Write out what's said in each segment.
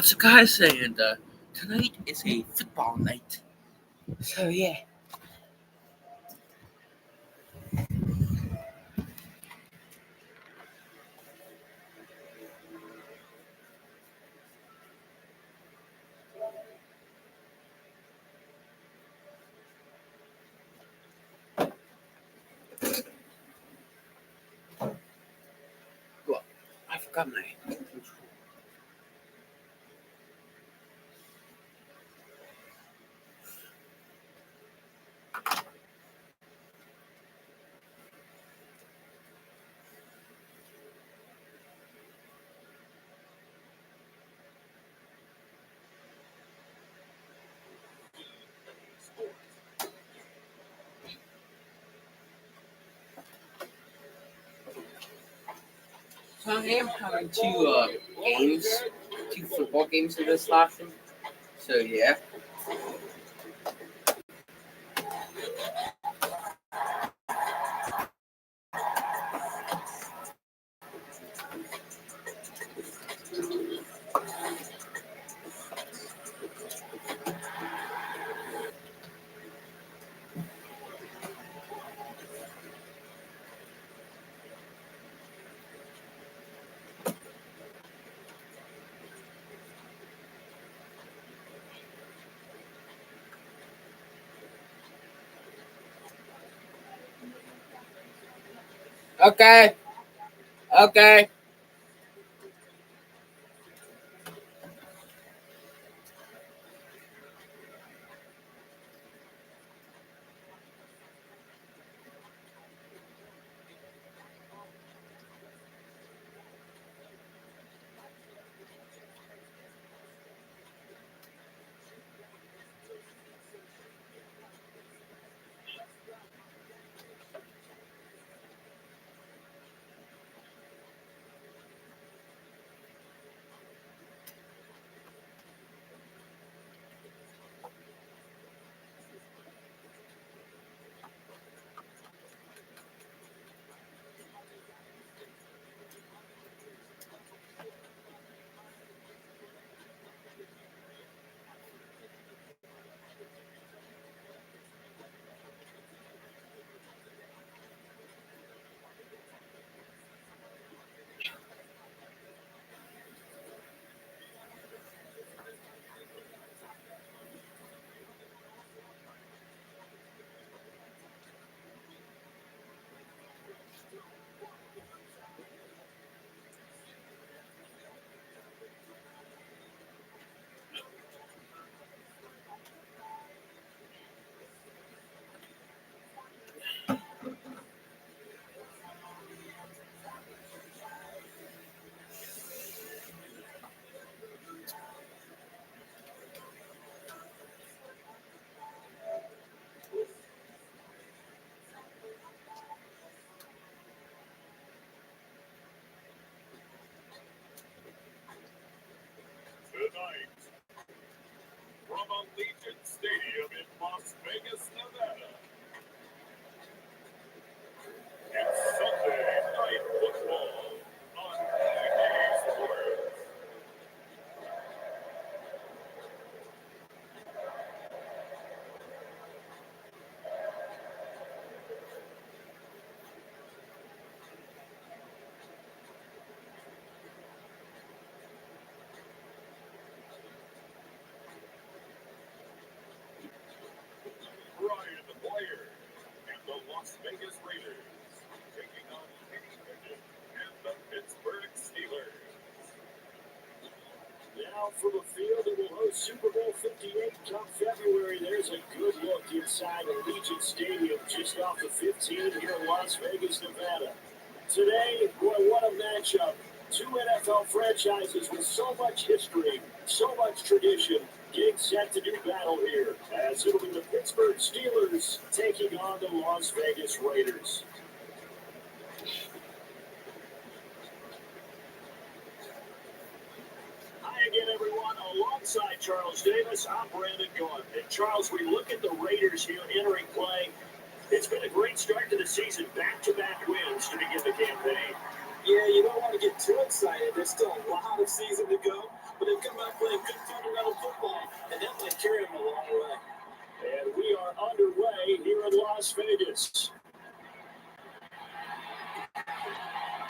What's the guy saying? Tonight is a football night. So yeah. Well, I forgot my. So I am having two football games in this lesson. So yeah. Okay. Okay. Tonight, from Allegiant Stadium in Las Vegas, Nevada, it's Sunday Night Football on EA Sports. Brian the Player and the Las Vegas Raiders taking on Kenny Pickett and the Pittsburgh Steelers. Now from a field that will host Super Bowl 58 come February, there's a good look inside Allegiant Stadium just off the 15 here in Las Vegas, Nevada. Today, boy, what a matchup. Two NFL franchises with so much history, so much tradition, getting set to do battle here, as it'll be the Pittsburgh Steelers taking on the Las Vegas Raiders. Hi again, everyone. Alongside Charles Davis, I'm Brandon Gunn. And Charles, we look at the Raiders here entering play. It's been a great start to the season, back-to-back wins to begin the campaign. Yeah, you don't want to get too excited. There's still a lot of season to go, but they've come out playing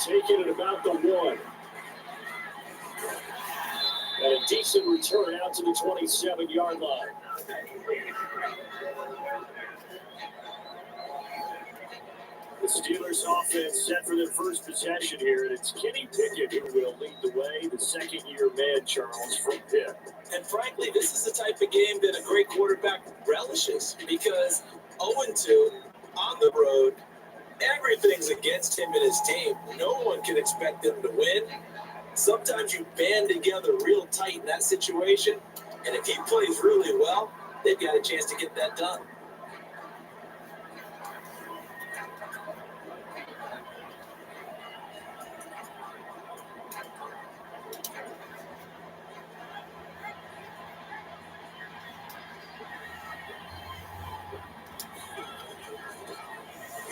taken at about the 1. And a decent return out to the 27-yard line. The Steelers offense set for their first possession here, and it's Kenny Pickett who will lead the way, the second-year man, Charles, from Pitt. And frankly, this is the type of game that a great quarterback relishes because 0-2 on the road, everything's against him and his team. No one can expect them to win. Sometimes you band together real tight in that situation, and if he plays really well, they've got a chance to get that done.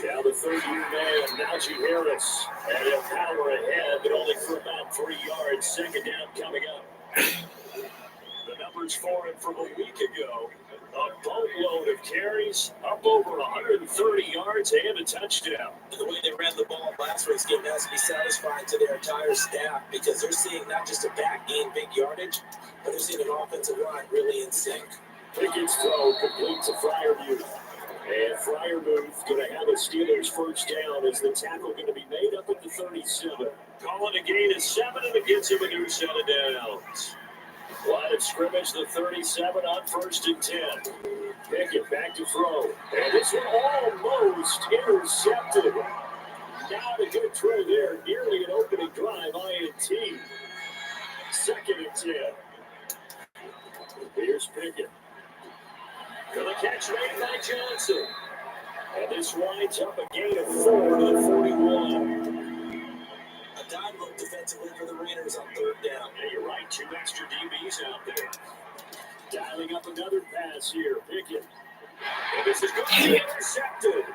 Now the third-year man, Najee Harris, and he'll power ahead, but only for about 3 yards. Second down coming up. The numbers for him from a week ago, a boatload of carries, up over 130 yards and a touchdown. And the way they ran the ball last week's game has to be satisfying to their entire staff because they're seeing not just a back gain big yardage, but they're seeing an offensive line really in sync. Pickett's throw complete to Freiermuth. And Freiermuth going to have a Steelers first down as the tackle going to be made up at the 37. Calling a gain of 7, and it gets him a new set of downs. Line of scrimmage, the 37 on 1st and 10. Pickett back to throw. And this one almost intercepted. Not a good throw there. Nearly an opening drive, INT. 2nd and 10. Here's Pickett. Gonna catch made by Johnson. And this winds up a gain of 4 to the 41. A dime look defensively for the Raiders on 3rd down. Yeah, you're right. 2 extra DBs out there. Dialing up another pass here. Pickett. And this is going to be intercepted.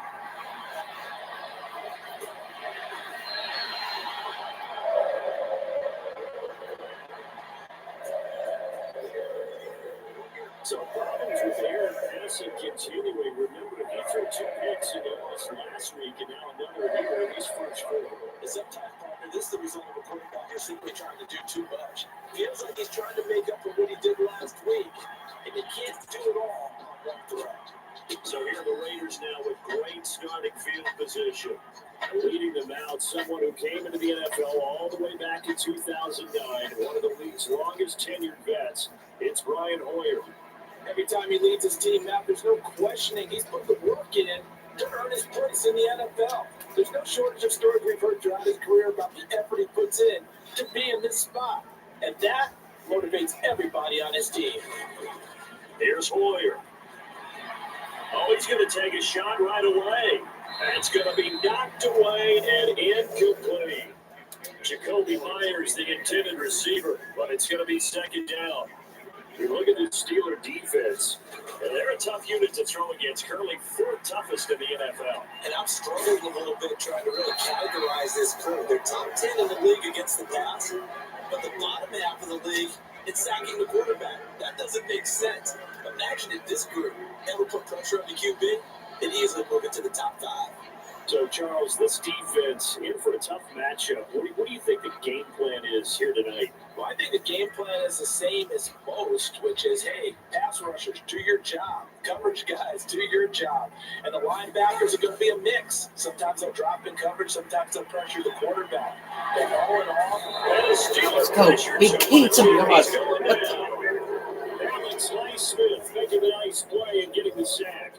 So problems with Aaron passing continuing. Remember, he threw 2 picks in Dallas last week, and now another here in his first 4. It's up top, partner. This is the result of a quarterback who's simply trying to do too much. Feels like he's trying to make up for what he did last week, and he can't do it all on one throw. So here are the Raiders now with great starting field position. Leading them out, someone who came into the NFL all the way back in 2009, one of the league's longest tenured vets. It's Brian Hoyer. Every time he leads his team out, there's no questioning he's put the work in to earn his place in the NFL. There's no shortage of stories we've heard throughout his career about the effort he puts in to be in this spot. And that motivates everybody on his team. Here's Hoyer. Oh, he's going to take a shot right away. That's going to be knocked away and incomplete. Jacoby Myers, the intended receiver, but it's going to be 2nd down. You look at the Steeler defense, and they're a tough unit to throw against, currently 4th toughest in the NFL. And I'm struggling a little bit trying to really categorize this crew. They're top 10 in the league against the pass, but the bottom half of the league in sacking the quarterback. That doesn't make sense. Imagine if this group ever put pressure on the QB, they'd easily move into the top 5. So, Charles, this defense in for a tough matchup. What do you think the game plan is here tonight? Well, I think the game plan is the same as most, which is, hey, pass rushers, do your job. Coverage guys, do your job. And the linebackers are going to be a mix. Sometimes they'll drop in coverage. Sometimes they'll pressure the quarterback. But all in all, Let's go. Big King to me. Alex Smith making a nice play and getting the sack.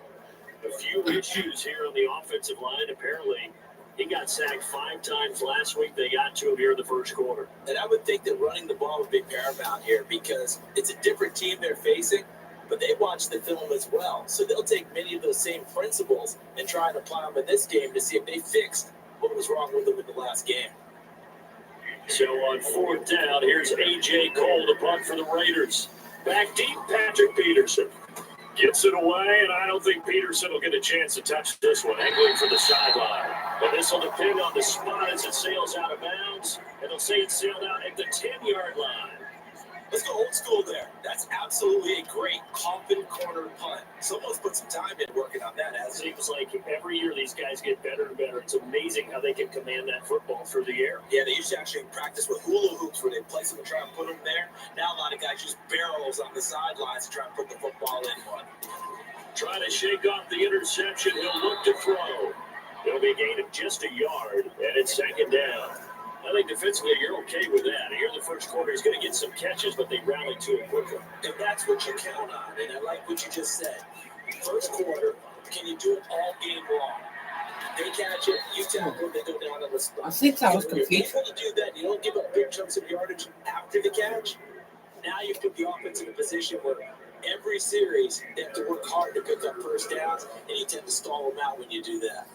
A few issues here on the offensive line. Apparently, he got sacked 5 times last week. They got to him here in the first quarter. And I would think that running the ball would be paramount here because it's a different team they're facing, but they watch the film as well. So they'll take many of those same principles and try and apply them in this game to see if they fixed what was wrong with them in the last game. So on 4th down, here's A.J. Cole to punt for the Raiders. Back deep, Patrick Peterson. Gets it away, and I don't think Peterson will get a chance to touch this one, angling for the sideline. But this will depend on the spot as it sails out of bounds. And they'll say it sailed out at the 10-yard line. Let's go old school there. That's absolutely a great coffin corner punt. Someone's put some time in working on that, It hasn't it? seems like every year these guys get better and better. It's amazing how they can command that football through the air. Yeah, they used to actually practice with hula hoops where they place them and try and put them there. Now a lot of guys use barrels on the sidelines to try and put the football in one. Trying to shake off the interception. He'll look to throw. It'll be a gain of just a yard, and it's second down. I think defensively you're okay with that. Here in the first quarter, he's going to get some catches, but they rally to it quickly. And that's what you count on. And I like what you just said. First quarter, can you do it all game long? They catch it, you tackle, they go down on the spot. I think that was If you're confused. able to do that, you don't give up big chunks of yardage after the catch. Now you put the offense in a position where every series they have to work hard to pick up first downs, and you tend to stall them out when you do that.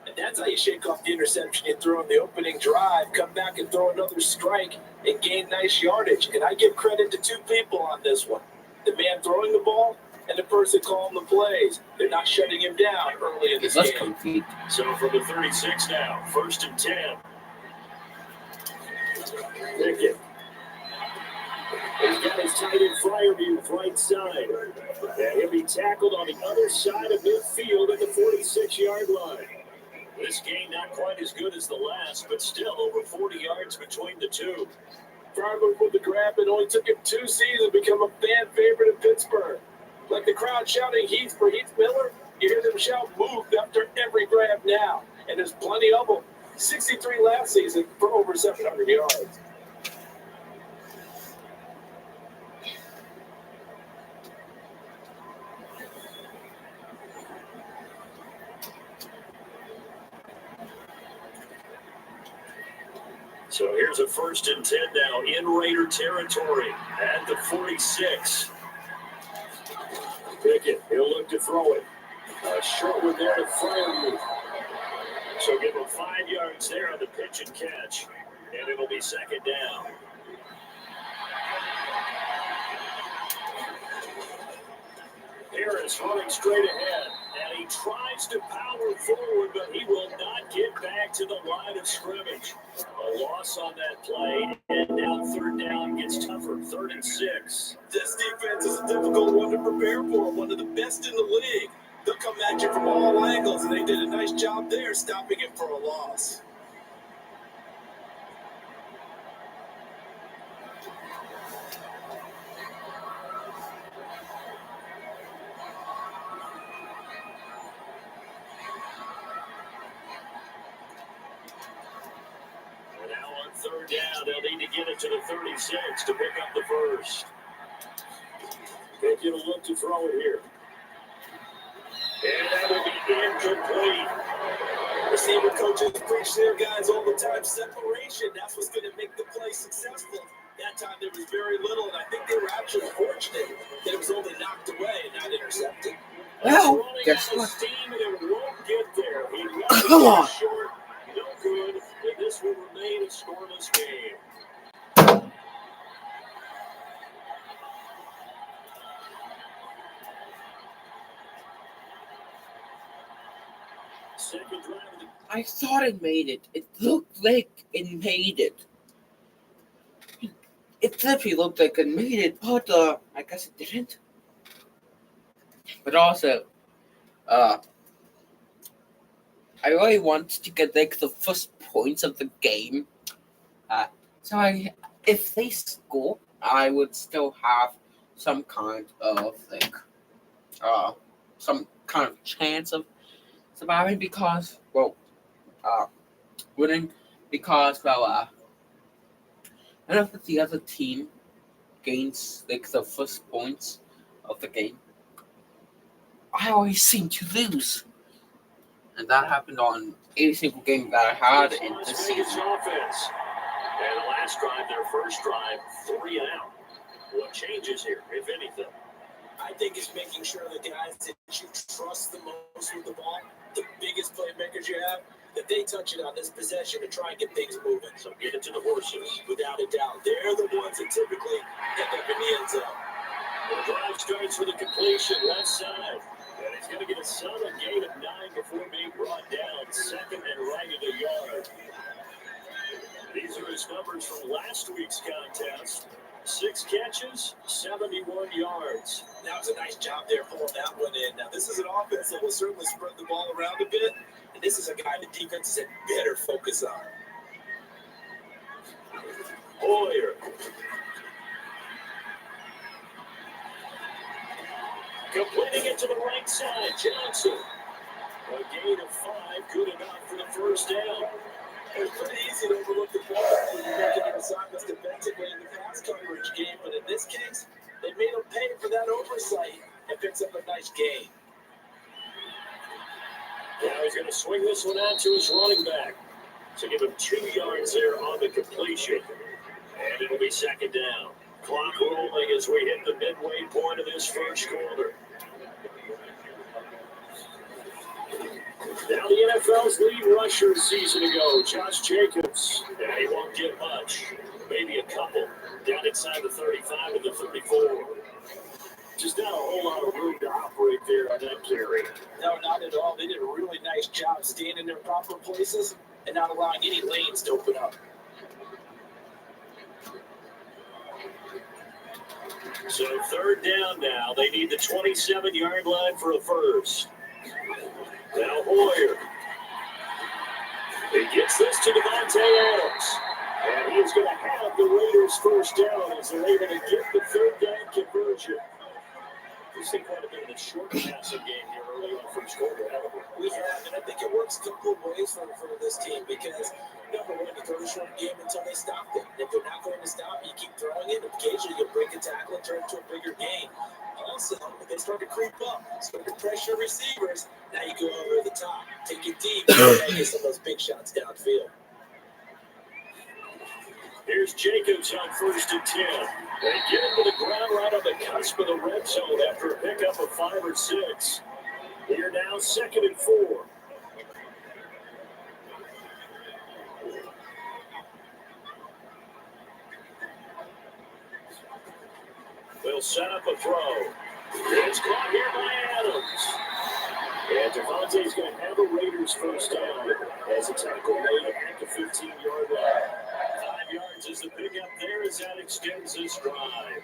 And that's how you shake off the interception. You throw in the opening drive, come back and throw another strike, and gain nice yardage. And I give credit to two people on this one. The man throwing the ball and the person calling the plays. They're not shutting him down early in this Let's game. compete. So from the 36 now, 1st and 10. Pickett. He's got his tight end Fryermuth right side. And he'll be tackled on the other side of midfield at the 46-yard line. This game not quite as good as the last, but still over 40 yards between the two. Fryermuth with the grab. It only took him 2 seasons to become a fan favorite in Pittsburgh. Like the crowd shouting Heath for Heath Miller, you hear them shout move after every grab now. And there's plenty of them. 63 last season for over 700 yards. So here's a 1st and 10 now in Raider territory at the 46. Pickett, he'll look to throw it. Short one there to Fryermuth. So give him 5 yards there on the pitch and catch, and it'll be second down. Harris running straight ahead, and he tries to power forward, but he will not get back to the line of scrimmage. A loss on that play, and now 3rd down gets tougher, 3rd and 6. This defense is a difficult one to prepare for, one of the best in the league. They'll come at you from all angles, and they did a nice job there stopping it for a loss. And now on 3rd down, they'll need to get it to the 36 to pick up the first. Pickett will look to throw it here. And that will be incomplete. Receiver coaches preach to their guys all the time. Separation, that's what's going to make the play successful. That time there was very little, and I think they were actually fortunate that it was only knocked away and not intercepted. Well, Running guess out of what? steam, and it won't get there. He left Come it on. short. No good, and this will remain a scoreless game. Second drive of the I thought it made it. It looked like it made it. It definitely looked like it made it, but I guess it didn't. But also, I really want to get like the first points of the game. If they score, I would still have some kind of some kind of chance of surviving because, winning because, I don't know if the other team gains like the first points of the game. I always seem to lose. And that happened on every single game that I had in Las this Vegas season. offense. And the last drive, their first drive, 3 and out. What changes here, if anything? I think it's making sure the guys that you trust the most with the ball, the biggest playmakers you have, that they touch it on this possession to try and get things moving. So get it to the horses. Without a doubt, they're the ones that typically end up in the end zone. The drive starts with a completion left side. And he's going to get a solid gain of 9 before being brought down. Second and right at a yard. These are his numbers from last week's contest. 6 catches, 71 yards. That was a nice job there pulling that one in. Now, this is an offense that will certainly spread the ball around a bit, and this is a guy the defense had better focus on. Hoyer. Completing it to the right side, Johnson. A gain of 5, good enough for the first down. It's pretty easy to overlook the ball when you're making your assignments defensively in the pass coverage game, but in this case, they made him pay for that oversight and picks up a nice gain. Now he's going to swing this one out to his running back to give him 2 yards there on the completion. And it'll be second down. Clock rolling as we hit the midway point of this first quarter. Now the NFL's lead rusher a season ago, Josh Jacobs. And he won't get much. Maybe a couple. Down inside the 35 and the 34. Just not a whole lot of room to operate there on that carry. No, not at all. They did a really nice job staying in their proper places and not allowing any lanes to open up. So third down now. They need the 27-yard line for a first. Now Hoyer. He gets this to Devontae Adams. And he is going to have the Raiders first down as they're able to get the third down conversion. We've seen quite a bit of the short passing game here early in the first quarter. We have, and I think it works a couple of ways for this team because, number one, you throw the short game until they stop it. If they're not going to stop it, you keep throwing it. Occasionally, you'll break a tackle and turn it to a bigger gain. Also, if they start to creep up, start to pressure receivers, now you go over the top, take it deep, and get some of those big shots downfield. Here's Jacobs on first and 10. They get him to the ground right on the cusp of the red zone after a pickup of 5 or 6. Here now, second and 4. They'll set up a throw. It's caught here by Adams. And Devontae's going to have a Raiders first down as a tackle made at the 15-yard line. 5 yards is the pickup there as that extends this drive.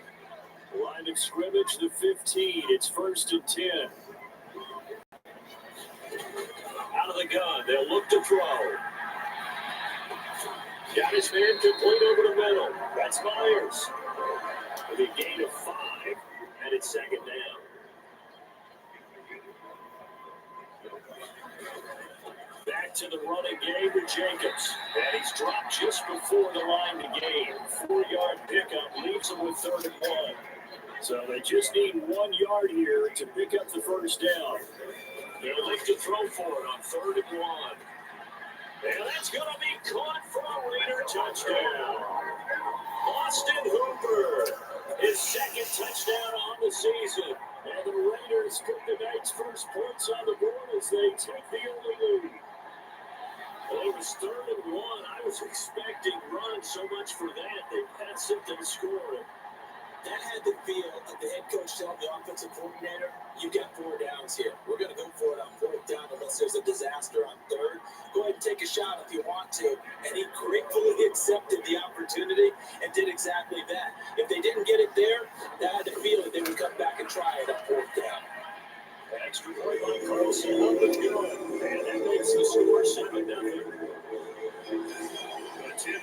Line of scrimmage, the 15. It's first and 10. Out of the gun. They'll look to throw. Got his man complete over the middle. That's Myers. With a gain of 5, and it's second down. Back to the running game with Jacobs. And he's dropped just before the line to gain. 4-yard pickup leaves him with 3rd and 1. So they just need 1 yard here to pick up the first down. They'll look to throw for it on 3rd and 1. And that's going to be caught for a Raider touchdown. Austin Hooper, his 2nd touchdown on the season. And the Raiders put the night's first points on the board as they take the early lead. Well, it was 3rd and 1. I was expecting run so much for that. They had something scoring. That had the feel of the head coach telling the offensive coordinator, you got 4 downs here. We're going to go for it on 4th down unless there's a disaster on 3rd. Go ahead and take a shot if you want to. And he gratefully accepted the opportunity and did exactly that. If they didn't get it there, that had the feel that they would come back and try it on 4th down. Extra point by Carlson up and good. And that makes the score 7-0. A 10:25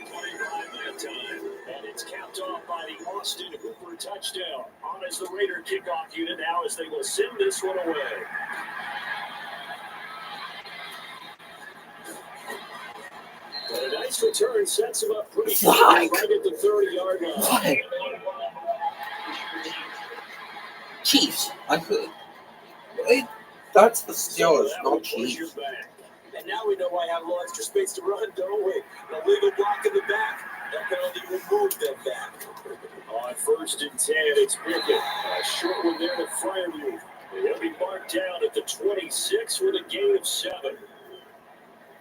that time. And it's capped off by the Austin Hooper touchdown. On as the Raider kickoff unit now as they will send this one away. But a nice return sets him up pretty good right at the 30-yard line. Chiefs, I heard. That's the Steelers, not Chiefs. And now we know why I have a little extra space to run, don't we? The legal block in the back, that penalty will move them back. On 1st and 10, it's Pickett. A short one there to Firemouth. He'll be marked down at the 26 with a gain of 7.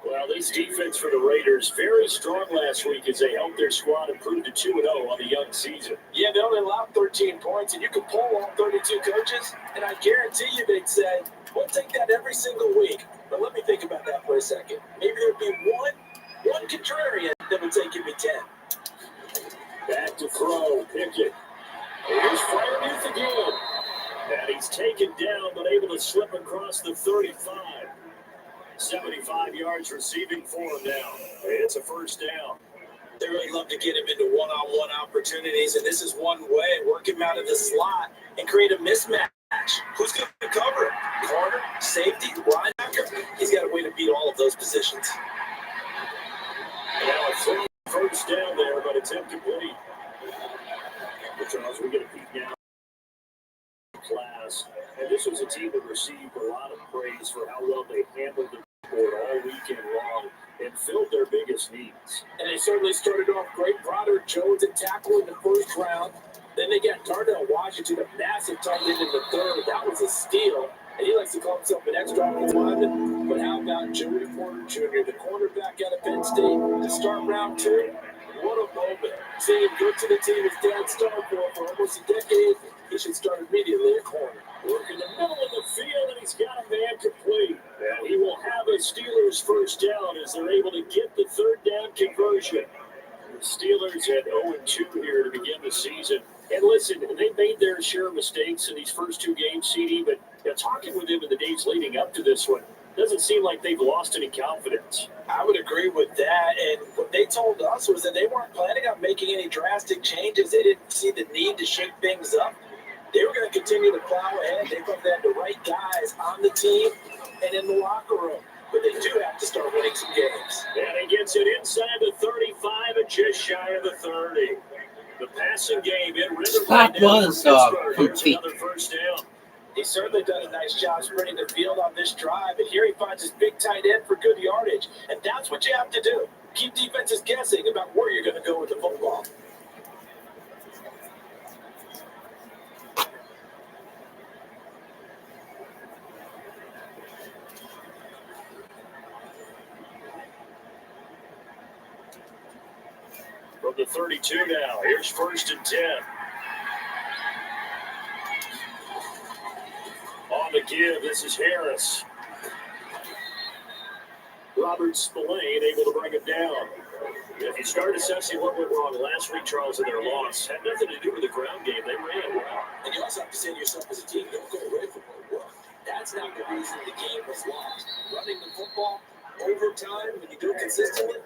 Well, this defense for the Raiders, very strong last week as they helped their squad improve to 2-0 on the young season. Yeah, they only allowed 13 points, and you can poll all 32 coaches, and I guarantee you they'd say, we'll take that every single week. But let me think about that for a second. Maybe there'd be one contrarian that would say, give me 10. Back to throw. Pickett. Here's Freiermuth again. And he's taken down, but able to slip across the 35. 75 yards receiving for him now. It's a first down. They really love to get him into one-on-one opportunities, and this is one way. Work him out of the slot and create a mismatch. Who's going to cover him? Corner, safety, linebacker? He's got a way to beat all of those positions. Now a first down there, but it's incomplete. Charles, we get a peek now. Class, and this was a team that received a lot of praise for how well they handled the board all weekend long and filled their biggest needs. And they certainly started off great. Broderick Jones at tackle in the first round. Then they got Darnell Washington, a massive tight end in the third. That was a steal. And he likes to call himself an extra offensive lineman. But how about Joey Porter Jr., the cornerback out of Penn State, to start round two? What a moment. Seeing him go to the team his dad started for almost a decade, he should start immediately at corner. Work in the middle of the field, and he's got a man complete. And he will have a Steelers first down as they're able to get the third down conversion. The Steelers at 0-2 here to begin the season. And listen, they made their share of mistakes in these first two games, CD, but talking with them in the days leading up to this one, doesn't seem like they've lost any confidence. I would agree with that. And what they told us was that they weren't planning on making any drastic changes. They didn't see the need to shake things up. They were going to continue to plow ahead. They thought they had the right guys on the team and in the locker room. But they do have to start winning some games. And he gets it inside the 35 and just shy of the 30. The passing game in River. That was complete. Another first down. He's certainly done a nice job spreading the field on this drive, and here he finds his big tight end for good yardage. And that's what you have to do. Keep defenses guessing about where you're going to go with the football. From the 32 now, here's first and 10. On the give, this is Harris. Robert Spillane able to bring him down. If you start assessing what went wrong last week, Charles, in their loss, had nothing to do with the ground game. They ran well. And you also have to say to yourself as a team, don't go away from what worked. That's not the reason the game was lost. Running the football over time, when you do it consistently,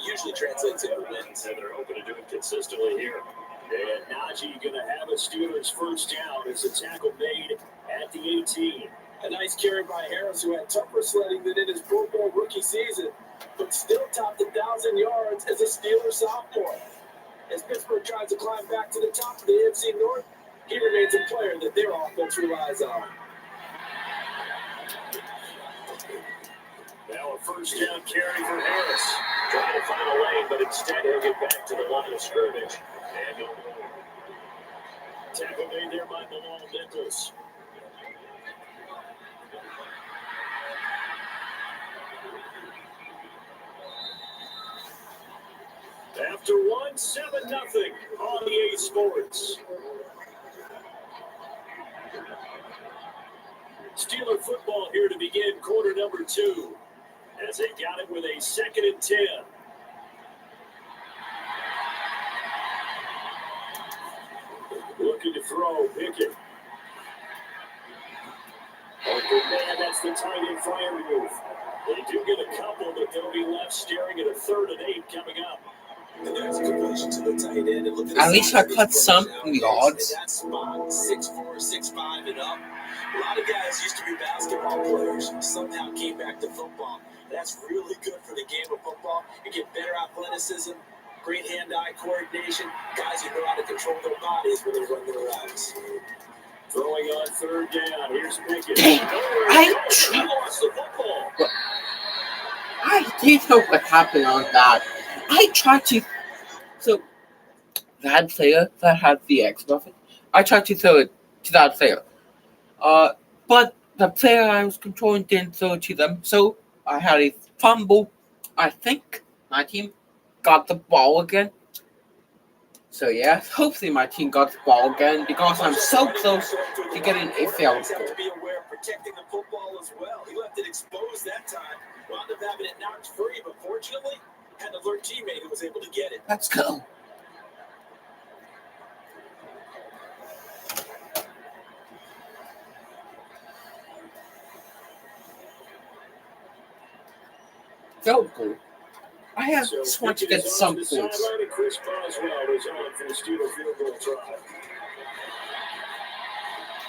usually translates into wins. And they're hoping to do it consistently here. And Najee going to have a Steelers first down as a tackle made at the 18. A nice carry by Harris, who had tougher sledding than in his Pro Bowl rookie season, but still topped 1,000 yards as a Steelers sophomore. As Pittsburgh tries to climb back to the top of the NFC North, he remains a player that their offense relies on. Now a first down carry for Harris. Trying to find a lane, but instead he'll get back to the line of scrimmage. And he'll tackle made there by Bilal Nichols. After 1, 7-0 on EA Sports. Steeler football here to begin quarter number 2 as they got it with a 2nd and 10. Looking to throw, Pickett. Oh, good man, that's the tight end Freiermuth. They do get a couple, but they'll be left staring at a 3rd and 8 coming up. And there's a completion to the tight end. And look At least I cut some yards. That spot, 6'4", 6'5", and up. A lot of guys used to be basketball players, somehow came back to football. That's really good for the game of football. You get better athleticism, great hand-eye coordination, guys who know how to control their bodies when they run their routes. Throwing on 3rd down. Here's Pickett. I didn't know what happened on that. I tried to. So, that player that had the X button, I tried to throw it to that player. But the player I was controlling didn't throw it to them, so I had a fumble. I think my team got the ball again. So yeah, hopefully my team got the ball again because I'm so close to getting a field goal. Have to be aware of protecting the football as well. He left it exposed that time. Wound up having it knocked free, but fortunately, had an alert teammate who was able to get it. Let's go. field goal. I just want to get some points. Sideline and Chris Boswell is on for the Steeler field goal try.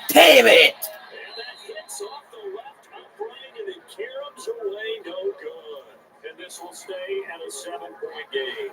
Damn it! And that hits off the left upright and it caroms away, no good. And this will stay at a 7-point game.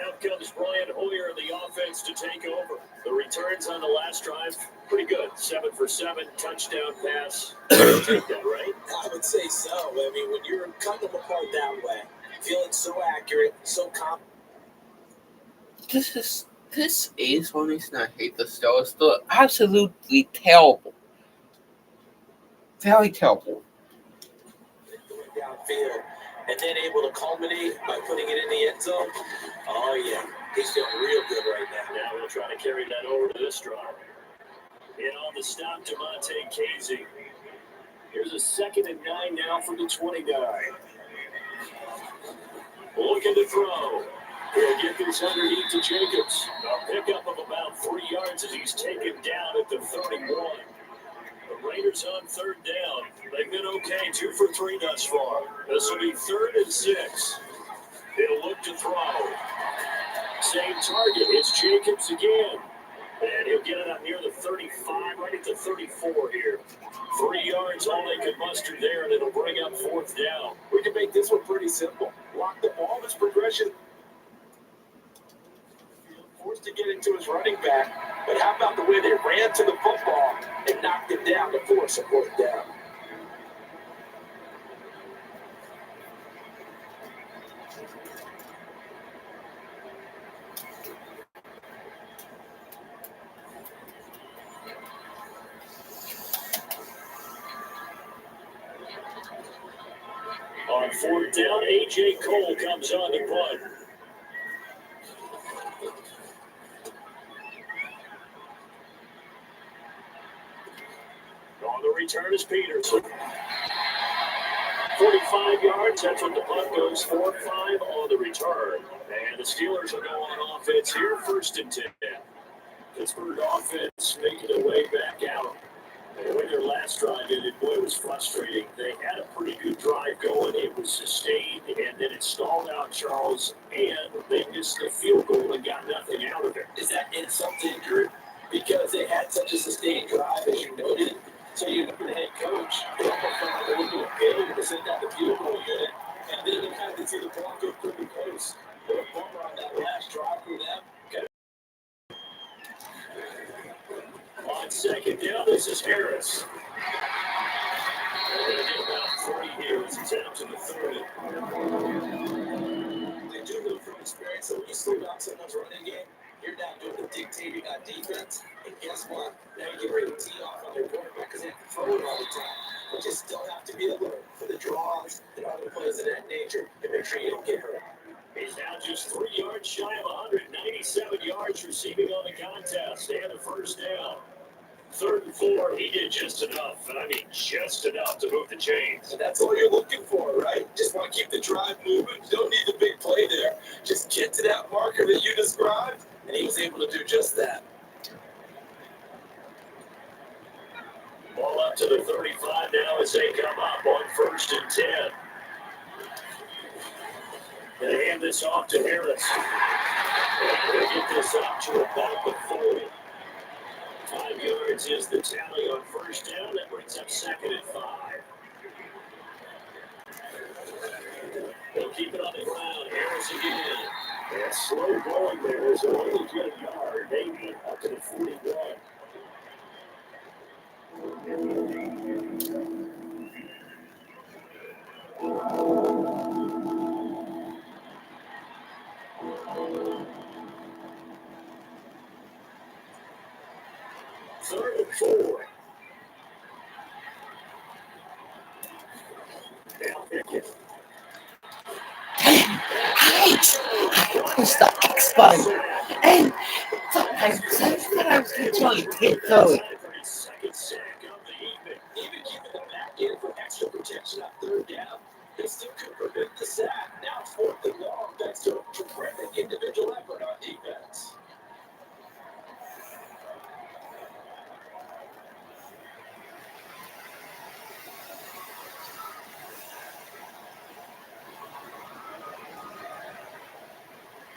Out comes Brian Hoyer in the offense to take over. The returns on the last drive, pretty good. 7 for 7, touchdown pass. Take that, right? I would say so. I mean, when you're cutting them apart that way, feeling so accurate, so confident. This is one reason I hate the Steelers. They're absolutely terrible. Very terrible. Downfield, and then able to culminate by putting it in the end zone. Oh, yeah. He's feeling real good right now. Now we'll try to carry that over to this drive. And on the stop, Devontae Casey. Here's a 2nd and 9 now from the 29. Looking to throw. He'll get this underneath to Jacobs. A pickup of about 3 yards as he's taken down at the 31. The Raiders on 3rd down. They've been okay, 2 for 3 thus far. This will be 3rd and 6. He'll look to throw. Same target. It's Jacobs again. And he'll get it up near the 35, right at the 34 here. 3 yards, all they could muster there, and it'll bring up 4th down. We can make this one pretty simple. Lock the ball, this progression. Forced to get into his running back. But how about the way they ran to the football and knocked it down to force a 4th down? On 4th down, A.J. Cole comes on to punt. On the return is Peterson. 45 yards, that's what the punt goes for. 5 on the return. And the Steelers are going on offense here, 1st and 10. Pittsburgh offense making their way back out. The way their last drive ended, boy, it was frustrating. They had a pretty good drive going. It was sustained, and then it stalled out, Charles, and they missed the field goal and got nothing out of it. Is that insult to injury? Because they had such a sustained drive, as you noted. So you look at the head coach, they almost felt like they were doing failure to send out the field goal unit, and then you kind of see the ball go through the post. What a bummer on that last drive for them. On 2nd down, this is Harris. They're going to get about 3 here as he's out to the 30. They do know from experience that when you slow down someone's running game, you're not doing the dictating on defense. And guess what? Now you get ready to tee off on their quarterback because they have to throw it all the time. But you still have to be alert for the draws and other plays of that nature to make sure you don't get hurt. He's now just 3 yards shy of 197 yards receiving on the contest and a 1st down. 3rd and 4, he did just enough, and I mean just enough to move the chains. And that's all you're looking for, right? Just want to keep the drive moving. You don't need the big play there. Just get to that marker that you described, and he was able to do just that. Ball up to the 35 now as they come up on 1st and 10. They hand this off to Harris. And they get this up to about the 40. 5 yards is the tally on 1st down. That brings up 2nd and 5. They'll keep it on the ground. Harris again. And slow going there, so only get a yard, maybe up to the 41. Third and 4. Now Pickett. It's the X-Button. And sometimes it's only 10:30. Second sack of the evening. Even keeping them back in for extra protection on 3rd down, they still could prevent the sack. Now it's 4th and long, thanks to a terrific individual effort on defense.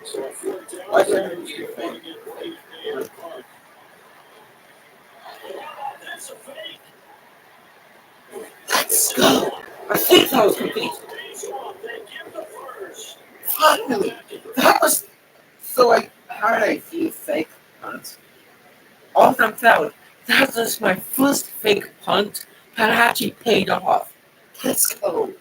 So a fourth down. What's Steelers that? get one again right at the park. That's a fake. Let's go. I think that was complete. They give the first. Finally. That was so how did I feel fake punt? All I'm proud. That was my first fake punt that actually paid off. Let's go.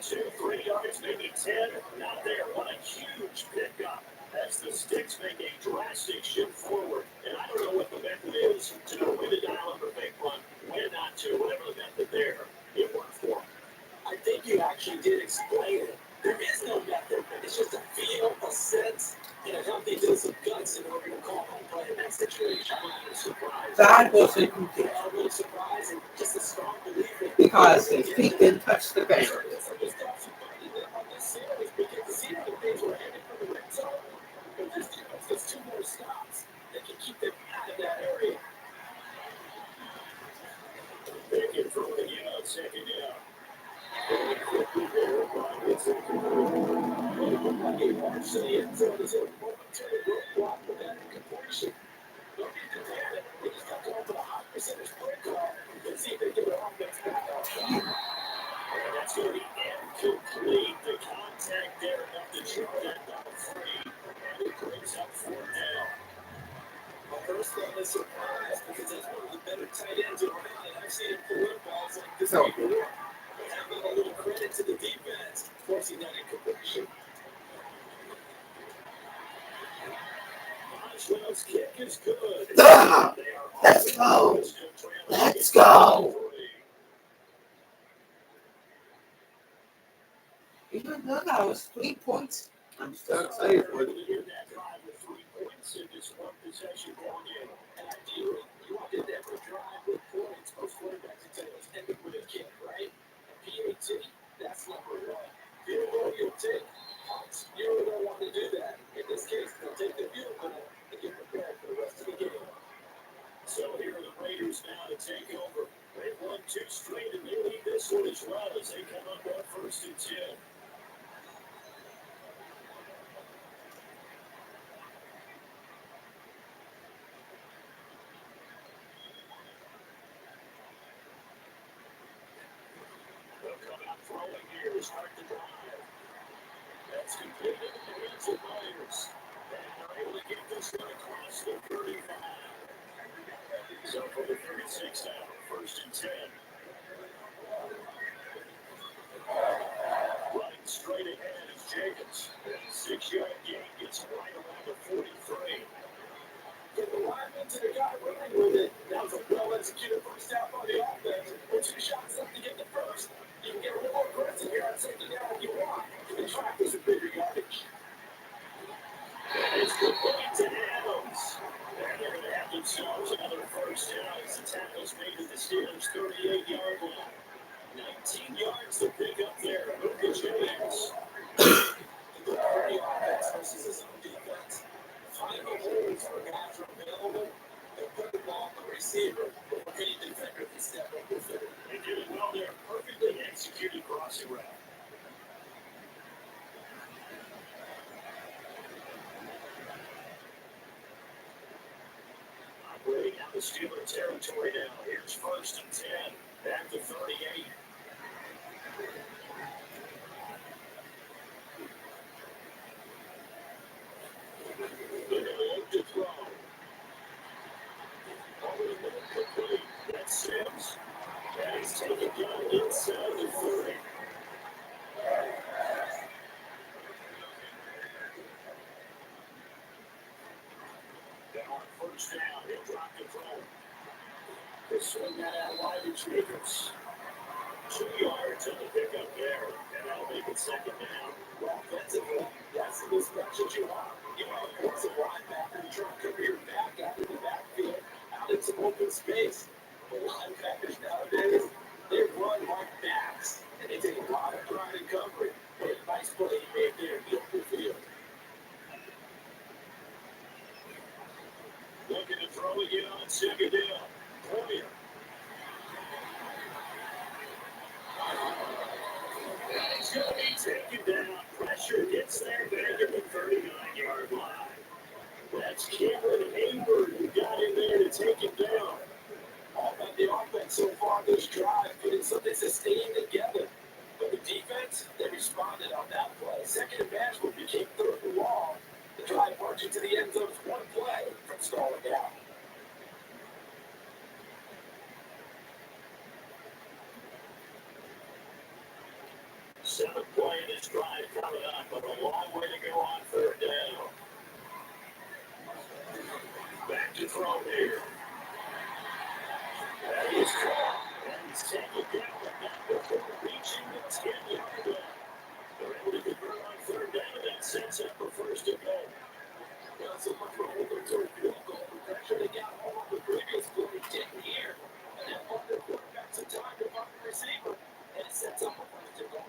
2, 3 yards, maybe 10. Not there. What a huge pickup. As the Sticks make a drastic shift forward. And I don't know what the method is to know when to dial up a fake punt, when not to, whatever the method there. It worked for them. I think you actually did explain it. There is no method. It's just a feel, a sense, and a healthy dose of guts in order to call home play in that situation. That was incomplete. A little surprising, just a strong belief in Because his feet didn't touch the ground. If this defense gets 2 more stops, they can keep them out of that area. They can throw it again on second down. Partially in front is a momentary roadblock with that incompletion. No need to panic. They just have to open a high percentage play call and see if they get their offense back on track. And that's going to be incomplete. The contact there enough to draw that ball free. And it brings up 4th down. My first thought is surprise because that's one of the better tight ends around, and I've seen him pull in balls like this before. But having a little credit to the defense, forcing that incompletion. Boswell's kick is good. Ah, let's go. Let's go. Even though that was 3 points, I'm so excited for it. That drive with 3 points in this one possession ball game. And ideally, you want to never drive with points. Most quarterbacks would say it's ended with a kick, right? A PAT, that's number 1. Field goal, you'll take. Punts, you really don't want to do that. In this case, they'll take the field goal and get prepared for the rest of the game. So here are the Raiders now to take over. They've won 2 straight, and they lead this one as well as they come up on 1st and 10. They'll come out throwing here to start the drive. That's completed in the hands of Myers. And they're able to get this one across the 35. So for the 36 now, 1st and 10. Running straight ahead is Jacobs. 6-yard gain gets right around the 43. Get the lineman to the guy running with it. That was a well-executed first half on the offense. With 2 shots left to get the first. You can get a little more aggressive here on second down if you want. The track was a bigger yardage. And it's complete to Adams. And they're going to have themselves another first down as the tackle's made to the Steelers' 38-yard line. 19 yards to pick up there. Lucas James. The offense versus his own defense. Find the holes where guys are available and put the ball on the receiver before any defender can step up with it. They did it well there. Perfectly executed crossing route. Operating out the Steeler territory now. Here's 1st and 10. Back to 38. They're going to look to throw. Over the middle quickly. That's Sims. And he's taken down inside the 30. Now on 1st down, he'll drop the throw. They swing that out wide to Jacobs. 2 yards on the pickup there. And that'll make it 2nd down. Well, offensively, that's the mismatch that you want. You want a offensive linebacker to try to cover your back out in the backfield, out in some open space. The linebackers nowadays, they run like backs, and they take a lot of pride in covering. But a nice play he made there in the open field. Looking to throw again on 2nd down. Poyer. He's going to be taken down. Pressure pressure gets there back at the 39-yard line. That's Cameron Hayward who got in there to take it down. All about the offense so far this drive, putting something sustained together. But the defense, they responded on that play. Second and manageable became third and long. The drive marching to the end zone is one play from stalling out. Seventh play in this drive coming up, but a long way to go on third down. Back to throw here. That is caught. And he's taken down but not before reaching the 10-yard line. They're able to convert on third down, and that sets up for first and goal. Not so much for holding to a field goal. The pressure they got home on the previous play didn't hear. And that bought their quarterback some time to find the receiver. And it sets up a first and goal.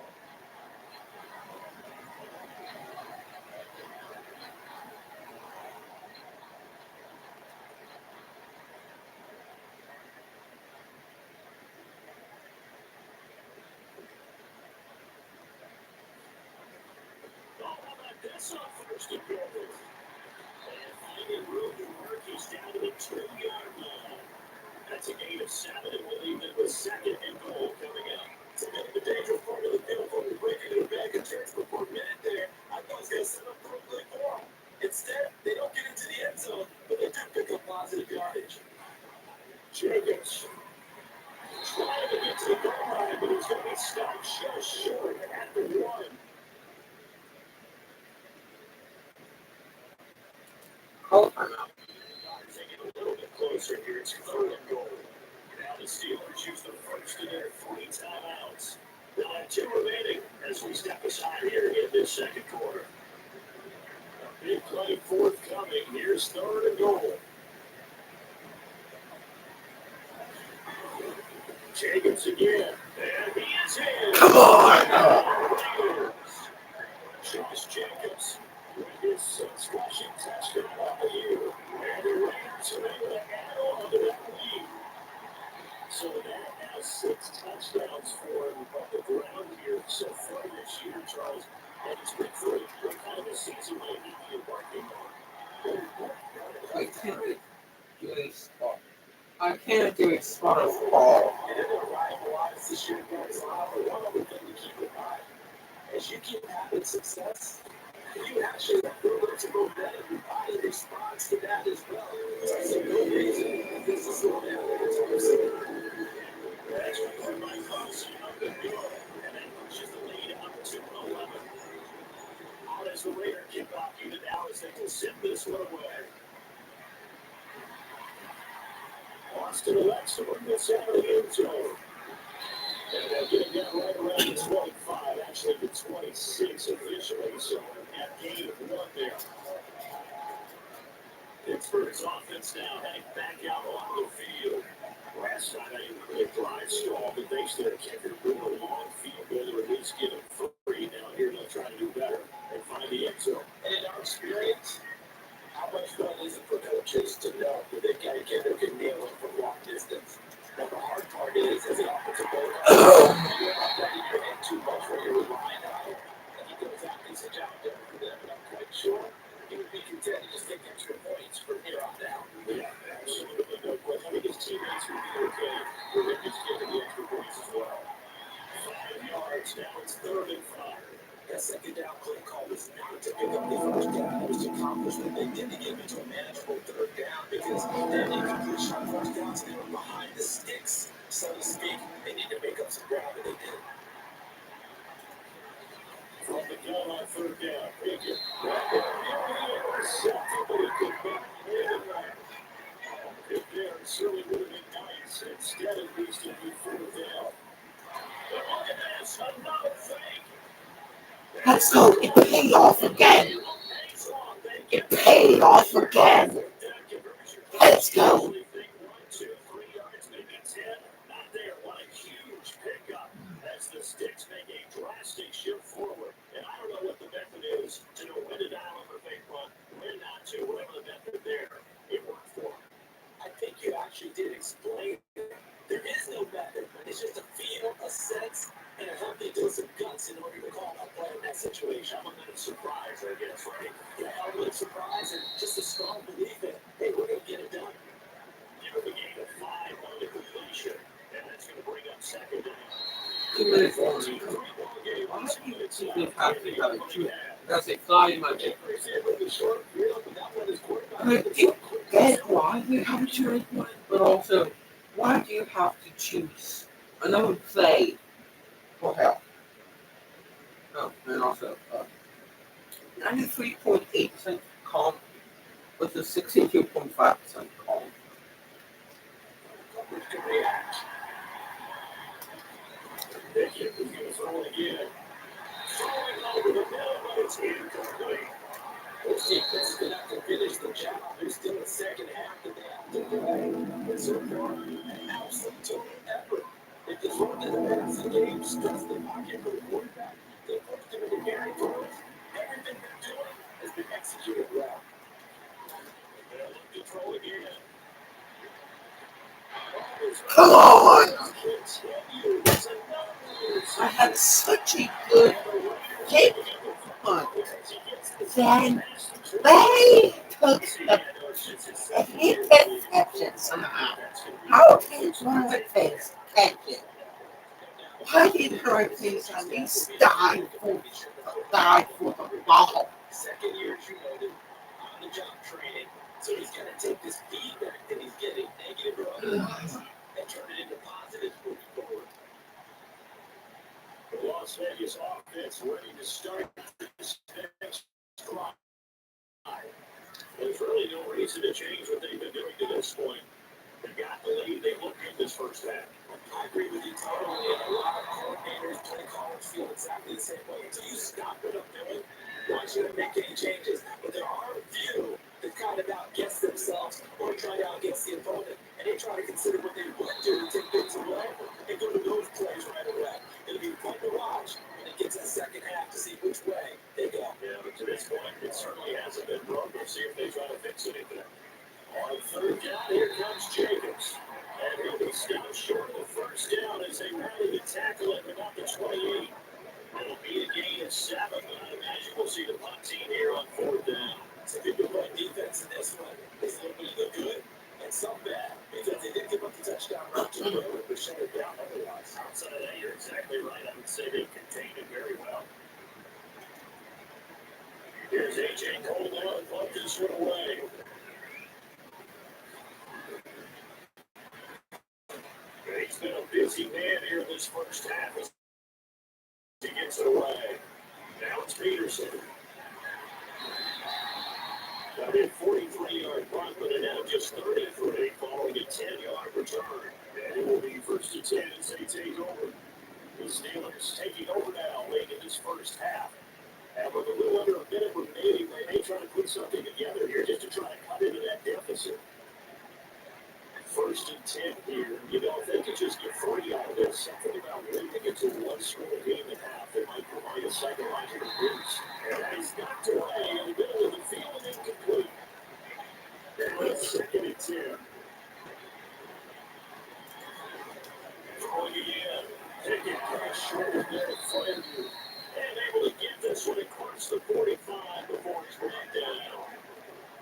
That's on first and goal. And finding room to work, he's down to the 2-yard line. That's a gain of 7, and we'll leave it with second and goal coming up. To make the dangerous part of the field goal, breaking it back and chance before a minute there. I thought it was going to set up for a good for them. Instead, they don't get into the end zone, but they do pick up positive yardage. Jacobs trying to get to the goal line, but he's going to be stopped just short at the 1. Oh, I'm out. Taking a little bit closer here. It's third and goal. Now the Steelers use the first of their 3 timeouts. They'll have 2 remaining as we step aside here in this second quarter. A big play forthcoming. Here's third and goal. Jacobs again. And he is in. Come on! Josh Jacobs with his 6th rushing touchdown on the year. And the Raiders are able to add on to that lead. So that has 6 touchdowns for him on the ground here so far this year, Charles. And it's been for what kind of a season might he be embarking on? I can't do a spot. I can't do a spot of ball. And in their rivalize this year, guys, one other thing to keep in mind. As you keep having success, you actually have a little bit of momentum. Your body responds to that as well. So no reason that this is going down anytime soon. That's what my thoughts are going to do. And that pushes the lead up to 11. Out as the Raider kick off unit now as they will send this one away. Austin elects to bring this out of the end zone. And they'll get it down right around the 25, actually the 26 officially, so at gain of 1 there. Pittsburgh's offense now heading back out on the field. Last time they really drive stall, but thanks to their kicker, move a long field goal to at least get them 3. Now here they'll try to do better and find the end zone. And in our experience, how much fun is it for coaches to know that they got a kid who can nail it from long distance? Now, the hard part is, as an offensive player, you're not letting your head too much when you're relying on it. And he goes out and he's a job done for them, and I'm quite sure he would be content to just take extra points from here on out. Yeah, absolutely. No question. I think his teammates would be okay for him just getting the extra points as well. 5 yards now. It's 3rd and 5. That second down play call was not to pick up the first down. It was to accomplish what they did to get into a manageable 3rd down because that incompletion on first downs, they were behind the sticks, so to speak. They need to make up some ground, and they did. From the gun on 3rd down. Pickett. Right there. Here he is. But he could not hit it right. If there certainly would have been nice. Instead, at least it'd be 4th down. But look at this. Another fake. Let's go. It paid off again. It paid off again. Let's go. 1, 2, 3 yards, maybe 10. Not there. What a huge pickup as the Sticks make a drastic shift forward. And I don't know what the method is to know when to dial up a fake punt, when not to, whatever the method there. It worked for them. I think you actually did explain it. There is no method. It's just a feel, a sense, and a healthy dose of guts in order to call that play in that situation. I'm going to 2 minutes long. Why do you people have to have a truth? That's a fly magic. I mean, why do you have a choose one? But also, why do you have to choose another play for help? Oh, and also, 93.8% calm versus 62.5% calm. The kick is going to throw it again. Throwing over the middle, but it's incomplete. If defense could have to finish the job, there's still a second half that they have to do. But so far, an absolute total effort. If the throw to the passing game stress the pocket for the quarterback, they forced him into Gary Torres. Everything they're doing has been executed well. They'll look to throw again. Come on! Continues another. I had such a good kick on. Then they took an interception somehow. How can Hurricanes catch it? Why did Hurricanes at least die for the ball? Second year promoted on the job training, so he's got to take this feedback that he's getting, negative or otherwise, and turn it into positive moving forward. The Las Vegas offense ready to start this next drive. There's really no reason to change what they've been doing to this point. They got the lead. They look good this first half. I agree with you totally, and a lot of coordinators play callers feel exactly the same way. So you stop what I'm doing, want you to make any changes, but there are a few that kind of outguess themselves or try to outguess the opponent, and they try to consider what they would do to take things away and go to those plays right away. It'll be fun to watch when it gets to the second half to see which way they go. Yeah, but to this point, it certainly hasn't been broken. We'll see if they try to fix anything. On third down, here comes Jacobs. And he'll be stopped short of the first down as they rally to tackle at about the 28. It'll be a gain of 7, but I imagine we'll see the punt team here on fourth down. It's a good run defense in this one. It's a little bit of the good and some bad because they did give up the touchdown run to Miller, but shut it down otherwise. Outside of that, you're exactly right. I would say they've contained it very well. Here's A.J. Cole now and punt this one away. He's been a busy man here in this first half as he gets it away. Now it's Peterson. Got a 43-yard punt, but it now just 33 following a 10-yard return. And it will be first and 10 as they take over. The Steelers taking over now late in this first half. And with a little under a minute remaining, they may try to put something together here just to try to cut into that deficit. First and 10 here. You know, if they could just get 40 out of this, something about limiting it to one score game and a half, they might provide a psychological boost. And he's knocked away in the middle of the field and incomplete. And it's second and 10. Throwing again. Taking cash short of there, Flanders. And able to get this one across the 45 before he's brought down.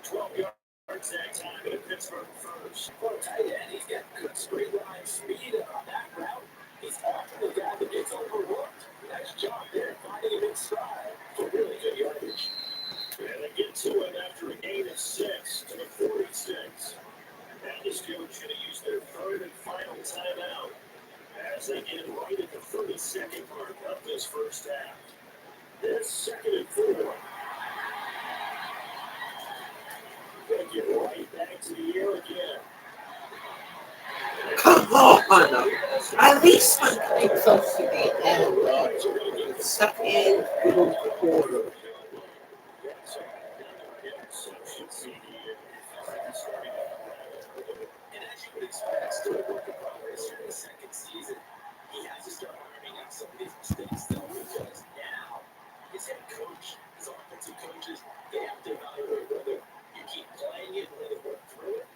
12 yards. That time at Pittsburgh first. For a tight end, he's got good straight line speed, and on that route, he's often the guy that gets overlooked. Nice job there, finding him in stride for really good yardage. And they get to it after a gain of 6 to the 46. Now the Steelers should have used their third and final timeout as they get right at the 32nd mark of this first half. This second and 4. Gonna get right back to the air again. Come on! At least I'm pretty close to the end of the second quarter. And as you would expect, still a work in progress here in the second season. He has to start ironing out some of these mistakes, though, because now his head coach, his offensive coaches, they have to evaluate whether you keep playing it and let it work through it,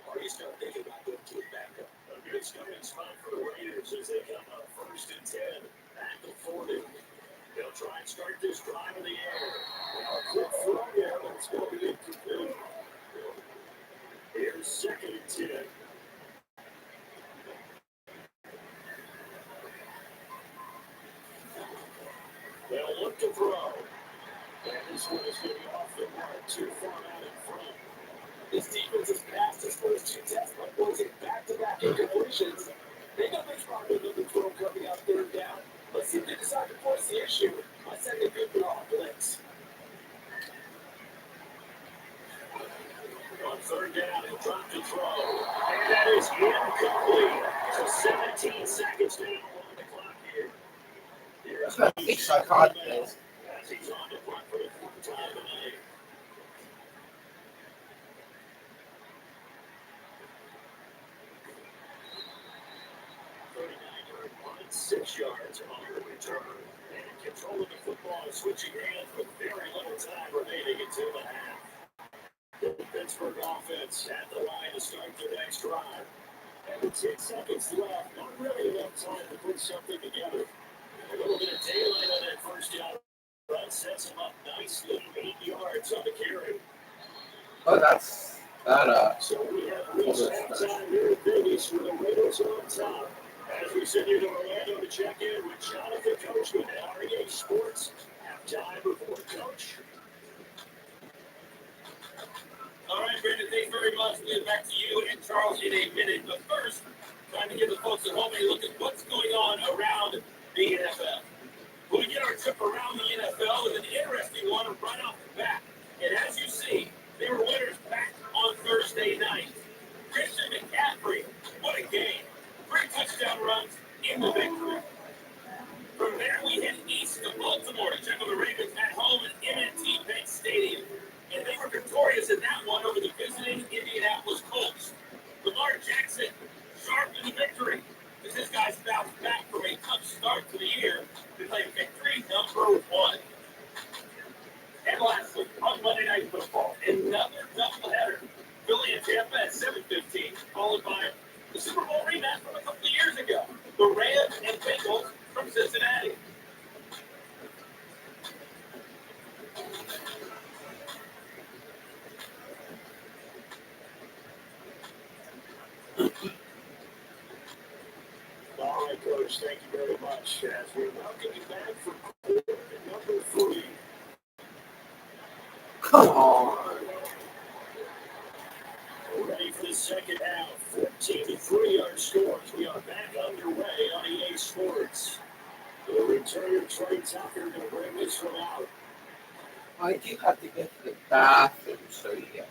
or you start thinking about going to a backup. A good starting spot for the Raiders as they come up first and 10 at the 40. They'll try and start this drive in the air. Now a quick throw there, but it's going to be incomplete. Here's second and 10. just passed his first 2 tests by closing back-to-back incompletions. They got their strong with the throw coming out 3rd down. Let's see if they decide to force the issue by sending a good draw blitz. On 3rd down, he'll drop to throw. And that is incomplete. So 17 seconds down on the clock here. That's what I think psychotic is. As he's on the clock for the 4th time tonight. 39-yard punt, 6 yards on the return. And control of the football is switching hands with very little time remaining until the half. The Pittsburgh offense at the line to start their next drive. And with 10 seconds left, not really enough time to put something together. A little bit of daylight on that first down run sets him up nicely. 8 yards on the carry. Oh, that's that. So we have reached halftime here in Vegas with the Raiders on top. As we send you to Orlando to check in with Jonathan Coachman at REA Sports. Halftime report, Coach. All right, Brandon, thanks very much. We'll get back to you and Charles in a minute. But first, trying to give the folks at home a look at what's going on around the NFL. We'll begin our trip around the NFL with an interesting one right off the bat. And as you see, they were winners back on Thursday night. Christian McCaffrey, what a game. 3 touchdown runs in the victory. From there, we head east to Baltimore to check on the Ravens at home at M&T Bank Stadium. And they were victorious in that one over the visiting Indianapolis Colts. Lamar Jackson, sharp in the victory, as this guy's bounced back from a tough start to the year to play victory number 1. And lastly, on Monday Night Football, another doubleheader. Philly and Tampa at 7:15, followed by the Super Bowl rematch from a couple of years ago. The Rams and Bengals from Cincinnati. All right, Coach, thank you very much. As we welcome you back for quarter number 3. Come on. Ready for the second half. 14-3 our scores. We are back underway on EA Sports. The returner Trey Tucker going to bring this one out. I do have to get to the bathroom, so yeah.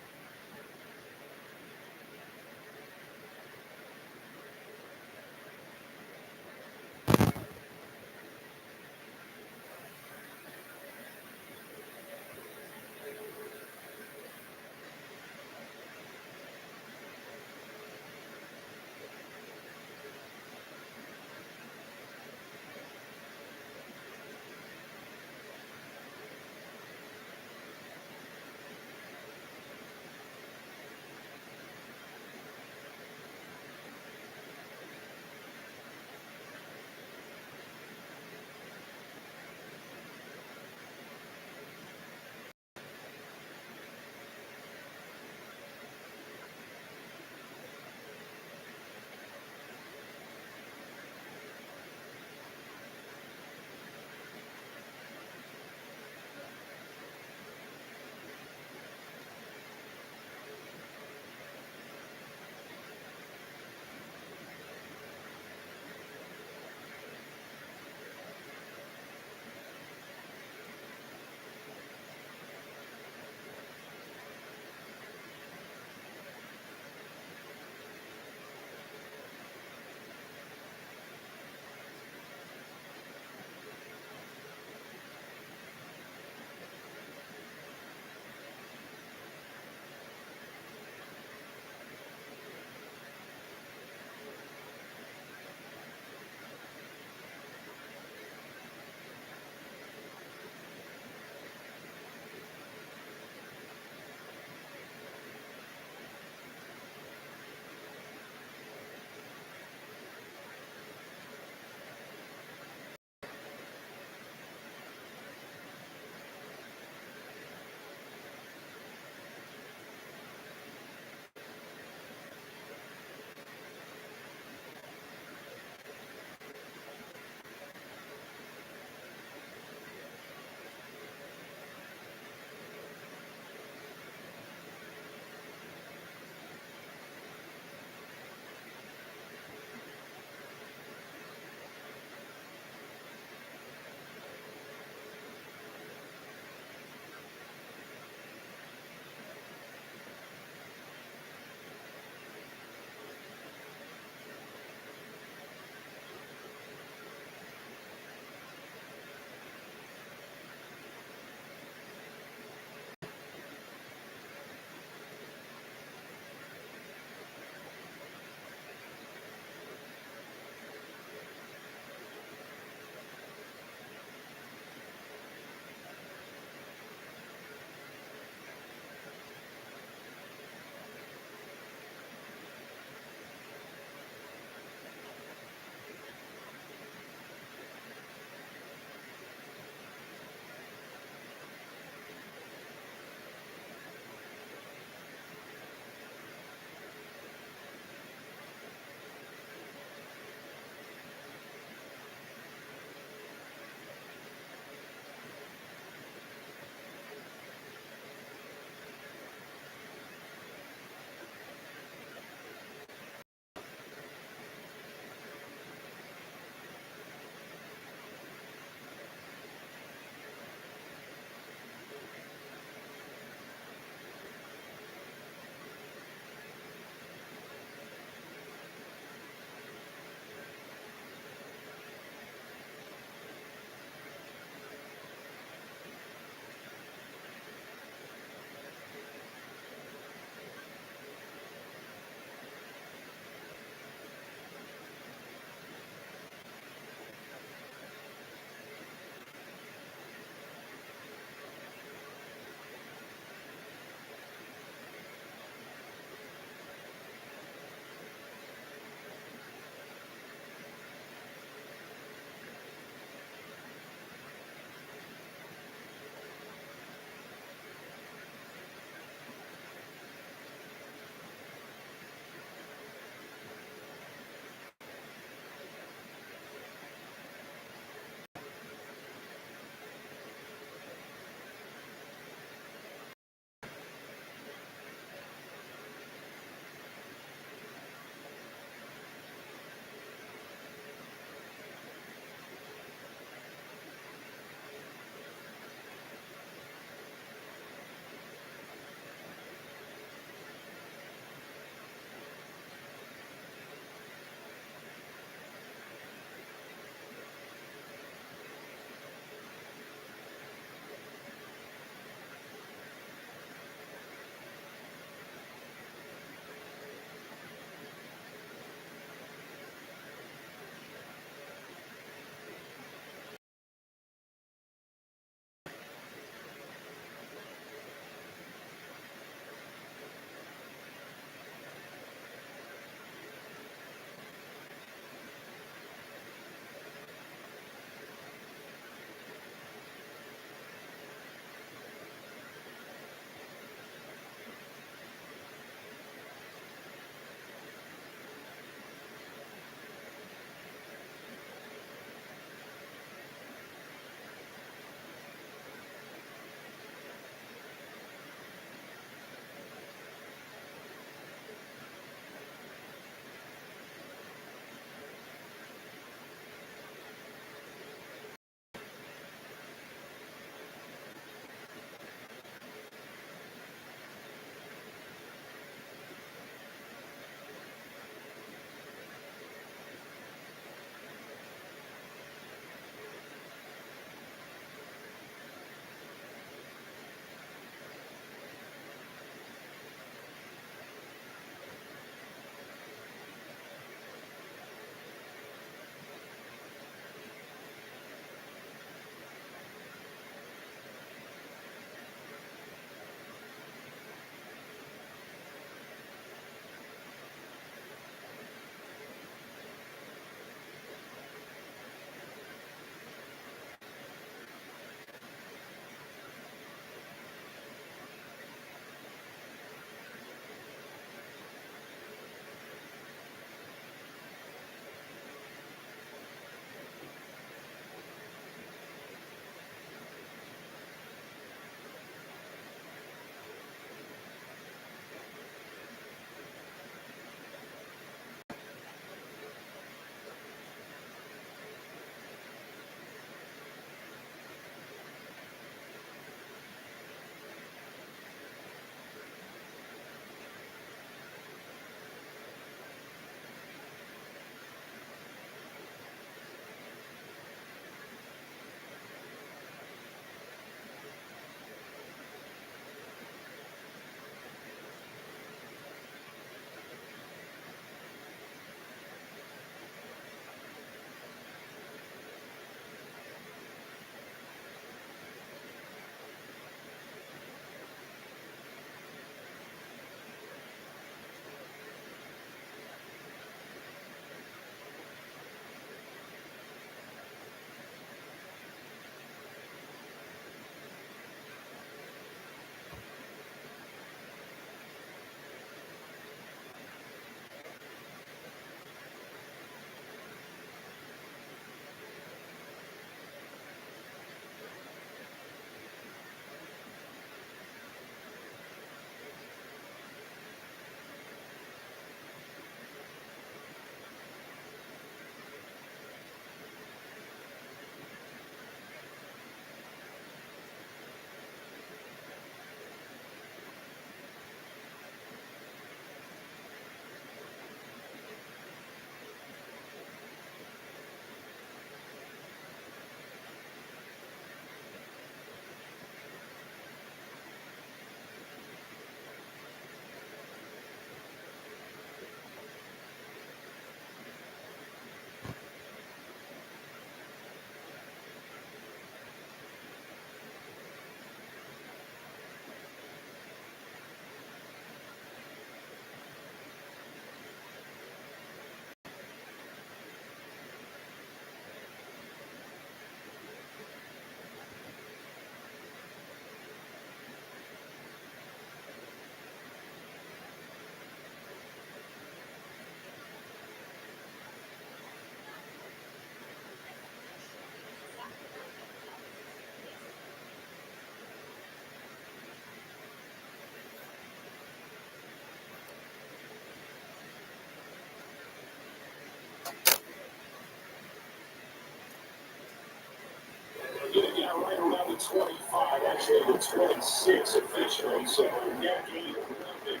the 25, actually the 26 officially. So net gain of nothing.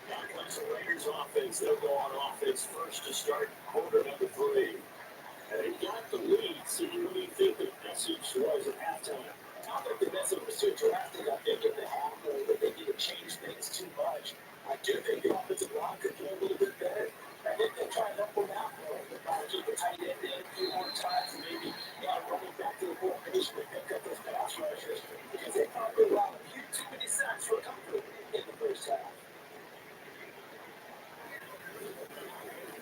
Now comes the Raiders offense. They'll go on offense first to start quarter number 3. And they got the lead. So what do you think the message was at halftime? I think the message was too drastic. I think at the half that they need to change things too much. I do think the offensive line could play a little bit better. I think they try to help them out more. They probably keep the tight end in a few more times and maybe running back to the formation and pick up those pass rushers because they probably allowed a few too many sacks for comfort in the first half.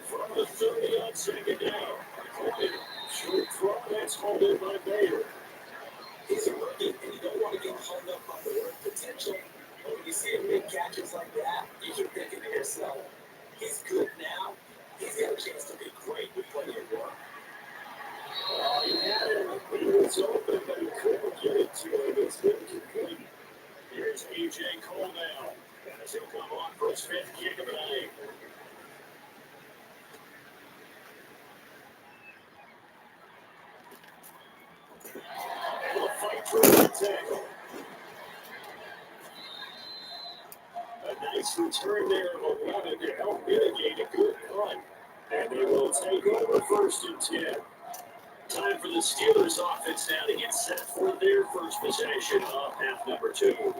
From the 30 on second down. Short throw, that's hauled in by Bayer. He's a rookie, and you don't want to get hung up on the word potential. But when you see him make catches like that, you keep thinking to yourself, he's good now. He's got a chance to be great with plenty of work. Oh, he had it. He was open, but he couldn't get it to him. It's incomplete. Here's A.J. Cole now. As he'll come on for his 5th kick of the night. And a fight for the tackle. A nice return there of 11 to help mitigate a good punt. And they will take over 1st and 10. Time for the Steelers offense now to get set for their first possession of half number 2.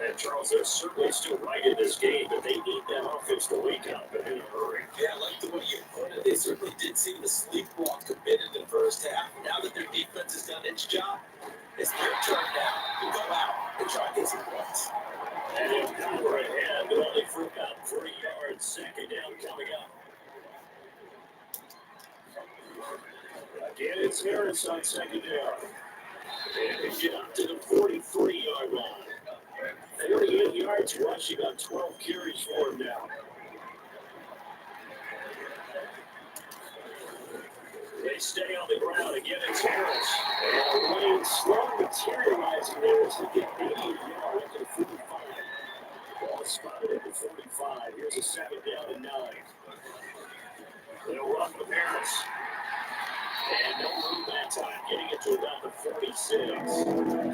And Charles, they're certainly still right in this game, but they need that offense to wake up and in a hurry. Yeah, like the way you put it, they certainly did seem to sleepwalk a bit in the first half. Now that their defense has done its job, it's their turn now to go out and try to get some points. And he'll power ahead, but only for about 3 yards. Second down coming up. Again, it's Harris on second down. And they get up to the 43-yard line. 48 yards rushing on 12 carries for him now. They stay on the ground. Again, it's Harris. And Wayne slow materializing there as they get 80 yards to the 45. Ball spotted at the 45. Here's a 7th down and 9. They'll run with Harris. And no move that time, getting it to about the 46.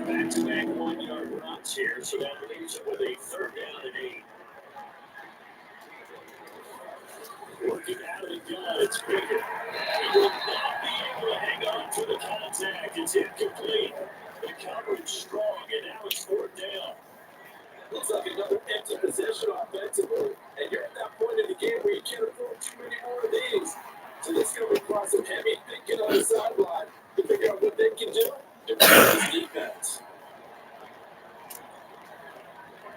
Back-to-back 1-yard runs here, so that leaves it with a 3rd down and 8. Working out of the gun, it's Baker. He will not be able to hang on to the contact. It's incomplete. The coverage strong, and now it's 4th down. Looks like another empty possession offensively. And you're at that point in the game where you can't afford too many more of these. So this is going to require some heavy thinking on the sideline to figure out what they can do to protect this defense.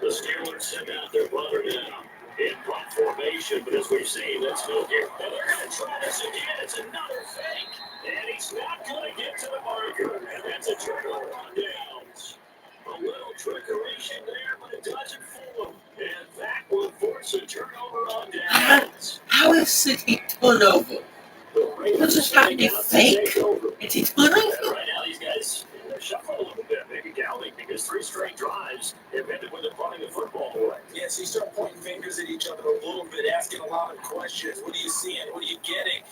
The Steelers send out their runner now in punt formation, but as we've seen, let's go here. And they're going to try this again. It's another fake. And he's not going to get to the marker. And that's a turnover on downs. A little trickery there, but it doesn't fool him. And that will force a turnover on downs. How is it a turnover? This is not a fake. It's a turnover. Right now, these guys, they're shuffling a little bit, maybe Galley, because 3 straight drives have ended with them punting the football away. Yes, you start pointing fingers at each other a little bit, asking a lot of questions. What are you seeing? What are you getting?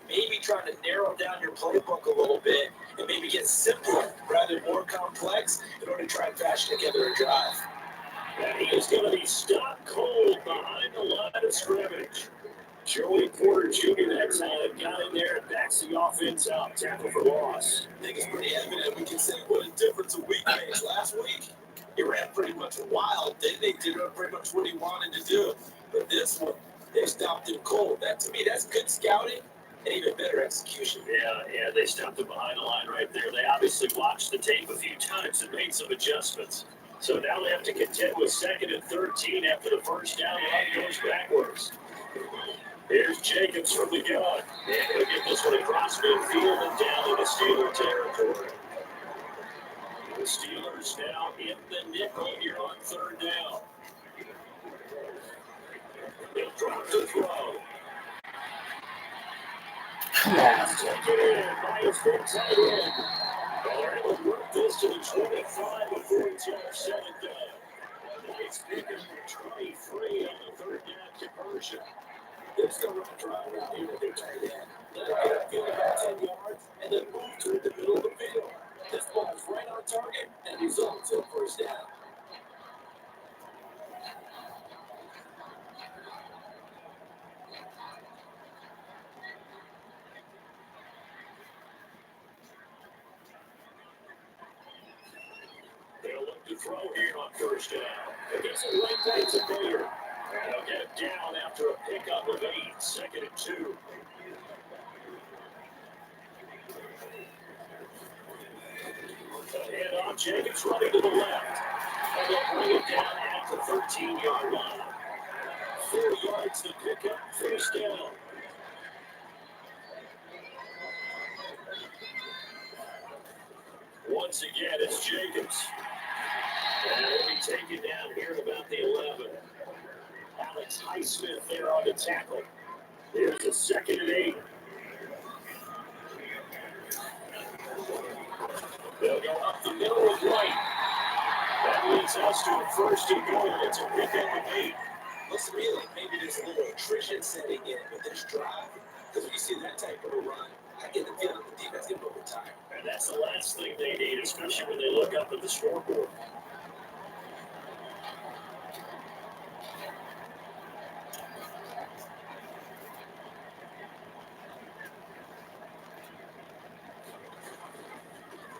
Maybe trying to narrow down your playbook a little bit and maybe get simpler rather than more complex in order to try and fashion together a drive. And he is going to be stopped cold behind the line of scrimmage. Joey Porter Jr. that time got in there and backs the offense out. Tackle for loss. I think it's pretty evident. We can say what a difference a week makes. Last week, he ran pretty much wild. They did pretty much what he wanted to do. But this one, they stopped him cold. That, to me, that's good scouting and even better execution. Yeah, they stopped him behind the line right there. They obviously watched the tape a few times and made some adjustments. So now they have to contend with 2nd and 13 after the first down line goes backwards. Here's Jacobs from the gun. And he'll get this one across midfield and down into Steeler territory. The Steelers now in the nickel here on 3rd down. They'll drop the throw. Come on. Taken in by his big tight end. And they're able to work this to the 25 before it's our 7th down. Nice pick up for 23 on the 3rd down conversion. They're just going to run a drive out here with their tight end. Let it get upfield about 10 yards and then move to the middle of the field. to throw here on first down. It gets it right back to Bayer. And they'll get it down after a pickup of 8, 2nd and 2. And on Jacobs running to the left. And they'll bring it down at the 13-yard line. 4 yards to pick up first down. Once again, it's Jacobs. And he'll be taken down here at about the 11. Alex Highsmith there on the tackle. Here's a 2nd and 8. They'll go up the middle of right. That leads us to a 1st and goal. It's a pickup of 8. Looks to me like maybe there's a little attrition setting in with this drive. Because when you see that type of a run, I get the feeling the defense get overtime. And that's the last thing they need, especially when they look up at the scoreboard.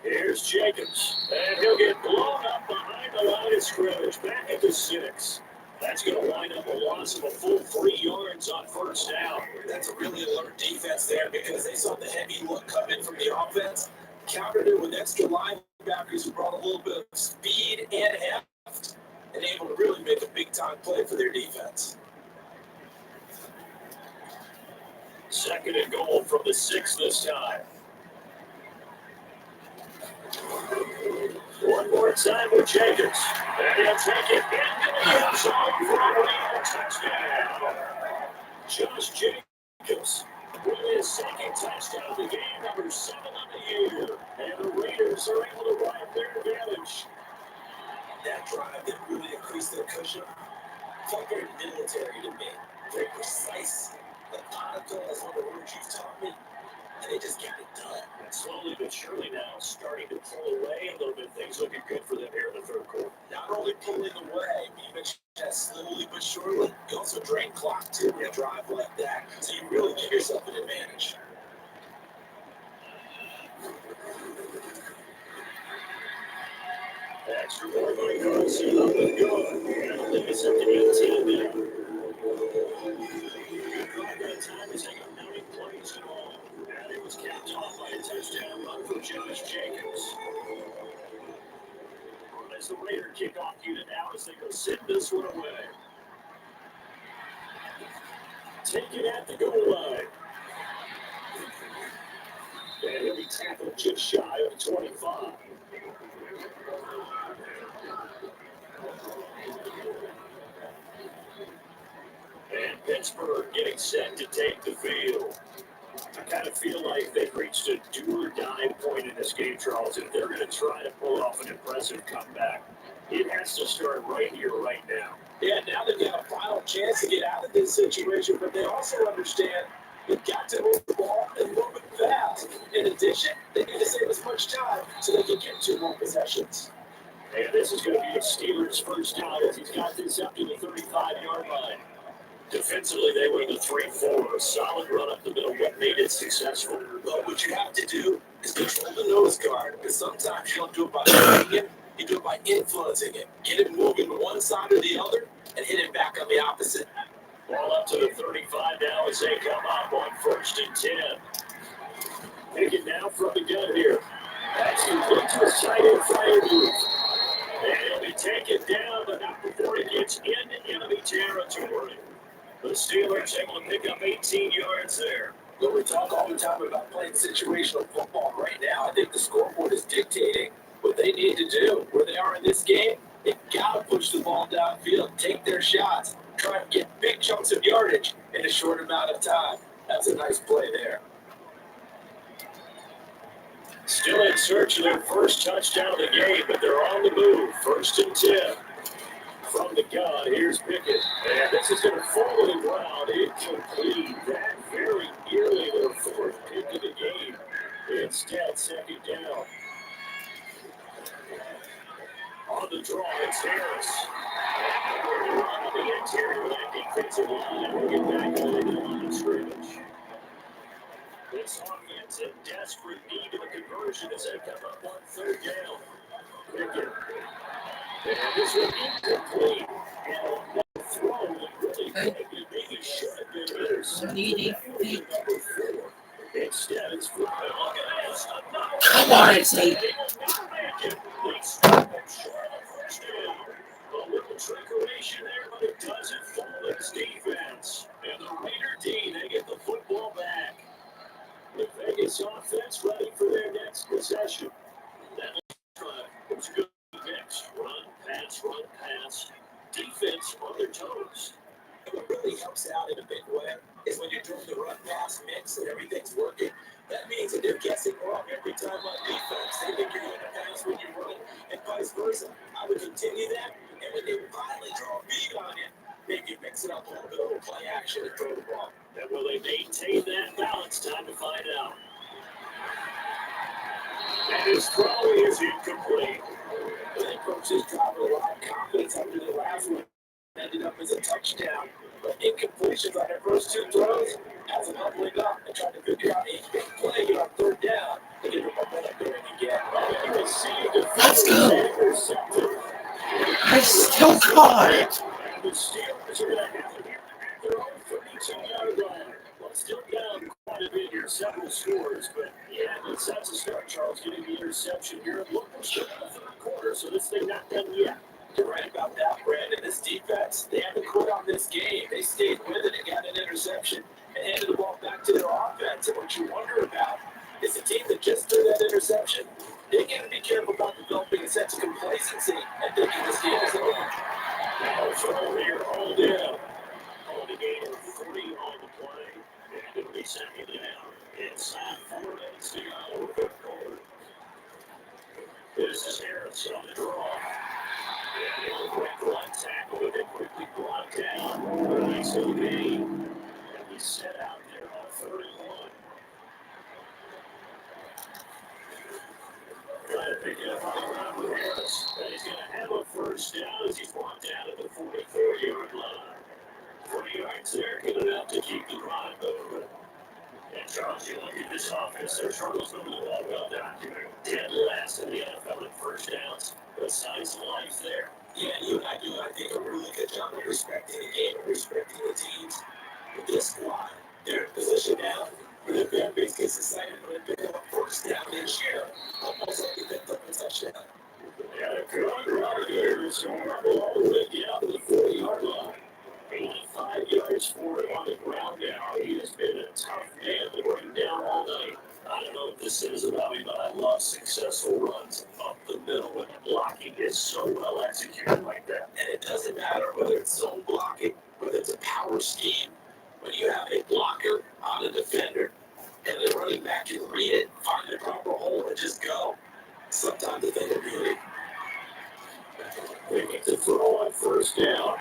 Here's Jacobs, and he'll get blown up behind the line of scrimmage, back at the 6. That's going to wind up a loss of a full 3 yards on first down. That's a really alert defense there because they saw the heavy look come in from the offense, countered it with extra linebackers who brought a little bit of speed and heft, and able to really make a big-time play for their defense. 2nd and goal from the 6 this time. One more time with Jacobs. And he'll take it into the end zone for a touchdown. Josh Jacobs with his 2nd touchdown of the game, number 7 on the year. And the Raiders are able to ride their advantage. That drive that really increased their cushion felt very military to me. Very precise. Methodical is one of the words you've taught me. And they just got it done. And slowly but surely now starting to pull away a little bit. Things looking good for them here in the 3rd quarter. Not only pulling away, but you mentioned that slowly but surely. You also drain clock too with a drive like that. So you really give yourself an advantage. Extra point by Carlson, up and good. And leave us up to 18 there. That time is like a 9 plays in all. And it was capped off by a touchdown run for Josh Jacobs. As the Raider kickoff unit now as they go sit this one away. Take it at the goal line. And he'll be tackled just shy of 25. And Pittsburgh getting set to take the field. I kind of feel like they've reached a do-or-die point in this game, Charles, if they're going to try to pull off an impressive comeback. It has to start right here, right now. Yeah, now they've got a final chance to get out of this situation, but they also understand they've got to move the ball and move it fast. In addition, they need to save as much time so they can get 2 more possessions. And this is going to be a Steelers' first down as he's got this up to the 35-yard line. Defensively, they went to 3-4, a solid run up the middle, what made it successful. Well, what you have to do is control the nose guard, because sometimes you don't do it by moving it, you do it by influencing it. Get it moving one side or the other, and hit it back on the opposite. Ball up to the 35 now as they come up on 1st and 10. Take it now from the gun here. That's complete to the side and fire move. And he'll be taken down, but not before he gets into enemy territory. The Steelers able to pick up 18 yards there. Well, we talk all the time about playing situational football. Right now, I think the scoreboard is dictating what they need to do. Where they are in this game, they've got to push the ball downfield, take their shots, try and get big chunks of yardage in a short amount of time. That's a nice play there. Still in search of their first touchdown of the game, but they're on the move. 1st and 10. From the gun, here's Pickett. And this is going to fall to the ground. Incomplete. That very nearly their 4th pick of the game. Instead, 2nd down. On the draw, it's Harris. And on the interior of that defensive line. And we'll get back on the line of scrimmage. This offense in desperate need of a conversion as they come up on 3rd down. Pickett And this one incomplete. And that throw that really could have been, maybe should have been intercepted. That was number 4. Instead, it's flying. Look at this. Come on, it's eight. They stop him short of the first down. A little trickeration there, but it doesn't fool his defense. And the Raider D, they get the football back. The Vegas offense ready for their next possession. That was a good mix. Run, pass. Defense on their toes. What really helps out in a big way is when you're doing the run pass mix and everything's working. That means that they're guessing wrong every time on defense. They think you're going to pass when you run, and vice versa. I would continue that, and when they finally draw a beat on it, maybe mix it up a little bit over play action and throw the ball. And will they maintain that balance? Time to find out. And his throw is incomplete. The coaches got a lot of confidence after the last one. Ended up as a touchdown. But incompletions on their first 2 throws has them humbling up and trying to figure out a big play on 3rd down to get them up on that going again. And he received the Let's go. intercepted. I still caught it. And the Steelers are going to have it here at their own 32-yard line. Well, still down quite a bit here, several scores, but yeah, that's a start. Charles getting the interception here. Look, we're still in the 3rd quarter, so this thing not done yet. You're right about that, Brandon. This defense, they haven't quit on this game. They stayed with it and got an interception and handed the ball back to their offense. And what you wonder about is the team that just threw that interception, they got to be careful about developing a sense of complacency and thinking this game is over. Now throw here, hold in. Hold the game of 3 on the play. And it'll be second down. Inside 4 minutes to go. 5th quarter. This is Harris on the draw. And a quick run tackle, but then quickly blocked down. Nice OB. And we set out there on 3rd and 1. Trying to pick it up on the ground with Harris. But he's going to have a first down as he's walked down at the 44-yard line. 40 yards there, good enough to keep the drive moving. And Charles, you look at this offense, their struggles moving the ball well documented. Dead last in the NFL in first downs. But signs of life there. Yeah, you and I do, I think, a really good job of respecting the game and respecting the teams. With this squad, they're in position now where their fan base gets excited when they pick up first down this year. Almost like they picked up a touchdown. Yeah, good run here. So Marble all the way down to the 40-yard line. 85 yards for him on the ground now. He has been a tough man to bring down all night. I don't know what this says about me, but I love successful runs up the middle when the blocking is so well executed like that. And it doesn't matter whether it's zone blocking, whether it's a power scheme. When you have a blocker on a defender and the running back can read it, find the proper hole, and just go. Sometimes the thing of beauty. They get the throw on first down.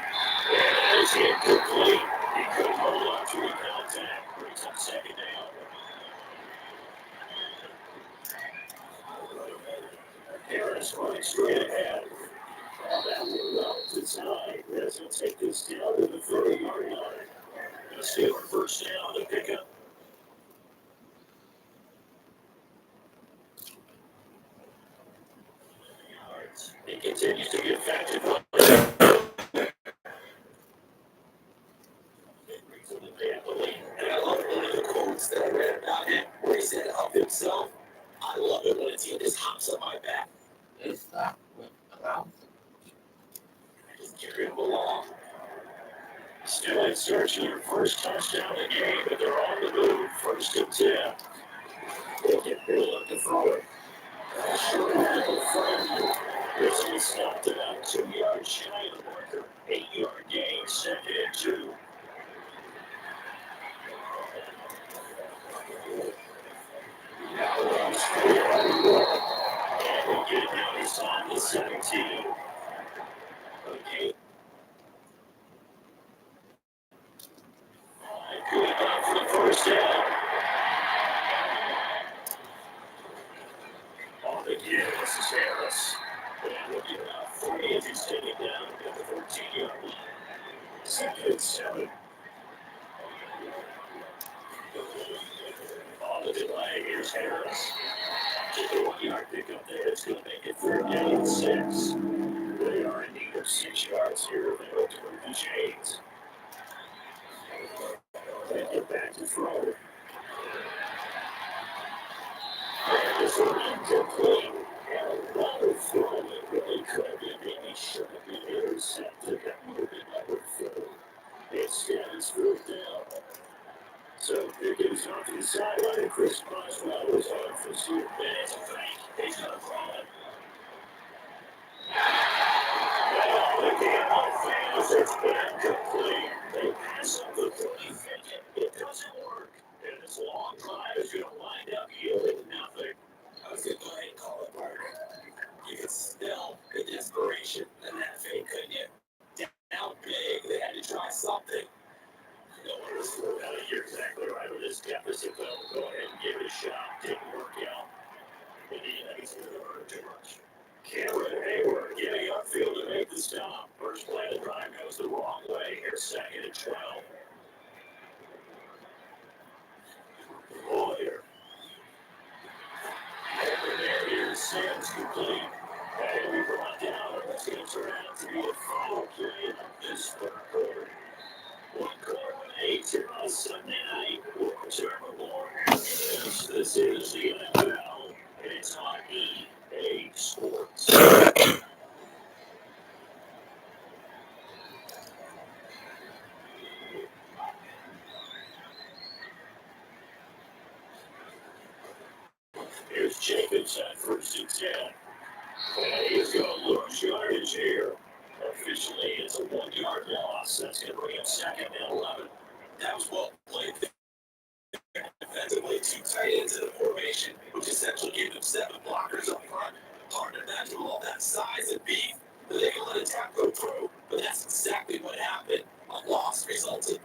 And it's incomplete. He couldn't hold on to the contact. Brings up second down. Harris running straight ahead. That will well designed as he'll take this down to the 30-yard line. The Steelers first down to pick up. He continues to be effective. And I love one of the quotes that I read about him where he said of himself, I love it when a team just hops on my back. Is that allowed? I just carry him along. Still in search of your first touchdown of the game, but they're on the move. First and 10. They'll get Bill up to throw it. This is stopped about 2 yards shy of the marker. 8-yard gain, second and 2. Now runs 4-yard run. And he'll get it down inside the 17. Okay. Good enough for the first down. On the give, this is Harris. And looking out 40 as he's taken down at the 14-yard line. Second and 7. On the delay, here's Harris. Get the 1-yard pickup there. It's going to make it 3rd down and 6. They are need of 6 yards here. They look to the Shades. They get back to throw. And this will be incomplete. And another throw that really could have been, maybe should have been intercepted. That would have been number 4. Instead, it's 4th down. So Pickens off the sideline. Chris Boswell was on for 2 minutes. He's going to throw it. Again, on fans, it's incomplete. They pass up the 30-50. It doesn't work. And this long drive is going to wind up yielding nothing. I was going to go ahead and call it, Mark. You could smell the desperation in that fake, couldn't you? Down big, they had to try something. No one was thrown out. You're exactly right with this deficit, though. Go ahead and give it a shot. Didn't work out. Indiana's going to hurt too much. Cameron Hayward getting upfield to make the stop. First play of the drive goes the wrong way. Here's 2nd and 12. Lawyer. And here's Sam's complete. And we brought down. Let's get to round 3 and final play of this 3rd quarter. 1 quarter with 8 here on Sunday night. We'll return with more after this. This is the NFL. And it's on EA Sports. Here's Jacobs at 1st and 10. And he's going to lose yardage here. Officially, it's a 1-yard loss. That's going to bring him 2nd and 11. That was well played there. Defensively, 2 tight ends in a formation, which essentially gave them 7 blockers up front. Hard to imagine all that size and beef, but they can let a tap go through. But that's exactly what happened. A loss resulted.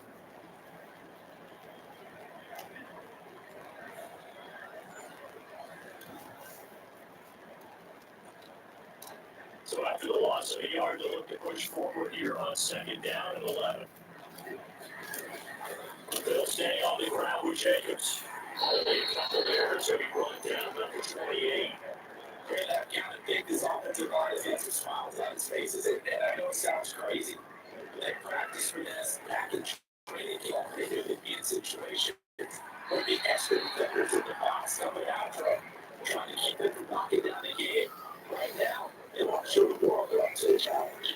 So after the loss of a yard, they'll look to push forward here on 2nd down and 11. They'll stay on the ground with Jacobs. Only a couple there, so he brought down number 28. Yeah, that kind of thing is offensive line has some smiles on his faces, and I know it sounds crazy. But they practice for this back in training camp. They knew they'd be in situations where the extra defenders in the box coming out trying to keep them from knocking down the game. Right now, they want to show the world they're up to the challenge.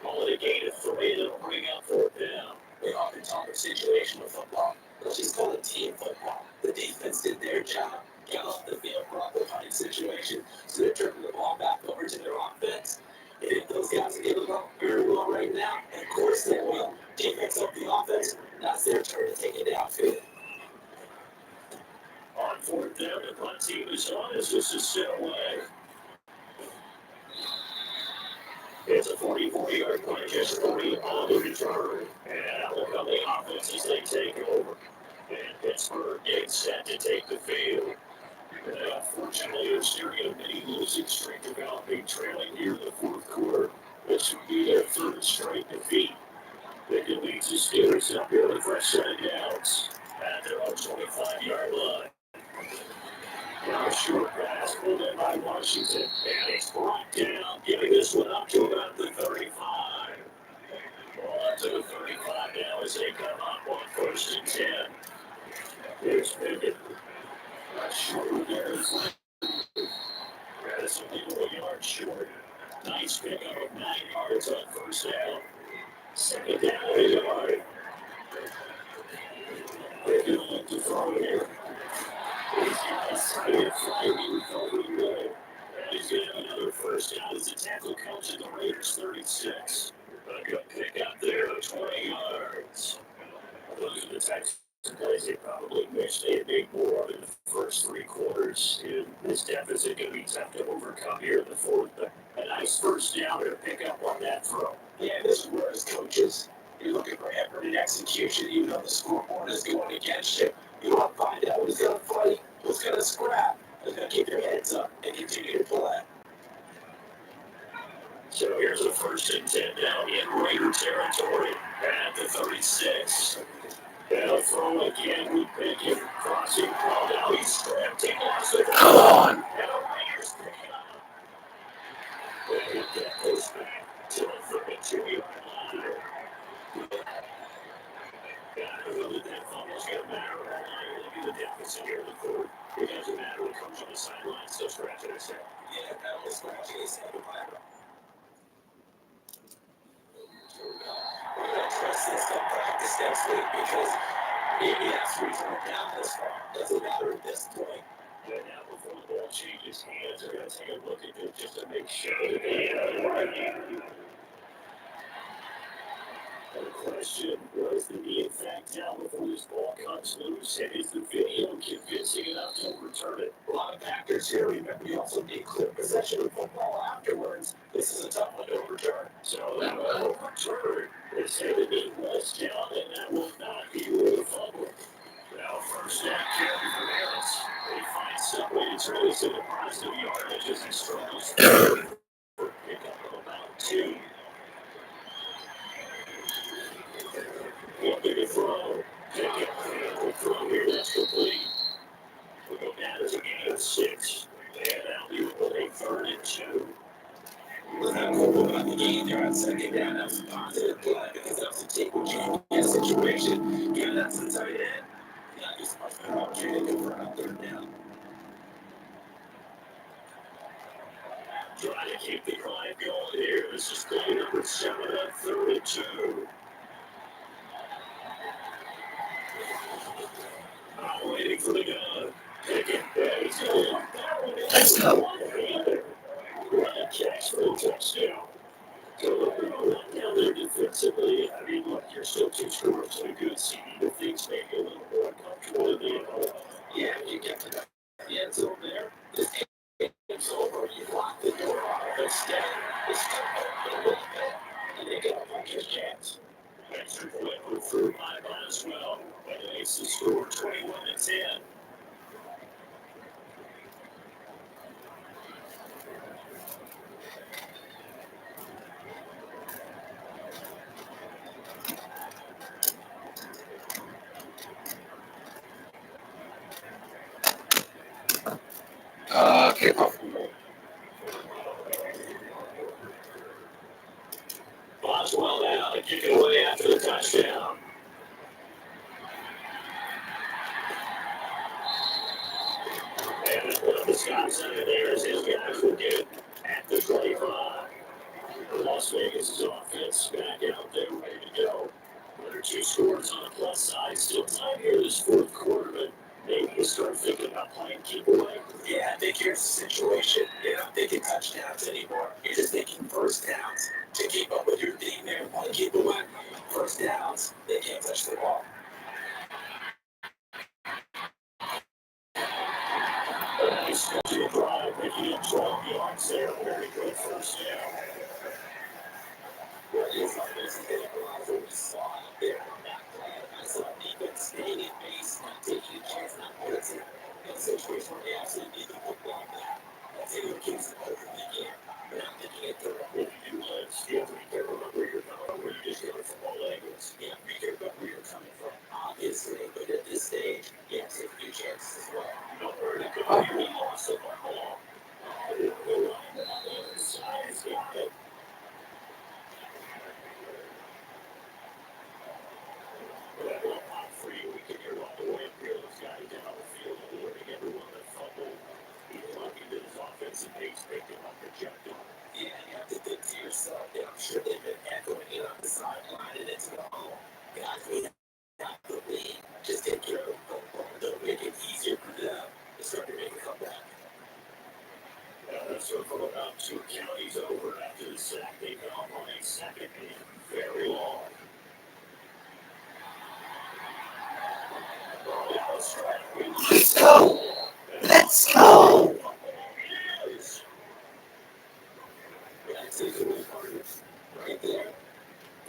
Only a gain of 3, that'll bring out 4th down. They often talk of situational football. Let's just call it team football. The defense did their job, got off the field, brought the punting situation, so they're turning the ball back over to their offense. And if those guys are getting along very well right now, and of course they will, defense up the offense, that's their turn to take it downfield. On 4th down, the punt team is on as this is set away. It's a 44-yard punt, just 40 on the return. And out will come the offense as they take over. And Pittsburgh gets set to take the field. And unfortunately, it's during a mini losing streak developing, trailing near the 4th quarter. This would be their 3rd straight defeat. They can lead the Steelers up here for a set of downs at their own 25-yard line. Now a short pass pulled in by Washington, and it's brought down, giving this one up to about the 35. Well, up to the 35 now as they come up on 1st and 10. Here's Pickett. Short there. That's only 1 yard short. Nice pickup of 9 yards on 1st down. 2nd down, 8 yard. They're going to look to throw here. He's got a side flying recovery goal. And he's going to have another 1st down as the tackle comes to the Raiders 36. A good pickup there of 20 yards. Those are the types of plays they probably wish they had made more of in the first 3 quarters. And this deficit going to be tough to overcome here in the 4th. But a nice 1st down to pick up on that throw. Yeah, this is where his coaches, you're looking for effort and execution. You know the scoreboard is going against you. You want to find out who's going to fight, who's going to scrap, who's going to keep your heads up and continue to play. So here's a 1st and 10 down in Raider territory at the 36. And a throw again with Pickett crossing. Oh, now he's scrapped. He lost it. Come on. And the Raiders pick it up. And that goes back to here in the third. It doesn't matter what comes on the sideline, still scratching his head. Yeah, that was scratching his head. We're going to trust this to practice next week because maybe that's the reason we're down this far. Doesn't matter at this point. And now before the ball changes hands, they're going to take a look at it just to make sure that they have it right. The question was the knee in fact down before this ball comes loose, and is the video convincing enough to overturn it? A lot of factors here. Remember, you also need clear possession of football afterwards. This is a tough one to overturn. So that will overturn. They say the knee was down, and that will not be ruled fumble. Now first down carry for Harris. They find some way to turn this into positive yardage as he struggles for pick up of about 2. Looking to throw. Pick up the throw here. That's complete. We'll go down to the gain of 6. And now we will a 3rd and 2. What's not cool about the game there on second down? That was a positive play because that was a take and change in a situation. Give that to the tight end. Not just much better opportunity to run on 3rd down. Trying to keep the drive going here. This is play number 7 on 3rd and 2. I'm waiting for the gun. Pick it. Let's go. Running catch for a touchdown. Down there defensively. I mean, look, you're still 2 scores to a good seed. The things may be a little more comfortable in the end. Yeah, you get to the end zone there. This game's over. You lock the door on it. Instead, it's a little bit. And they get a bunch of chance. Extra point went through my line as well. But it makes the score 21-10. Kickoff. Boswell now to kick it away after the touchdown. And the stop center there is his guys will get it at the 25. Las Vegas' offense back out there ready to go. Another 2 scores on the plus side. Still time here this 4th quarter, but maybe we'll start thinking about playing keep away. Yeah, I think here's the situation. You're not thinking touchdowns anymore. You're just thinking first downs to keep up with your team there. Want to keep away. First downs, they can't touch the ball. Nice to drive, making it 12 yards there. Very good first down. Well, it's not easy to get a lot of what we saw out there on that play. I saw defense staying in base, not taking a chance, not blitzing. In a situation where they absolutely need to put one back. That's it, keeps the over the game. But I'm thinking it through. If you still be careful about where you're coming from, where you just go to football language. Yeah, be careful about where you're coming from, obviously. But at this stage, you have to take a few chances as well. No hurry, could be lost of the ball. The line on the other side is got it. That will pop free. We can hear all the way up here. Those guys down the field alerting everyone that fumbled. He's lucky that his offensive base picked him up and jumped him. Yeah, you have to think to yourself that I'm sure they've been echoing it on the sideline and it's home. Guys, we have the lead. Just take care of the football. They'll make it easier for them to start to make a comeback. Circle about 2 counties over after the sack. They come on a second and very long. Let's go! Let's go! That's a good part right there.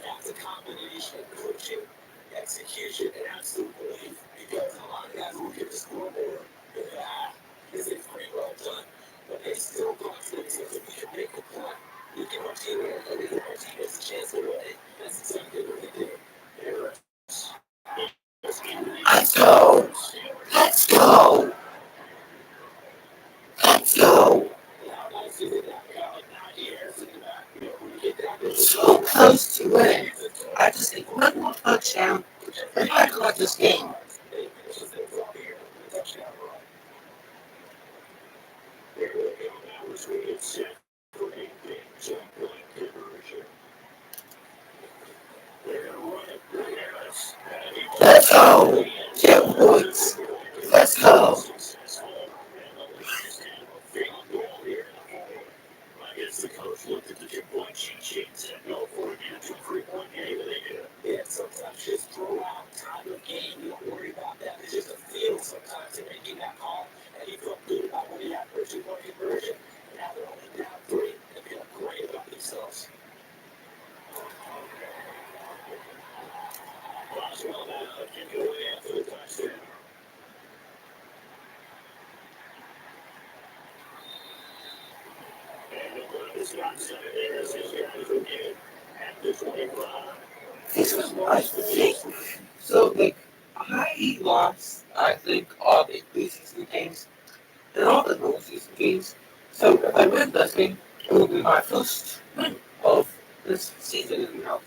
That's a combination of coaching, execution, and absolute belief. Because a lot of guys will get the scoreboard. Because it's pretty well done. But they still got to think that we can make a play. We give our team a chance to win. That's exactly what they did. Let's go! Let's go! Let's go! So close to it. I just think one more touchdown. And I love this game. between set for a big two-point conversion. They're going to run it with Harris. Let's go! 10 points! Let's go! Successful. And the lead is down to a field goal here in the fourth. I guess the coach looked at the 2-point cheat sheet and said, go for it in a 2-3-point game, and they did. Yeah, sometimes just throw out time of game. You don't worry about that. It's just a feel sometimes in making that call. And he felt good about what he had for a 2-point conversion. And now they're only down 3 and feeling great about themselves. Boswell now can go in for the touchdown. And the run is not set. Harris is going to get at the 25. This is my thing. So, like, I lost, I think, all the preseason games and all the postseason games. So, if I win this game, it will be my first win of this season, you know.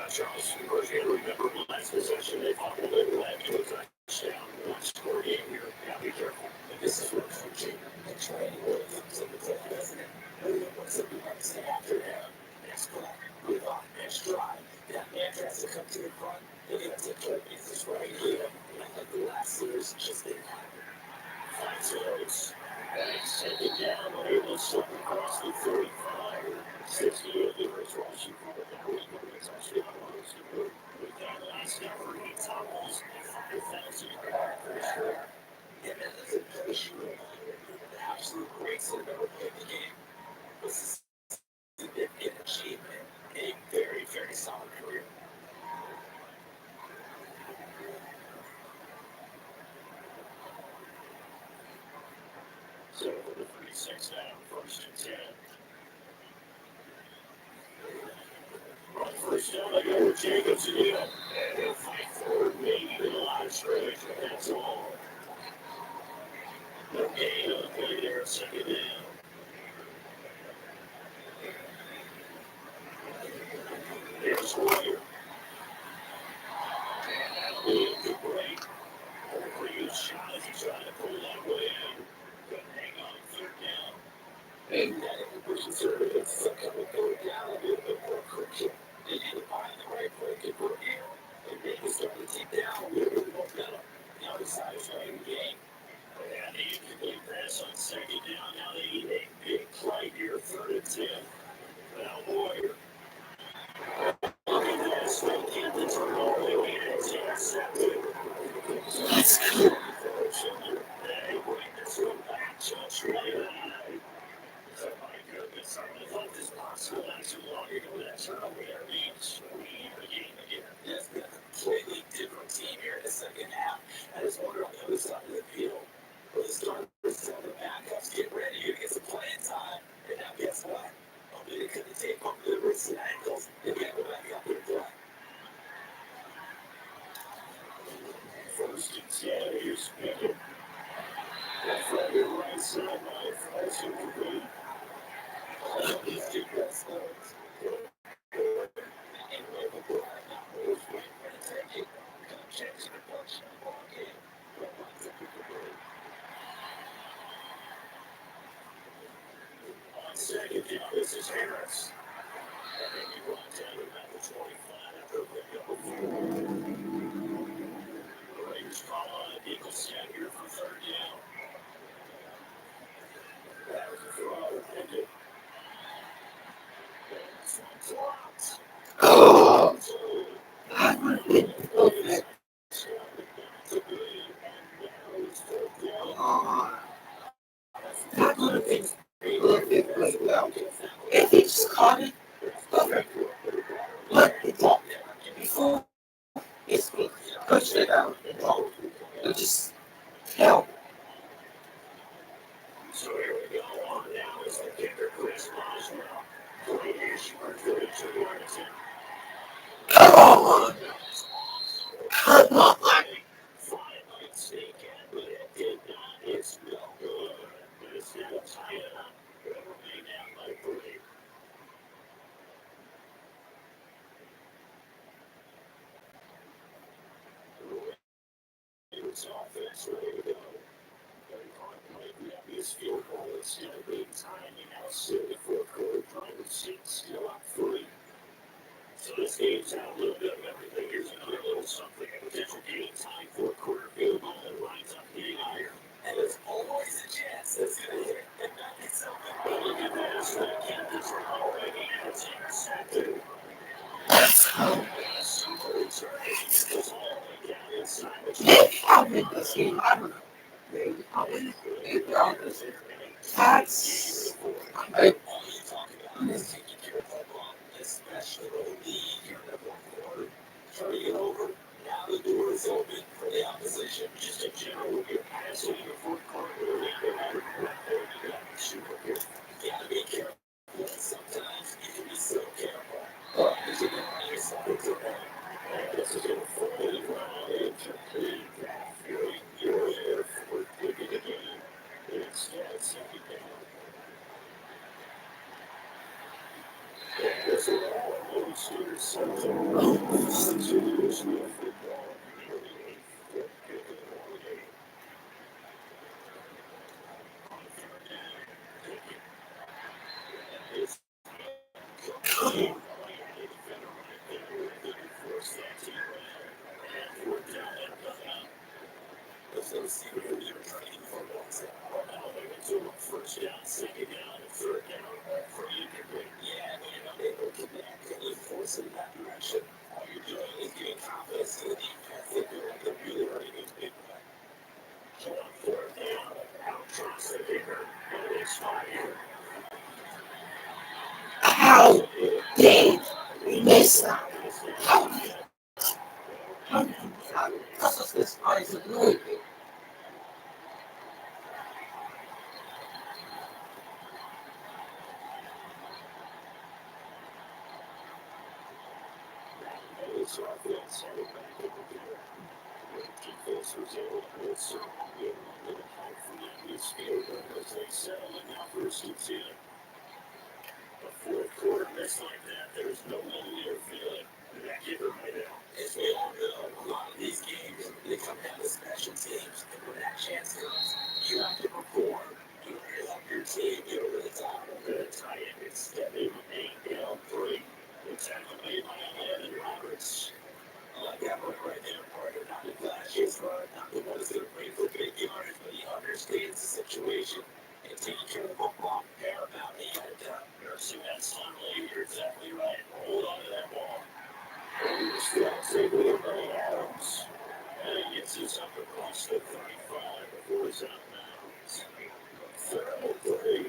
Charles, of course, you remember last possession, they fumbled it, led to a touchdown. One score game here. Now be careful. And this is where coaching and training really comes into play, doesn't it? Really, what's the right say after him? Next play, move on, next drive. That man tries to come to the front. They're going to take care of business right here. And like the last year's just didn't happen. Finds those. Second down, able to slip across the 35. 68 yards rushing for the Valley. A touchdown was good. With that last effort, he topples the 5,000-yard for sure. Yeah, man, that's a very sure reminder. The absolute greats that have ever played the game. This is a significant achievement in a very, very solid career. So for the 36 now, first and 10. On first down, they go with Jacobs again. And he'll fight forward, maybe to the line of scrimmage, but that's all. No gain on the play there, second down. Here's Warrior. And that'll be a good break. Overused shot as he tried to pull that way in. But hang on, third down. And that if we're conservative, some kind of go down a little bit more quickly. They need to find the right play, get work here. And they can start to take down a little bit more momentum. The other side is running the game. And the incomplete pass on second down. Now they need a big play here, third and 10. Now Warrior. Look at this. They get the turnover. And it's intercepted. Let's go! They bring this one back just right high. Oh my goodness, I really thought this possible not too long ago. That turnover there means we the game again. That's been a completely different team here in the second half. I just wonder on the other side of the field, will the starters tell the backups get ready to get some playing time? And now guess what? Hopefully they couldn't take off the wrists and ankles and get go back out there and play. First and 10, here's Pickett. That from the right side, my flies incomplete. These two best players. And where the ball now moves with and take it, kind of change the function of the ball game. But once a quicker break. On second down, this is Harris. And then you run down to about the 25 after a pickup of 4. The Raiders call on a nickel set here for third down. That was a throw. Pickett. This one's dropped. Oh! I would have been perfect. Oh, that would have been perfect right now. If he just caught it, perfect. But it dropped before it's me pushed it out and dropped. It just hell. So here we go. On now is the kicker, Chris Boswell. Here's your 32 yards. Come on! Come on! Finally sneak in, but it did not. It's no good. But it's now tied up. Remain down by 3. It's offense ready to go. Vegas field goal instead of being tied. Now still the fourth quarter, driver's seat still up 3. So this game's out a little bit of everything. Here's another little something. A potential game time fourth quarter field goal that lines up getting higher. And there's always a chance that's going to hit and not get something. But look at this. The Kansas already has intercepted. Super returning. This all the way down inside the That's All you talk about is taking care of that ball, especially when the lead here in the fourth quarter. Turning it over, now the door is open for the opposition. just in general, when you're passing in the fourth quarter, really, no matter what there you got to be super careful. You gotta be careful. Sometimes you can be so careful. Because you don't need something to run. And this is going to fall around incomplete. That feeling you're there for taking the game. And instead, second down. And this is all really serious. Continues with football. Nearly 8th pick of the ball game. On third down, Pickett. And it's complete. A defender right there. They can force that team around. And fourth down and nothing. Let's go see where you're trying for once. Now they went to a first down, second down, and third down. For incomplete. Yeah, they will connect and you force it in that direction. All you're doing is giving confidence to the defense that they're really running into big play. So on fourth down, out drops the kicker. And it's fire. how did we miss that? This guy's annoying me. This offense had it back over there. The defense was able to hold some in the fight for that missed field goal as they settle it now first and 10. A fourth quarter miss like that, there's no one there feeling that kicker right now. As we all know, a lot of these games, they come down to special teams. And when that chance comes, you have to perform. You have to help your team get over the top. The tight end is stepping 8 down 3. The tackle made by Evan Roberts. I like that one right there, partner. Not the flashiest run, not the one that's going to bring for big yards, but he understands the situation and taking care of the football. Paramount, he had it done. Nursing that sunlight, you're exactly right. Hold on to that ball. And he's still saving by Adams. And he gets us up across the 35 before he's out of bounds. Third and 3.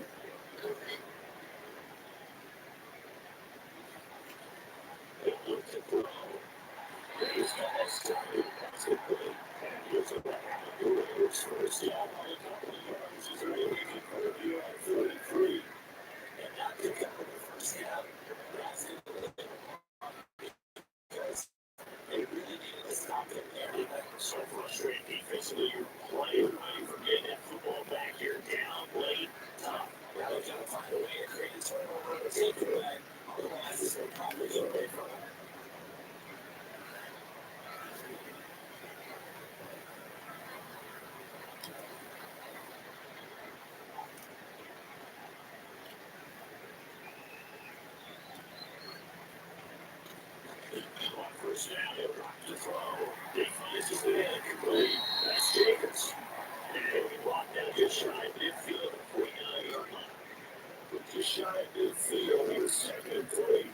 They look to throw. He's got that started basketball. And here's a back of the Raiders first down by a couple of yards. He's really looking for the view on 33. And not pick up on the first down. That's it. Because they really needed to stop him there. So frustrating defensively. You're playing ready for getting that football back here down late. Tough. Now they've got to find a way to create a turnover or take it away. Otherwise, this will probably get away from him. On first down, they'll drop the throw. Defense is the incomplete. That's Jacobs. And he walked down just shy of midfield at 49-yard line. But just shy of midfield, here's second and 3.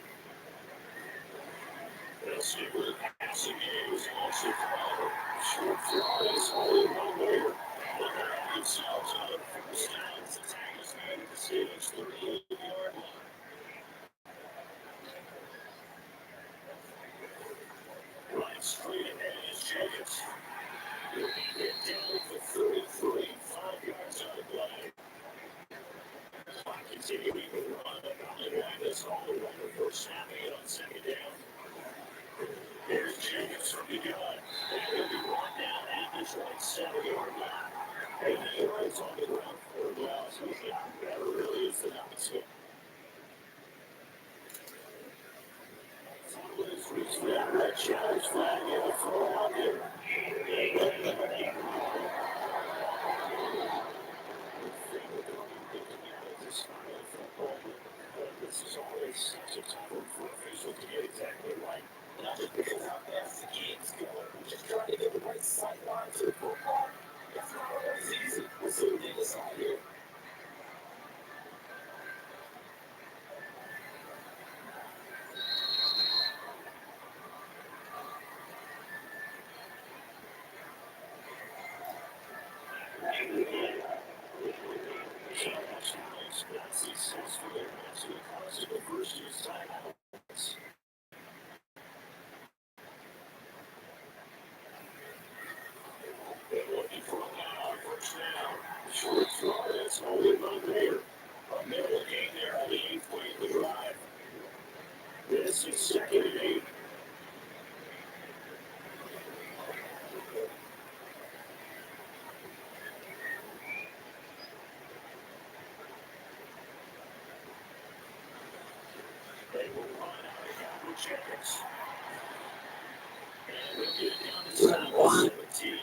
They'll stick with the passing game. It's also throw. Short throw is only one there. They're going to have themselves on the first down. The tag is made at the Steelers' 38-yard line. Right straight ahead is Jacobs. He'll be hit down for 33, 5 yards out of play. Clock continuing to run. They have this all around before snapping it on second down. Here's Jacobs from the gun. And he'll be brought down at this right 7-yard line. And he runs on the ground for a while. So he's getting better, really, is the number 2. Reach for that red challenge flag and a throw out there. They decide here. Not successful as it caused the first two timeouts. They're looking for a first down. Short throw, that's only one there. A middle gain there on the 8th play of the drive. This is second and 8. They will run out of Cowboy Jackets. And they'll get it down to 17.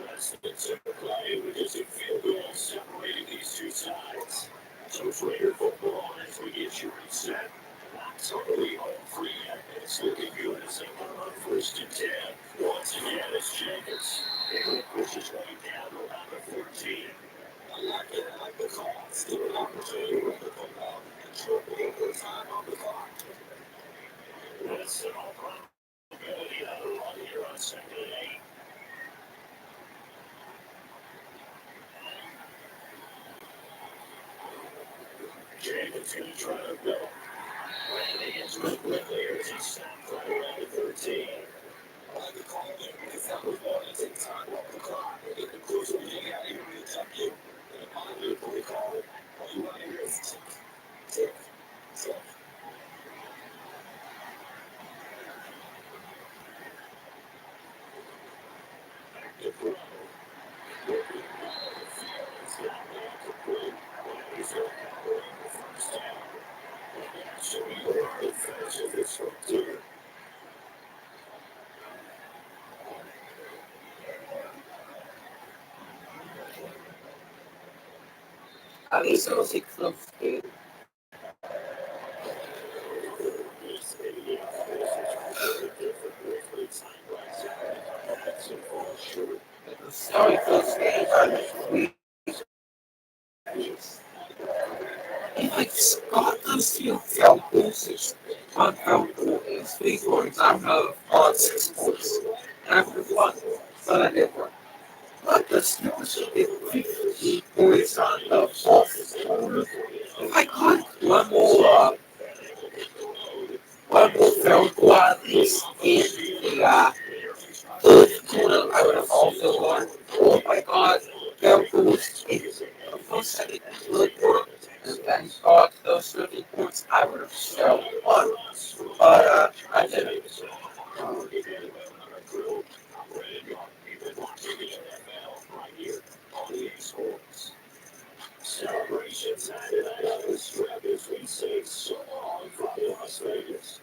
Less than 7 play with just a field goal separating these two sides. So Raider football as we get you reset. Not totally home free yet. It's looking good as they come on first and 10. Once again, it's Jenkins. And it pushes way down to around the 14. I like it. I like the call. Still an opportunity to put them out and short a little bit of time on the clock. That's an all probability of a run here on second and 8. Jenkins going to try to go. Landing into it quickly as he snapped right around the 13. I like the call there because that was one to take time off the clock. And get the closer we get out here to attack you. And if I do play call, all you want to hear is tick, tick, tick. Back to throw. Working out of the field. It's got man complete. And he's going to cover in the first down. And that should be the right finish of this one, too. At least it was a close game. This idiot finishes completely different quickly. Time runs out. That's a fall short. It was a very close game. If I got those few field goals, on field goal is 3 points, I would have won 6 points. And I would have won, but I didn't win. But the Steelers did 50 points on the fourth quarter. If I got one more field goal at least in the third quarter, I would have also won. Oh my god, field goals in the first and third quarter. And then got those 50 points, I would have still won. But I didn't. Celebrations added on the strip as we say so long from Las Vegas.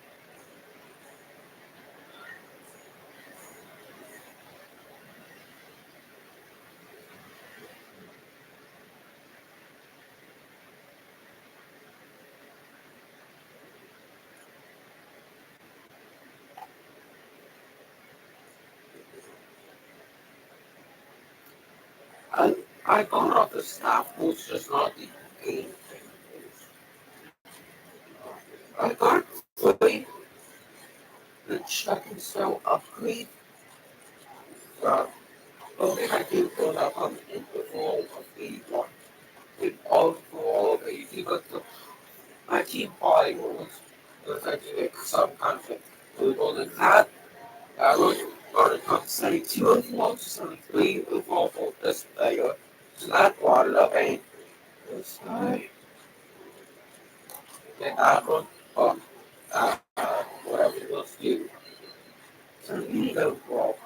I got off the staff was just not the game. I got play the check and sell upgrade. Uh, okay, I do go up on the interval of 81. With all of 80, but my team probably was actually some kind of little than that. I was going to come 72 overall to 73 overall for this player. So that brought it up, and this guy, and I wrote whatever it was, you. So you overall.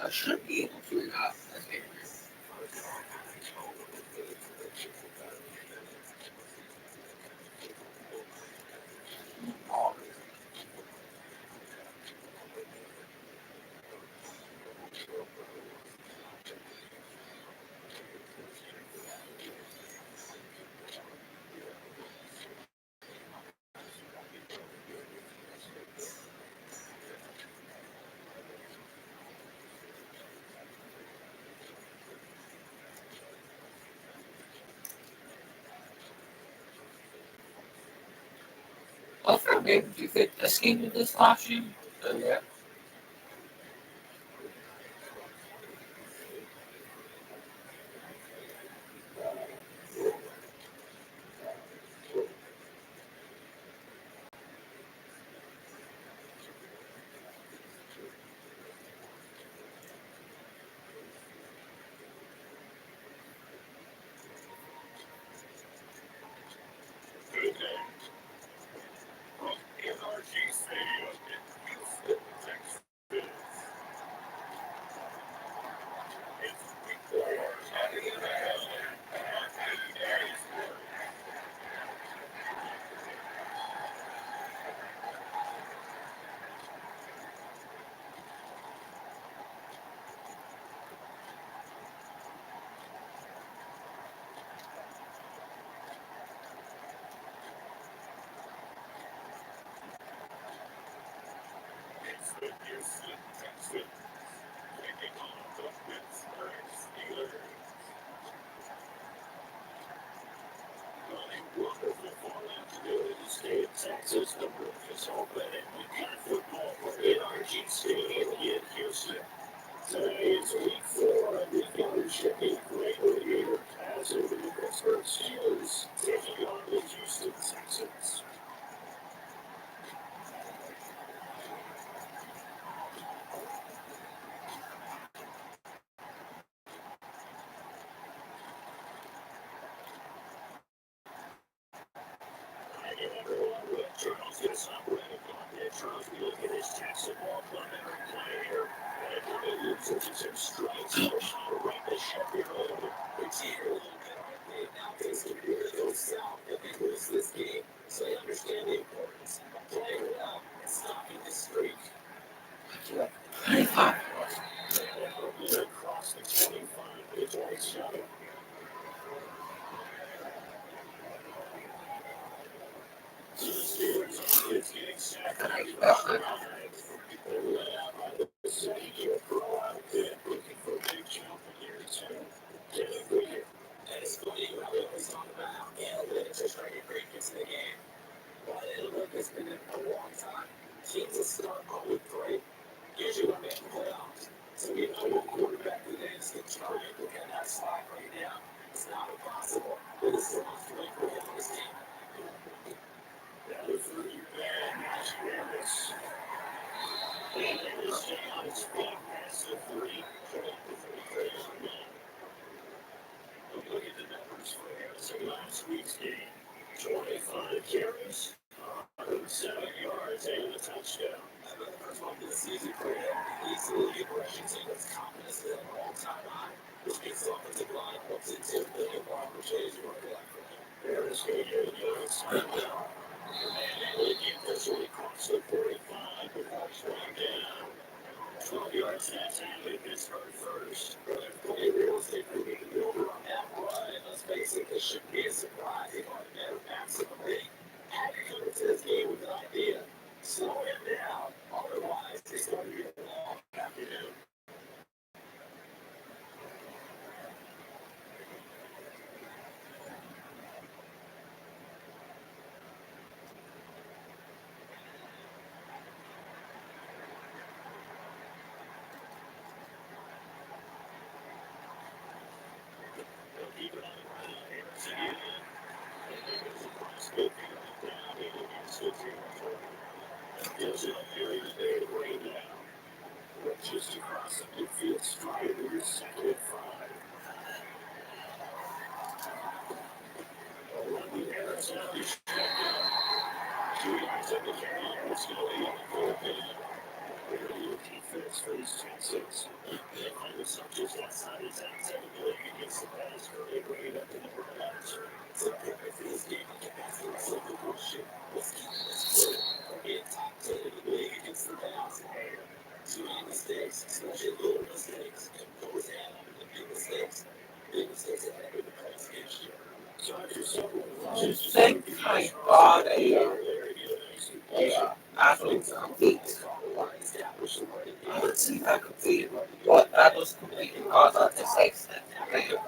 I should be able to not. Okay. Also, maybe you could escape with this option. So, yeah. Good day. From NRG Stadium in Houston, Texas. It's week 4 of the NFL on Aviator Karthik. It's the Houston Texans taking on the Pittsburgh Steelers. Well, a wonderful fall afternoon in the state of Texas. The roof is open and we've got football from NRG Stadium in Houston. Today is week 4 and the Steelers should be greatly here as over the Pittsburgh Steelers taking on the Houston Texans. Hey everyone, with Charles gets up ready on Charles, we look at his Texan ball club every play here. And it looks like it's some strikes for right the Sheffield. It's here a little bit, aren't they? Now things can really go south if they lose this game. So I understand the importance of playing well and stopping this streak. 25. Across the 25 to 27. So the Steelers are getting sacked. They're led out by the second year pro out there looking for a big jump in year 2. Getting bigger. And it's funny, we always talk about how analytics are starting to break into the game. While analytics has been in a long time, teams will start 0-3. Usually when making playoffs. So we know what quarterback today is the target. Look at that slide right now. It's not impossible, but it's the most likely on this team. That was really bad. Nice awareness. And they will stay on his feet past the 3. Look at the numbers for Harrison last week's game. 25 carries, 107 yards, and a touchdown. I bet the first one of the season for him, he's the leading rushing team with confidence at an all-time high, which means the offensive line hopes it's $2 billion opportunities working out for him. Harris going to the other side now. And they get this one across the 45 before slowing down. 12 yards that time in Pittsburgh first. Brother, plenty of real estate for me to build on that run. Let's face it, this shouldn't be a surprise. They've already better backs in the league. Had to come into this game with an idea. Slow him down. Otherwise, it's going to be a long afternoon. They'll keep it on the ground. Harris again. And there goes across the field down into Houston territory. Gives it a very big way down. Just across the midfield stride to your second and 5. Lucky Harris out his check down. 2 yards up the carry. Harris going to the 4 pin. Good defense for these Texans. They find themselves just outside the top 10 league against the pass, early right up in the barrage. So prepare for this game. You can ask yourself the question, what's keeping us clear from being top 10 in the league against the pass? Too many mistakes, especially little mistakes, and goes down the big mistakes. Big mistakes that happen in the pass against you. Just think how far they are athletes complete. Let's see if I complete what that was complete because of the mistakes that they made.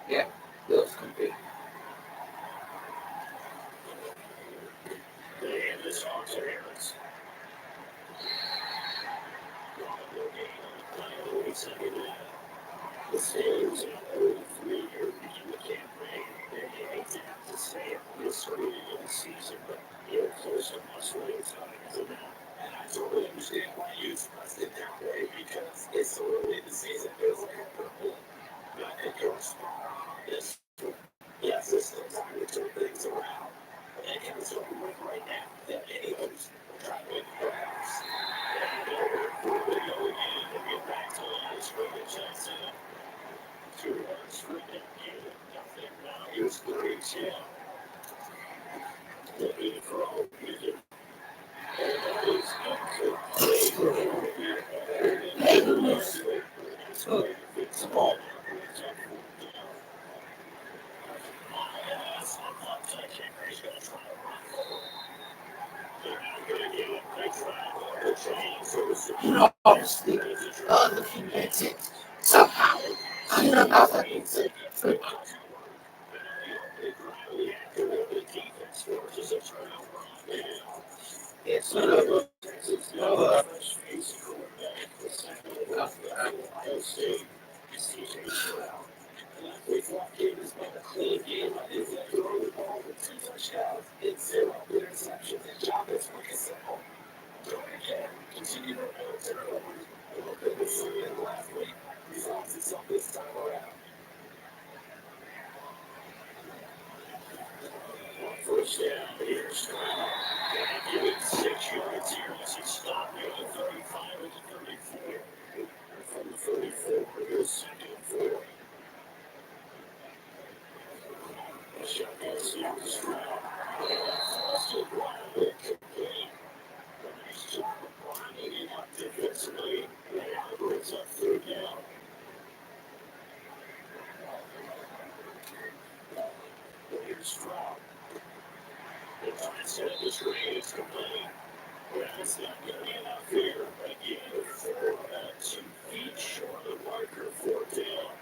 Yeah, it was complete. They hand this off to Harris. The Steelers in 33 here begin the campaign. They hate to have to say it this early in the season, but you're close to must-win time, isn't it? And I totally understand why you expressed it that way because it's so early in the season, feels like a purple. But I think you're smart. Yes, it's still time to turn things around. And it's over with right now. That anybody's trying to win the playoffs. Here we go again. They get back to line of scrimmage. That's 2 yards for that game. Nothing now. Here's Griggs here. Looking for all music. Obviously, looking at it somehow, I don't know if I can say it. It's not a We thought game was about a clean game. I didn't think throwing the ball with 2 touchdowns and 0 interceptions. The job is fucking simple. Go ahead, continue to build turnovers. A little bit of the last week resolves itself this time around. First down, here's give it 6 yards here as he stopped near the 35 and the 34. From the 34, here's 2nd and 4. A shotgun snap to Stroud. Still Brown complete. Nice job of lining it up defensively. Now brings up 3rd down. Here's Stroud. The mindset of this range is complete. That's not going to be enough here. Again, 2 feet short of marker, 4th down.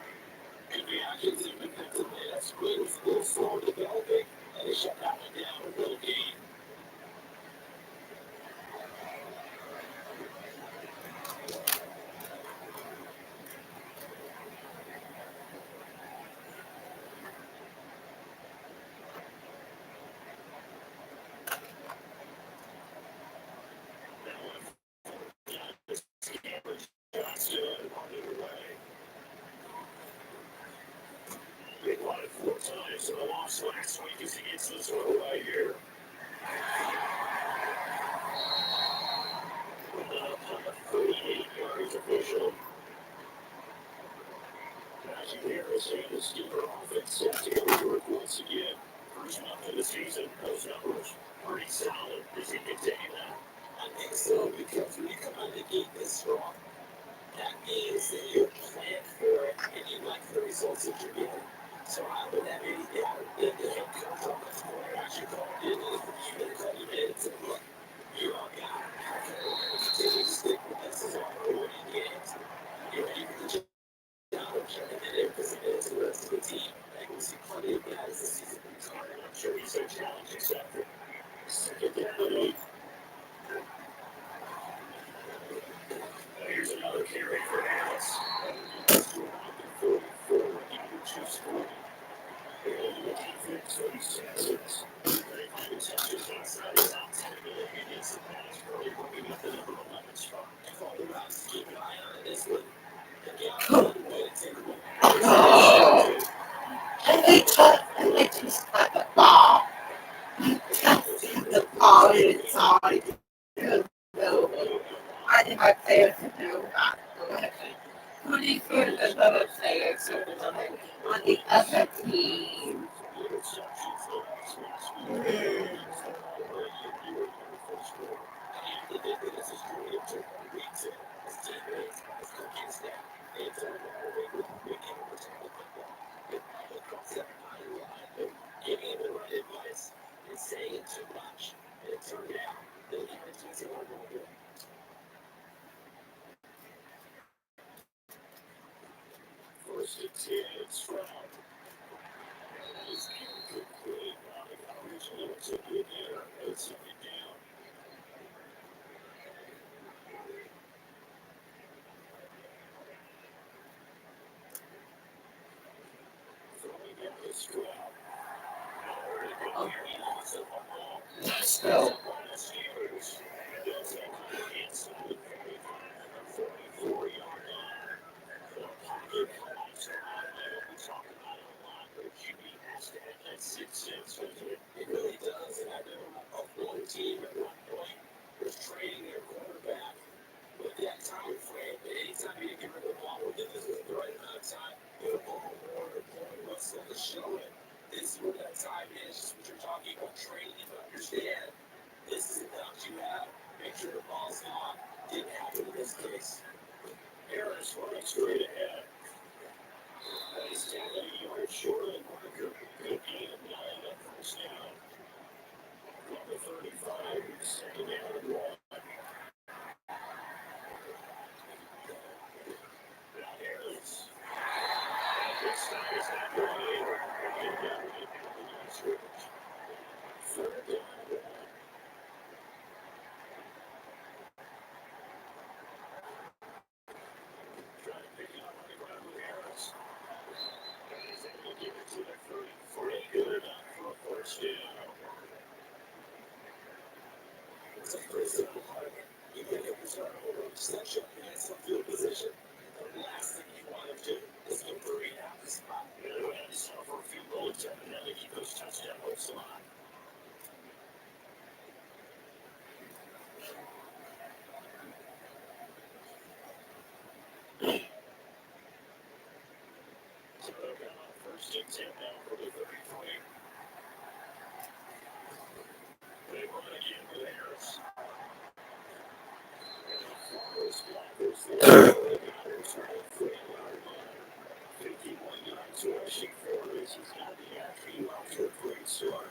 And the actions have been picked up. That's good. It's a little slow developing. And they shut that one down a little game. They won it 4 times in the loss last week as he gets this one right here. Up on the 38 yards official. Najee Harris and the Steeler offense set to go to work once again. First month of the season, those numbers pretty solid. Does he continue that? I think so because when you come out of the gate this strong, that means that you're planned for it and you like the results that you're getting. So I would have any doubt that the head coach on the corner actually called in and even called him in and said, look, you're our guy. We're going to continue to stick with this as our winning games. You're ready for the job of checking it in because it is the rest of the team. I can see plenty of guys this season retired. I'm sure he's a challenge accepted. 2nd down, 8. Here's another carry for Harris. 44, number 2 scoring. And the defense for these Texans. They find touches outside the top 10 against the pass, really working at the number 11 spot. If all the routes keep an eye on this one, again, way to take away. And they took and they just got the ball. Oh, it's sorry. No. I think my players do not go ahead. Who do you feel another player on the other team? First and 10, it's Stroud. It's incomplete. Originally took it there. It's it down. Throwing it to Stroud. Let's go. It really does. And I know of one team at one point was trading their quarterback with that time frame. Anytime you get rid of the ball within the right amount of time, the ball or Russell is showing. This is what that time is. Just what you're talking about trading and understand. This is the amount you have. Make sure the ball's gone. Didn't happen in this case. Harris running straight ahead. He's 10 yards short of the marker. Good game. 9 on first down. Number 35, second down and 1. Now Harris. This time is not going. Get down the scrimmage. Third down and 1. Trying to pick it up on the ground with Harris. He's able to give it to the 33. Good enough for a first down. It's a first down. You get a turnover, snatch up hands from field position. The last thing you want to do is go buried out the spot. And suffer a few goal attempt and then keep those touchdown hopes alive. So they're going on first and 10 now for the 33. They run again with Harris. Those blockers there. 51 yards rushing for this. He's got the actually off to a great start.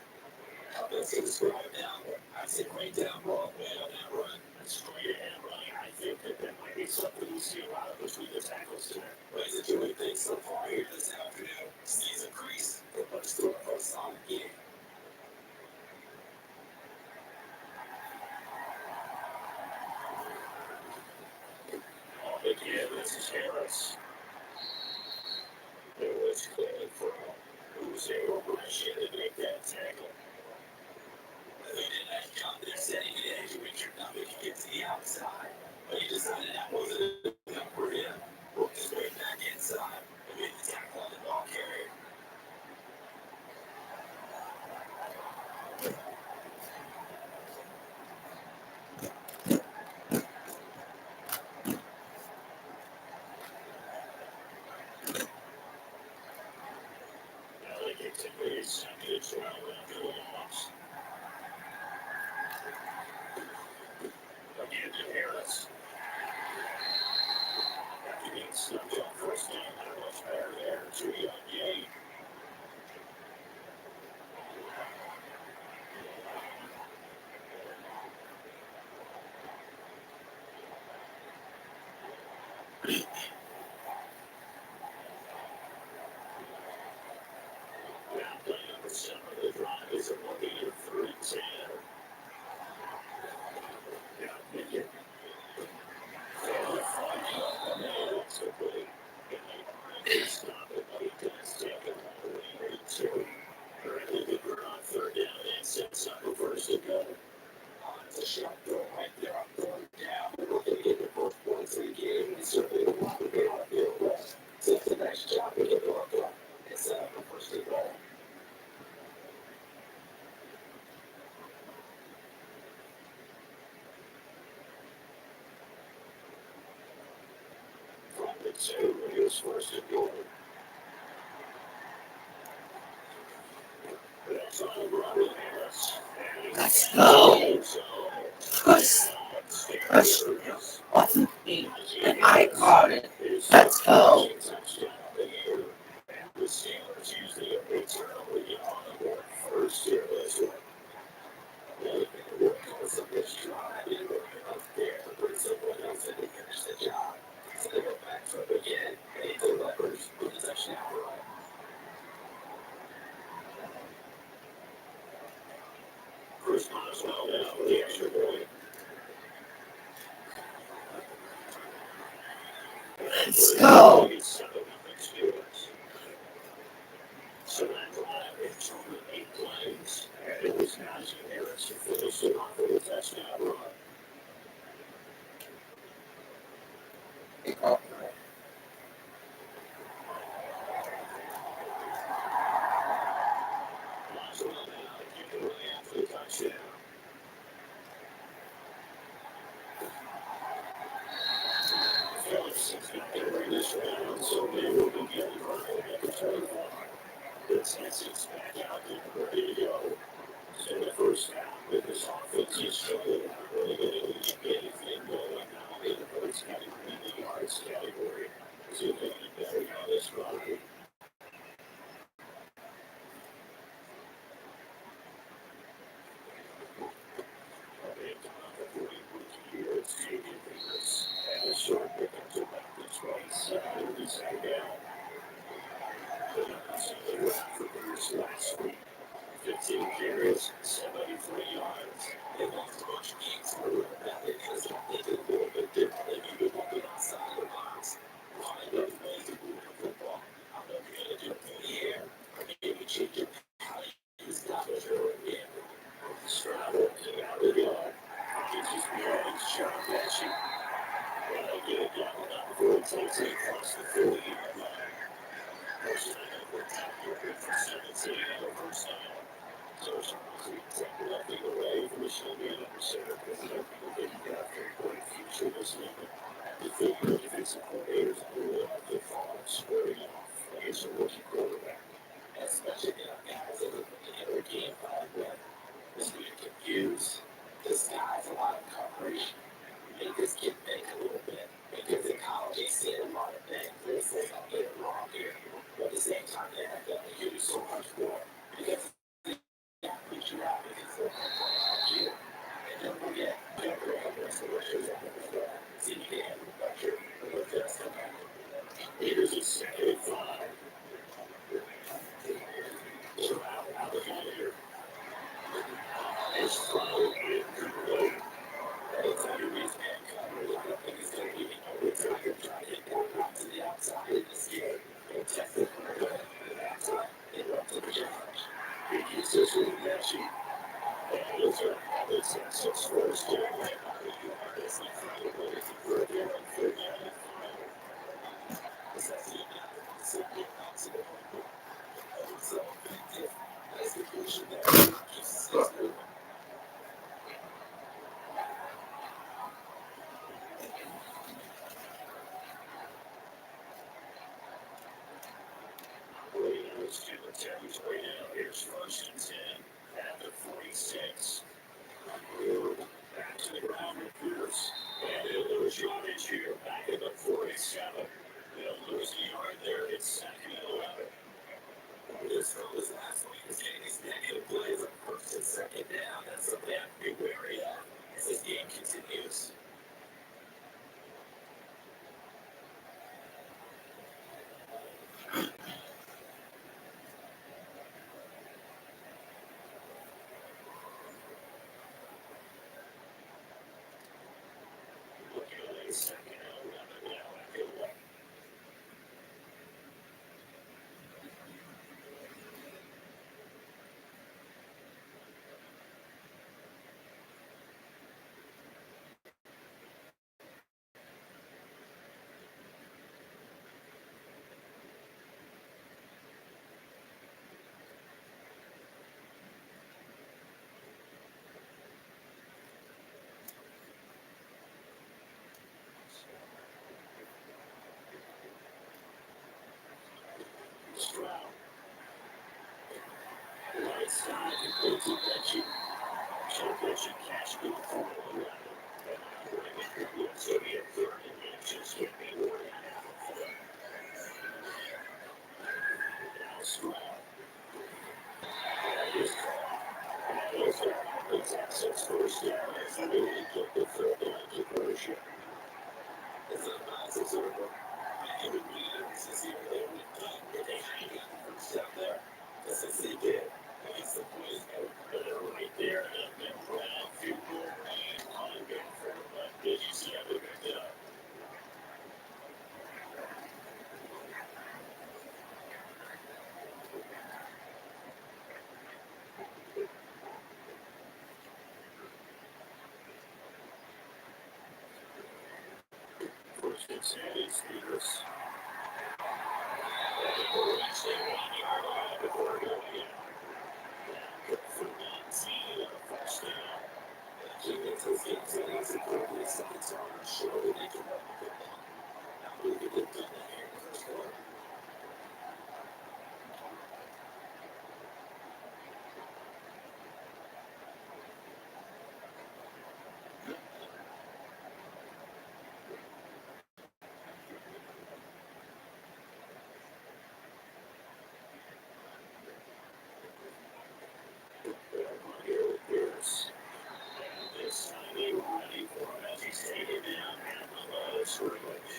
Let's describe now. I said right down wrong way on that run. Straight ahead running. I think that might be something you see a lot of between the tackles today. Raise the doing things so far here this afternoon. Sees a crease, but let's throw for a solid game. Again, this is Harris. It was clean for who's able to rush in and make that tackle. They did a nice job there setting it in to make sure nothing could get to the outside. But he decided that wasn't enough for him. Worked his way back inside and made the tackle on the ball carrier. Now they get to base. It's well after the loss. Again to Harris. After being snubbed on first down, they're much better there. 2-yard gain. Now playing number 7 of the drive is a 1-3-10. Now Pickett. It's complete. It's not the play that's taken away. 2. Currently the good on third down and 6 on the first to go. It's a shot throw right there on third down. We're looking to get the first points in the game. And certainly the one to get on field goal. So it's a nice job to get the work done. It's the first to go. Taylor is first and goal. That's all Robert Harris. Let's go. Push. Wasn't me. And I caught it. Let's go. The Steelers use the eternally on their first year as well. Because of this drive, they were up there to put someone else in to finish the job. So they go back to it again, and he delivers with a touchdown run. Chris Boswell now the extra point. Let's go. So that drive is only 8 plays, and it was Najee Harris who finished it off with a touchdown run. Boswell now giving away after the touchdown. Phillips is not going to bring this round, so they will be getting running at the 24. The Texans back out there ready to go. In the first half, with this offense, he's struggling not really getting anything going. Not only the points category, the yards category. So they need better on this run. It's taking Davis and a short pickup to about the 27 to second down. The Nuggets only went for Bears last week. 15 carries, 73 yards. They lost a bunch of games through that because they did a little bit differently. Maybe walking outside the box. Find other ways to move the football. I don't know if you're going to do it through the air or maybe change it how you use that as your game. Stroud working out the yard. He just behind Sean Matching. When I get it down before it takes it across the 40-yard line. First time over top here for 17 on the first down. So it's almost take nothing away from the Shelby center because I think that he got a very bright future this year. The thing the defensive coordinators really have to fall squaring off against a rookie quarterback. Especially guys that are looking at their game plan with. Just being confused. This guy's a lot of coverage. Make this kid think a little bit. Because in college, he's seen a lot of things. They say, I'll get it wrong here. But at the same time, they have to give you so much more. Because beat you out because they're out here. And don't forget, Jumper and the rest of the rushers on the floor. See, you can handle the pressure. But that's the back. Here's a second and 5. So out of here. It's followed with Cooper. Anytime you reach man cover, I don't think it's going to be no time to try to get that out to the outside in this game. And Texas are going to have the outside. They run to the challenge. Big uses with Matching. And those are habits and six first to the way out of the yard. It's like probably if you were there on 30 on that final. It's actually not the second possible. So effective execution there. Keeps us moving. Raiders to the territory now. Here's first and 10 at the 46. Back to the ground with Pierce. And they'll lose yardage here. Back at the 47. They'll lose the yard there. It's second and 11. This from his last week is getting these negative plays on first and second down. That's something I have to be wary of as this game continues. Looking at a second and 11 now after one. mentioned cash go through all around him. And so he had 30 inches hit me more than half a foot. Now Stroud. His call. It's access first down as the newly took the third down conversion. It's a nice observer. And it means to see where they would think that they had gotten first down there. Just as they did. Against the boys right there. And then Brown, field goal range, linebacker. But did you see how they picked it up? First and 10 is Spears. Stay 1 yard line before going in. Cut for 19 on a first down. Defense has been telling us appropriate second time, sure that they can run the football. I believe they did done that here in the first quarter. Here with Pierce. And this time he ready for him as he skated down at the scrimmage.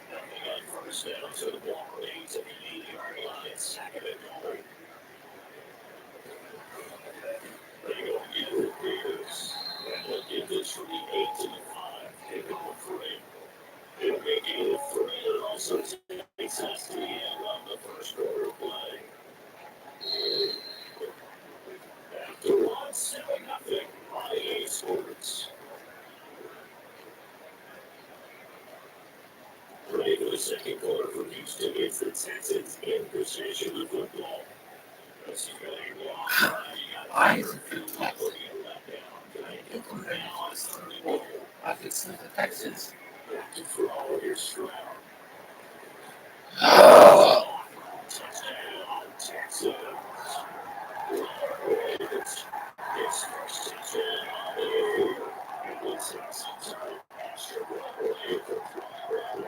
Nothing on first down to the ball remains at the 8-yard line. Second and goal. They go again with Pierce. And they'll give this from the 8 to the 5. They go for it. They'll make it a 3 and also takes us to the end of the first quarter play. After 1-7-0 by EA Sports. Ready for the second quarter from Houston against the Texans in possession of football. This is really long. Why is it feel like it could now is third and goal? I could see the Texans. Back to throw. Here's Stroud. Touchdown, Texans. Ravens. His first touchdown of the year. And it's some time extra runway for Brown.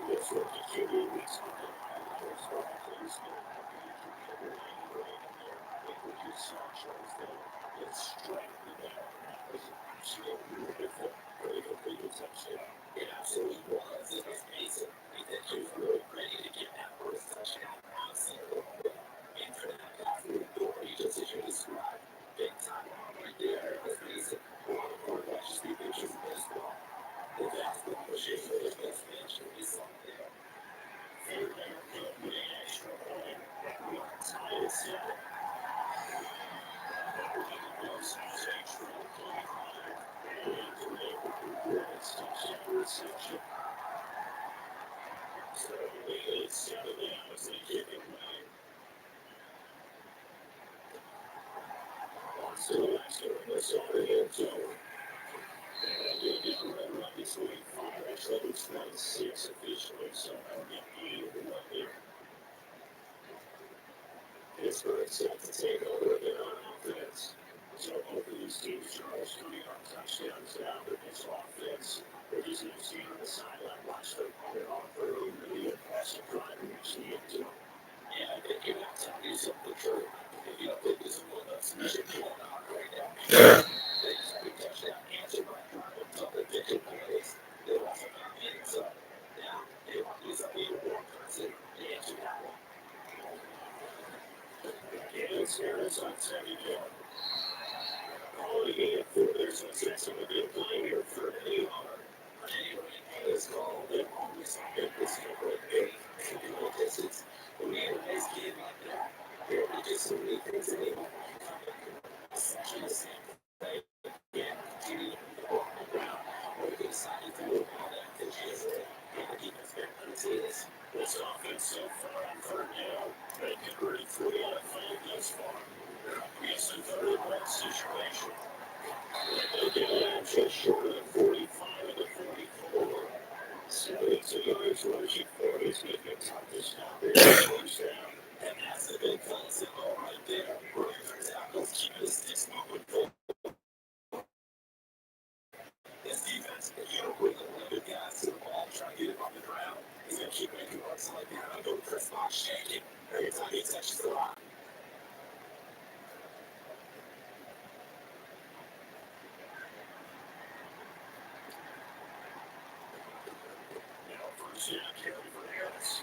This rookie QB weeks on the first one, please. You saw Charles there. It's straight in the down. That was absolutely beautiful. Very completed touchdown. It absolutely was. It was amazing. I think he was really ready to get that first touchdown. Absolutely. And for that guy through the door, he just as you described, big time right there. It was amazing. One of the quarterbacks just be pictures of baseball. The basketball machine for his best pitch. We saw there. Third down, good with an extra point. We are tied at 7. Reception. So it's 7 down as they kick it away. So after this over the end zone. And you'll get a red run between 5. Actually, it's 1-6 officially, so that'll be beautiful up there. Pittsburgh set to take over again on offense. So both of these teams, Charles, coming on touchdowns now with this offense. They're just going to see on the sideline, watch them put it on for a really impressive drive and reach the end zone. Yeah, I think you're going to tell me something true. If you don't think this is one of those, you should pull it on right now. They just have a touchdown answer by drive until the victory plays. They want to come in, so now they want to use a lead one person to answer that one. It's Arizona 7 down. Calling in for there's a sense of a good player for AR. Anyway, it's called and always get this number 8. This is the man is game out there. There are just so many things that they want to come in. Essentially the same thing. Again, continue to go on the ground. Or they decide to do all that to chase it. And the defense better not see this. This offense so far on third down. They converted 3 out of 5 thus far. It's a third down situation. They get it just short of 45 of the 44. 72 yards rushing for his defense on this now. First down. And that's the big fella right there. Running for tackles, keep Touchdown, carry for Harris.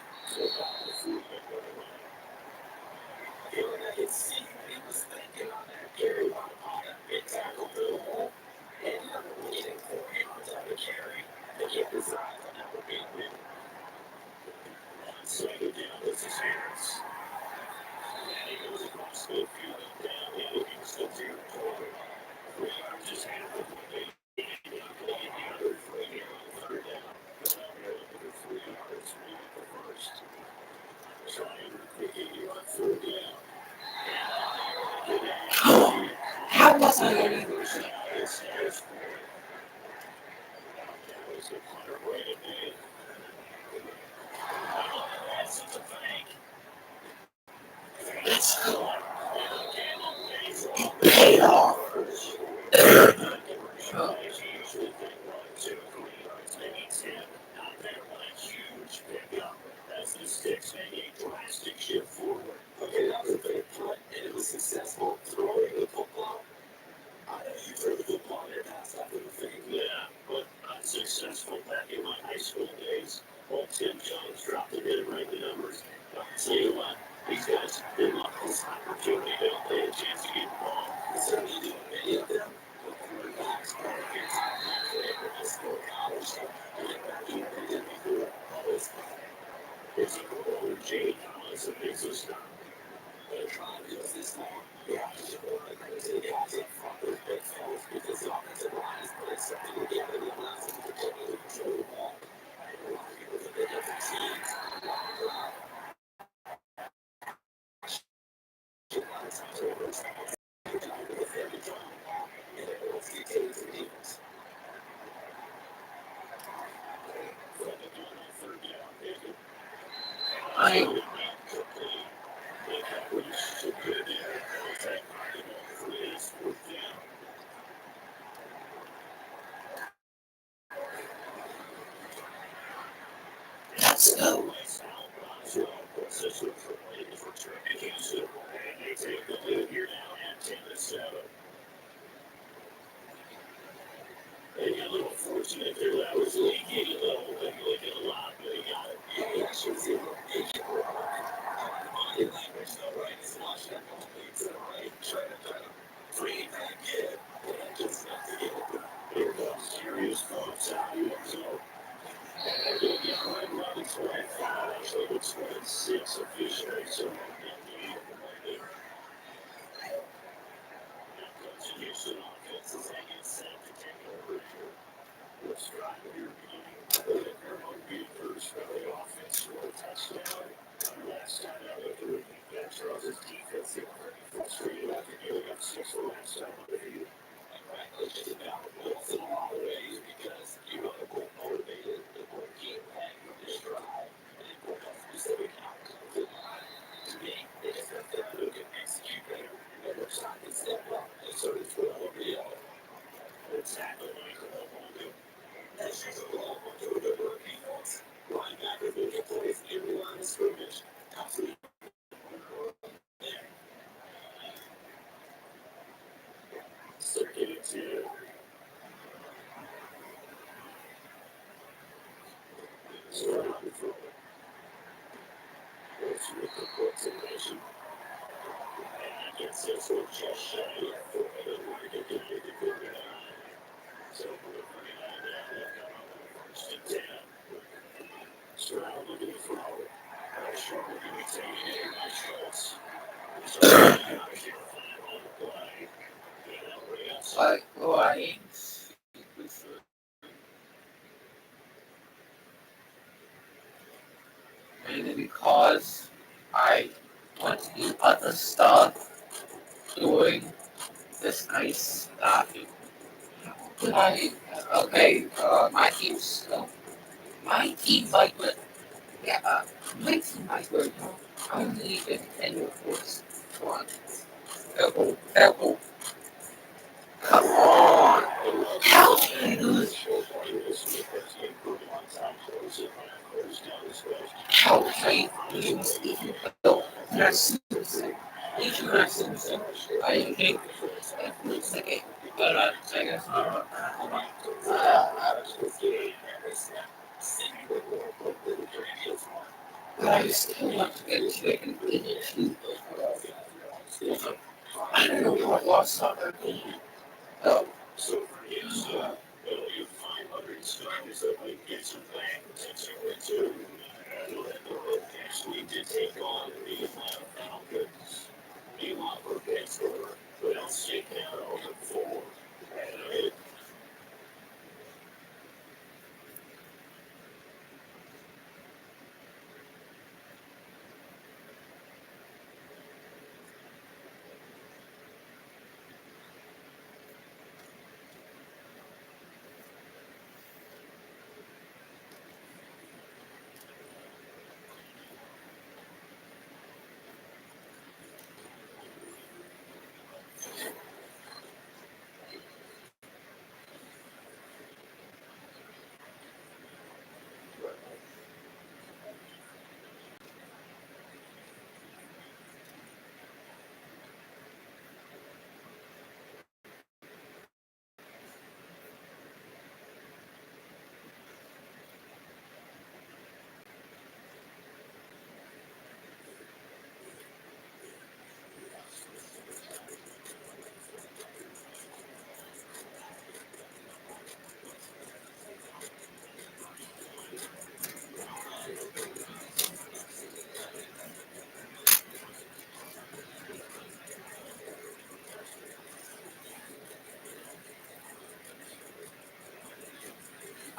I could see what he was thinking on that carry on opponent. It tackled the hole. And waiting for him to have a carry to get his eyes on that would be a win. Second down, this is Harris. And he goes across the field down in Houston territory. 3 yards is half of what they needed to complete the other 3 here on third down. They're looking for 3 yards to make the first. Trying to pick it on third down. How was I going to First down is Harris for it. That was the punter right at me. That's the bank. Let's go. Pay off. Usually they run 2 or 3 yards, maybe 10. Not there, but a huge pickup as the Sticks make a drastic shift forward. Okay, that was a big punt, and it was successful throwing the football. I know you throw the football in your pass after the fake. Yeah, but unsuccessful back in my high school days. Old Tim Jones dropped a bit of right the numbers. But I'll tell you what, these guys, they love this opportunity. They don't pay a chance to get the ball. Certainly do many of them. The quarterbacks are a big time player in high school and college stuff. And they're back in the day before always fun. It's a goal. Jay Thomas, a big system. But trying to use this time, you have to show one of the crazy guys up front with big fellas because the offensive line is putting something together that allows them to totally control the ball. And a lot of people with the different teams, a lot of times over it's with every time. And it always dictates the defense. Second down on third down. Pickett. I Complete. The coverage so good there. Attack marking on 3 is fourth down. let's go. Nice out. Bronzo position for Williams return to Houston. And they take the lead here now at 10-7. They got a little fortunate there. That was leaking a little bit. Leaking a lot, but he got it. Yeah, actually, it's even body language, though, right? He's watching that complete to the right, trying to free back in, and just not to get it. Here comes serious folks out here. So, they'll get right around the 25. Actually, the 26 officially. So, indeed, right there. Now comes the Houston offense as they get set to take over here. Let's try here beginning. They're going to be first for the offense for a touchdown. Last time out of the rookie, that Charles' defense got pretty frustrated after giving up 6 the last time on the field. Which is about both in a lot of ways because you want to go motivated, the whole game plan from this drive, and then go have specific outcomes in mind. To me, they just have to who can execute better, and their side can step up, and so does Will over the other. Exactly, Michael Omondo. That's just a long one to a good work defense. Linebackers making plays in every line of scrimmage. Absolutely. Second and 2. Start on the throw. Let's with the coordination. And gets this one just shy of 4. We're going to get the 49. So we're bringing that down. They'll come up with first and 10. Stroud looking to throw. Pressure will be taken in by Schultz. So out of here on the play. Like, why? Maybe because I want to do other stuff doing this nice stuff. But my team might win. Yeah, my team might win. I only even 10 reports. Come on. Double. Come on. How can I lose? How can I lose even though you're Simpson? If you're Simpson, I think that lose the game. But I guess not. But I still want to get to it and finish. I don't know what lost on that game. Oh, So for his, you 500 stars that might get some back potential too. And Lindor actually did take on the Falcons. Meanwhile, for Pittsburgh, well, shake down over 4. And it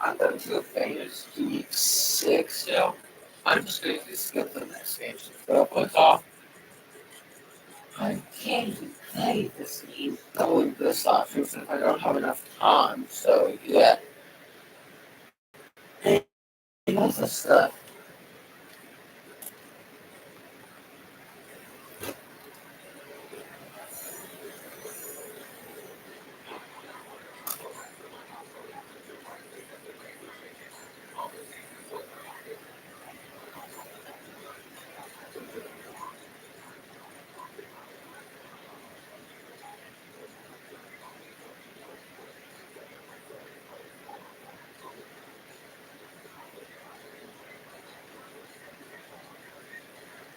I'm going to the famous week 6, so I'm just going to skip the next game. So it's off. I can't even play this game going this option since I don't have enough time. So yeah, and all this stuff.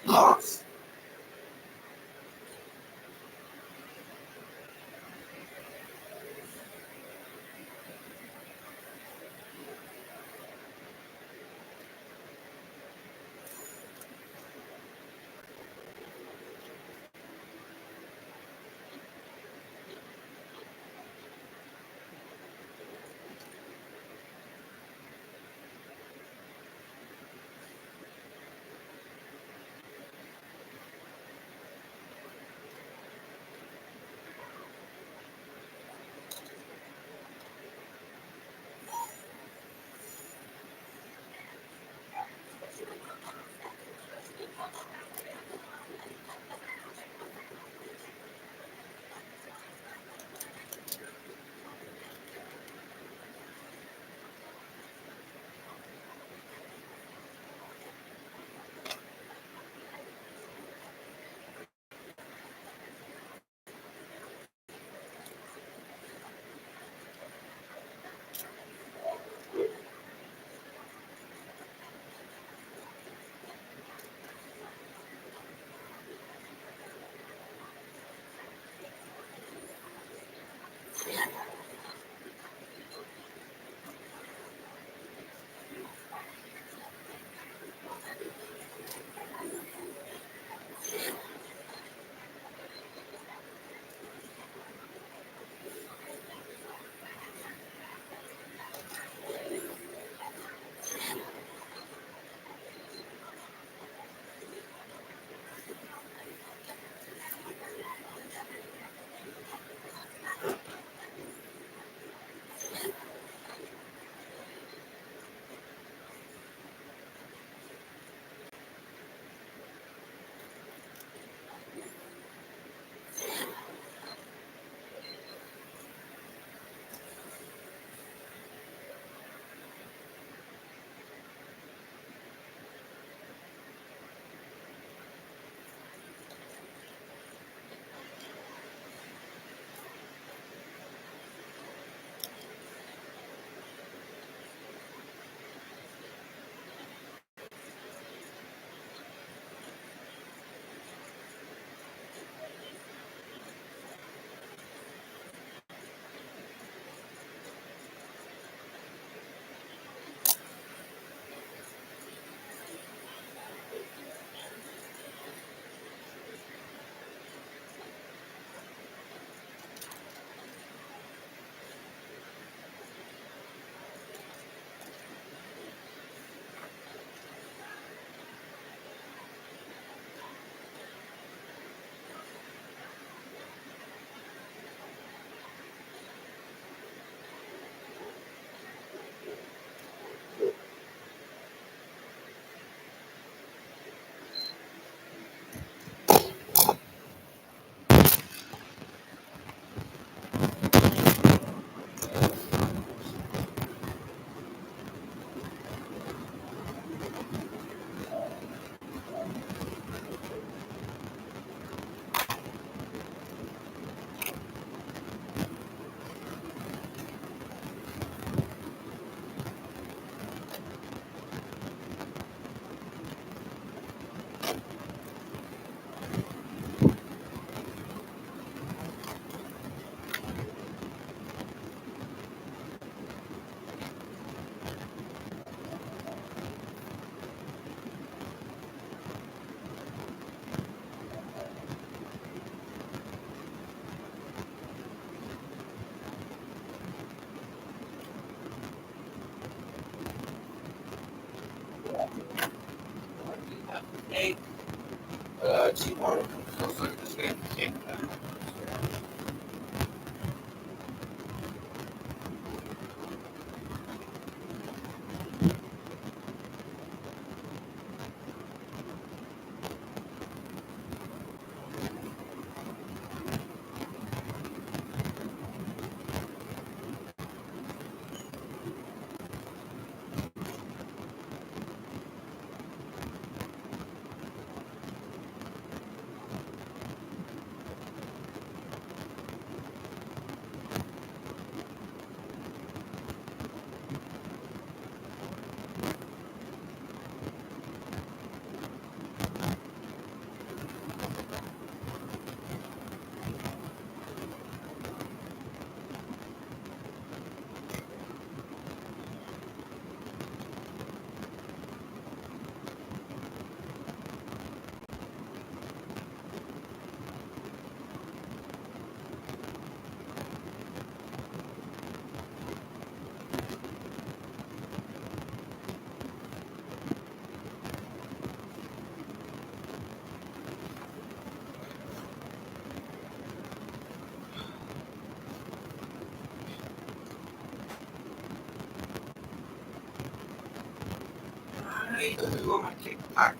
Lost. let you want to play this game. I don't want to take back.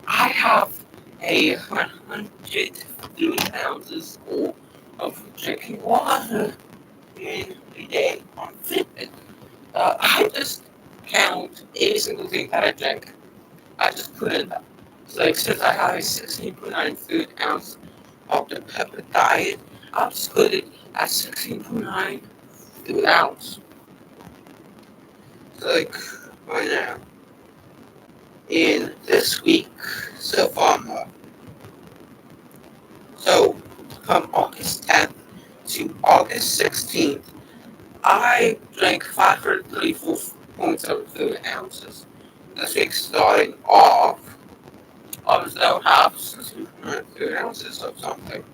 I have a 103 ounces full of drinking water every day on Fitbit. I just count every single thing that I drink. I just put it up. So like since I have a 16.9 food ounce of the pepper diet, I'll just put it at 16.9 food ounce. So like right now, in this week so far, so from August 10th to August 16th, I drank 534.7 fluid ounces. This week starting off, obviously I'll have 600 fluid ounces of something.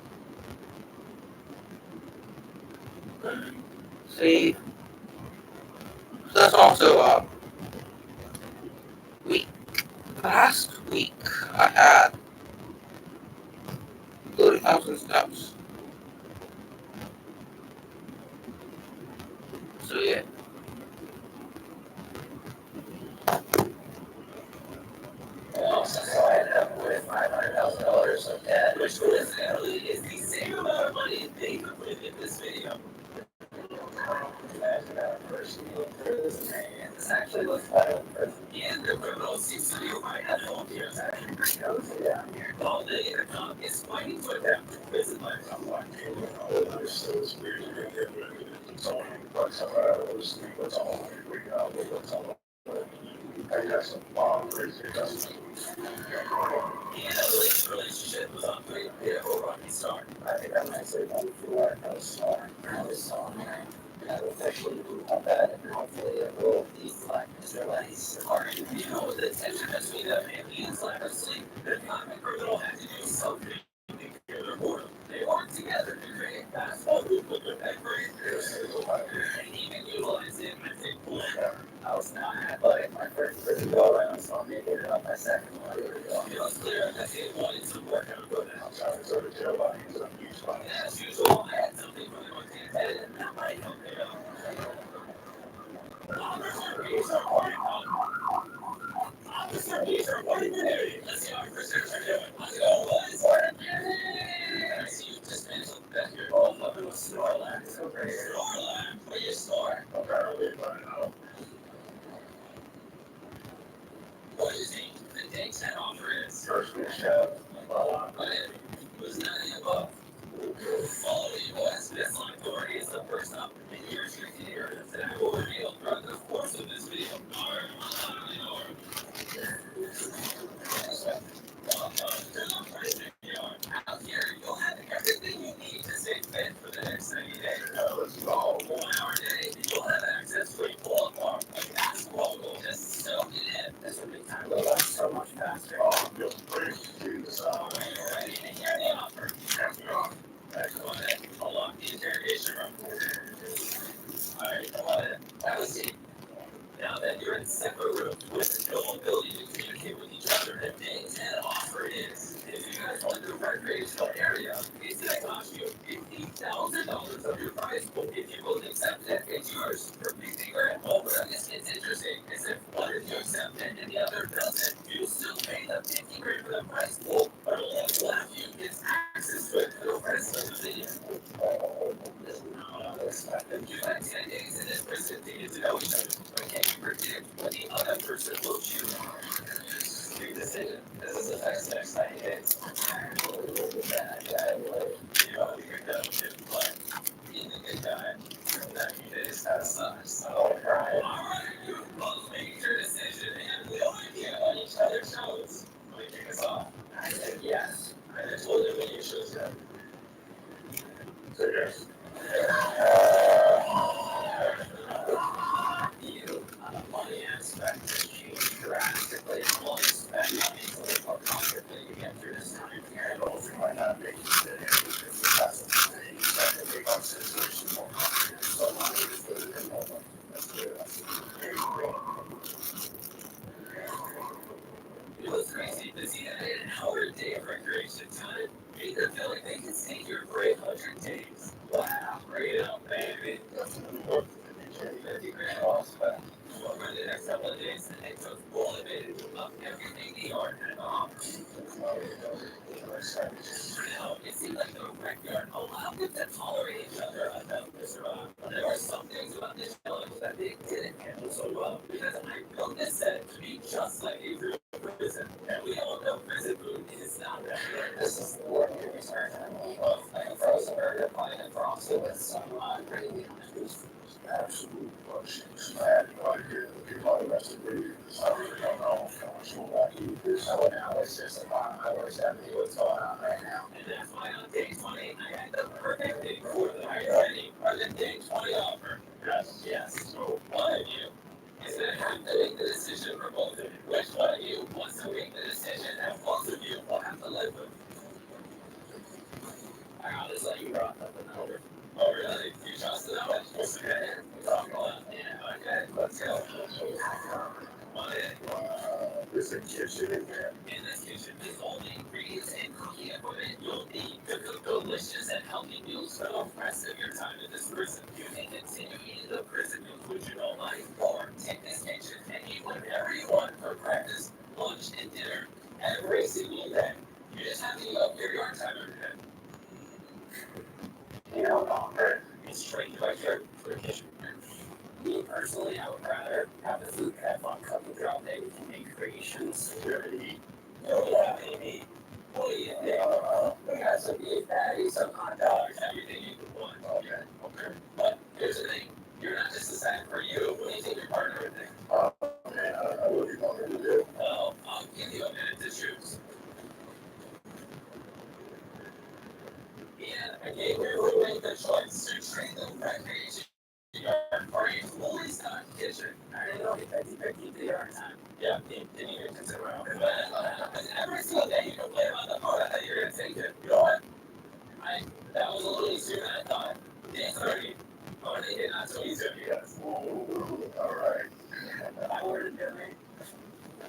See, so that's also week. Last week I had 30,000 steps. So yeah. And also, so I ended up with $500,000 of debt, which coincidentally is the same amount of money they put in this video. Imagine that first This actually looks better than prison. And the criminal seems to be right at home here. Yeah, here. All day the cop is fighting for them. Prison life. I'm watching. It's weird to get it. It's all but somewhere else. It's all we got. It's all. I guess a long crazy custom. Yeah, the relationship was on pretty bit of a rocky start. I think I might say that before I was smart. I was smart. I was actually on that, and hopefully it will be like Israelis are, you know, the tension between them and the inside of sleep. The comic criminal had to do something to clear their boredom. They worked together to create a basketball hoop with their memory. And even utilized it as a pool. I was not athletic my first prison go around, so I made it up my second one. It was clear that they wanted to work on good outside sort of jail bodies on each spot. As usual, I had something from the routine head, and that might help me out. Officer, these are ordinary. Let's see how officers are doing. Let's go, boys. I see you dismantled that here. Both of them was Snorlax over here. Snorlax? Where you snore? Apparently, but no. What is he? The takes that offer is. First we shove. But it was none of the above. Follow the U.S. Missile Authority is the first up. And here's your theater that I will reveal throughout the course of this video. Out here, you'll have everything you need to stay fit for the next 90 days. Let's go. 1 hour a day, you'll have access to a pull-up bar, a basketball goal, just soak it in. This will make time go by so much faster. Oh, feels great. Jesus. When you're ready to hear the offer, go ahead. Unlock the interrogation room. Alright, go ahead. Have a seat. Now that you're in separate rooms with no ability to communicate with each other, the day 10 offer is, if you guys want the recreational area, it's going to cost you $50,000 of your prize pool. If you both accept it, it's yours. For bigger and home, but this gets interesting, is if one of you accept it and the other doesn't, you still pay the $50,000 for the prize pool, but only one of you gets access to it for the rest of the video. You had 10 days in this prison to get to know each other, but can you predict what the other person will choose? Big decision. This is the next 90 days. You know, you're done with it, but being a good guy, 90 days kind of sucks. So, alright, you both make your decision and we'll review on each other's shows. Will you kick us off? I said yes. I just told him when you chose him. So yes. You, on the money aspect, has changed drastically. Well, expect money to live more comfortably you get through this time period. Also, might not make you sit here because that's the thing. You start to make our situation more comfortable. So money is good and more money. That's good. It was crazy to see that in an hour a day of recreation time. Made them feel like they could stay here for 800 days. Wow, right up, baby. 50 grand off, but over the next couple of days, the next was motivated of everything the yard had on. Now, it seemed like the rec yard allowed them to tolerate each other enough to survive. There were some things about this challenge that they didn't handle so well, because I built this set to be just like a real prison, and we all know prison food is not that good. This is the work we return of like a frozen burger, playing and frosted with some gravy on it. Absolute bullshit. I had no idea that people are arrested for you. So I really don't know how much more like you do. So now it's just about I wish I knew what's going on right now. And that's why on day 20, I had the perfect thing for the night ready for the day 20 offer. Yes. So one of you is going to have to make the decision for both of you. Which one of you wants to make the decision that both of you will have to live with? I honestly, you brought nothing over. Oh, really? You trust it? Okay. Talk a lot. Yeah, okay. Let's go. There's a kitchen in there. In this kitchen, there's all the ingredients and cooking equipment you'll need to cook delicious and healthy meals for the rest of your time in this prison. You can continue eating the prison meals which you don't like, or take this kitchen and eat whatever you want for breakfast, lunch, and dinner every single day. You just have to eat up your yard time every day. You know, it's straight to my shirt for a kitchen. Me personally, I would rather have the food operations security. Oh yeah, baby. What do you think? We got some beef patties, some hot dogs, everything you could want. Okay. But here's the thing. You're not just deciding for you. What do you think your partner would think? Man, what do you want me to do? Well, I'll give you a minute to choose. Yeah, I gave her a really good choice. To train the recreation or a fully stocked kitchen. I didn't know if I keep the yard time. Yeah, didn't even consider it. But every single day you complain about the phone, I thought you were going to take it. You know what? That was a little easier than I thought. Day 30. Oh, they did not so easy. Yes. Alright. I ordered dinner.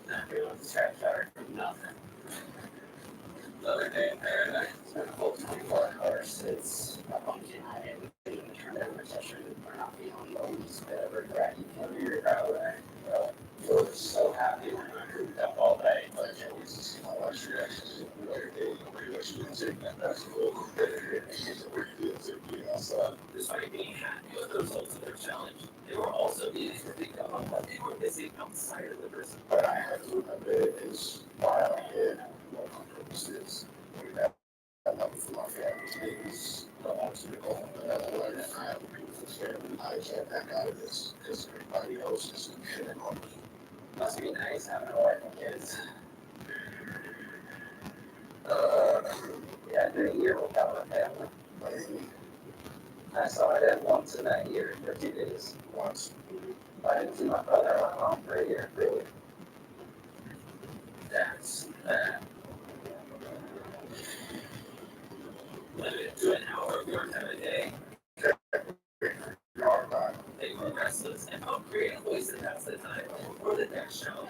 Not doing the scratch yard. Nothing. Another day in paradise. It's been a full 24 hours. It's a pumpkin. I didn't even turn that much extra. We're not feeling the least bit of regret. You can hear your crowd away. I was so happy when I heard that all day. But it was just my watch reactions. Nobody was even taking that basketball. Despite being happy with the results of their challenge, they were also beginning to think about what they were missing outside of the prison. But I have to admit is why I did what my purpose is. I love it for my family. It's the ultimate goal. I have a beautiful family. I can't back out of this because everybody else is dependent on me. Must be nice having a wife and kids. Yeah, I did a year without my family. I saw my dad once in that year for 2 days. Once. I didn't see my brother or my mom for a year, really. That's that. Limited to an hour of your time a day. They were restless and felt creative ways to pass the time before the next show.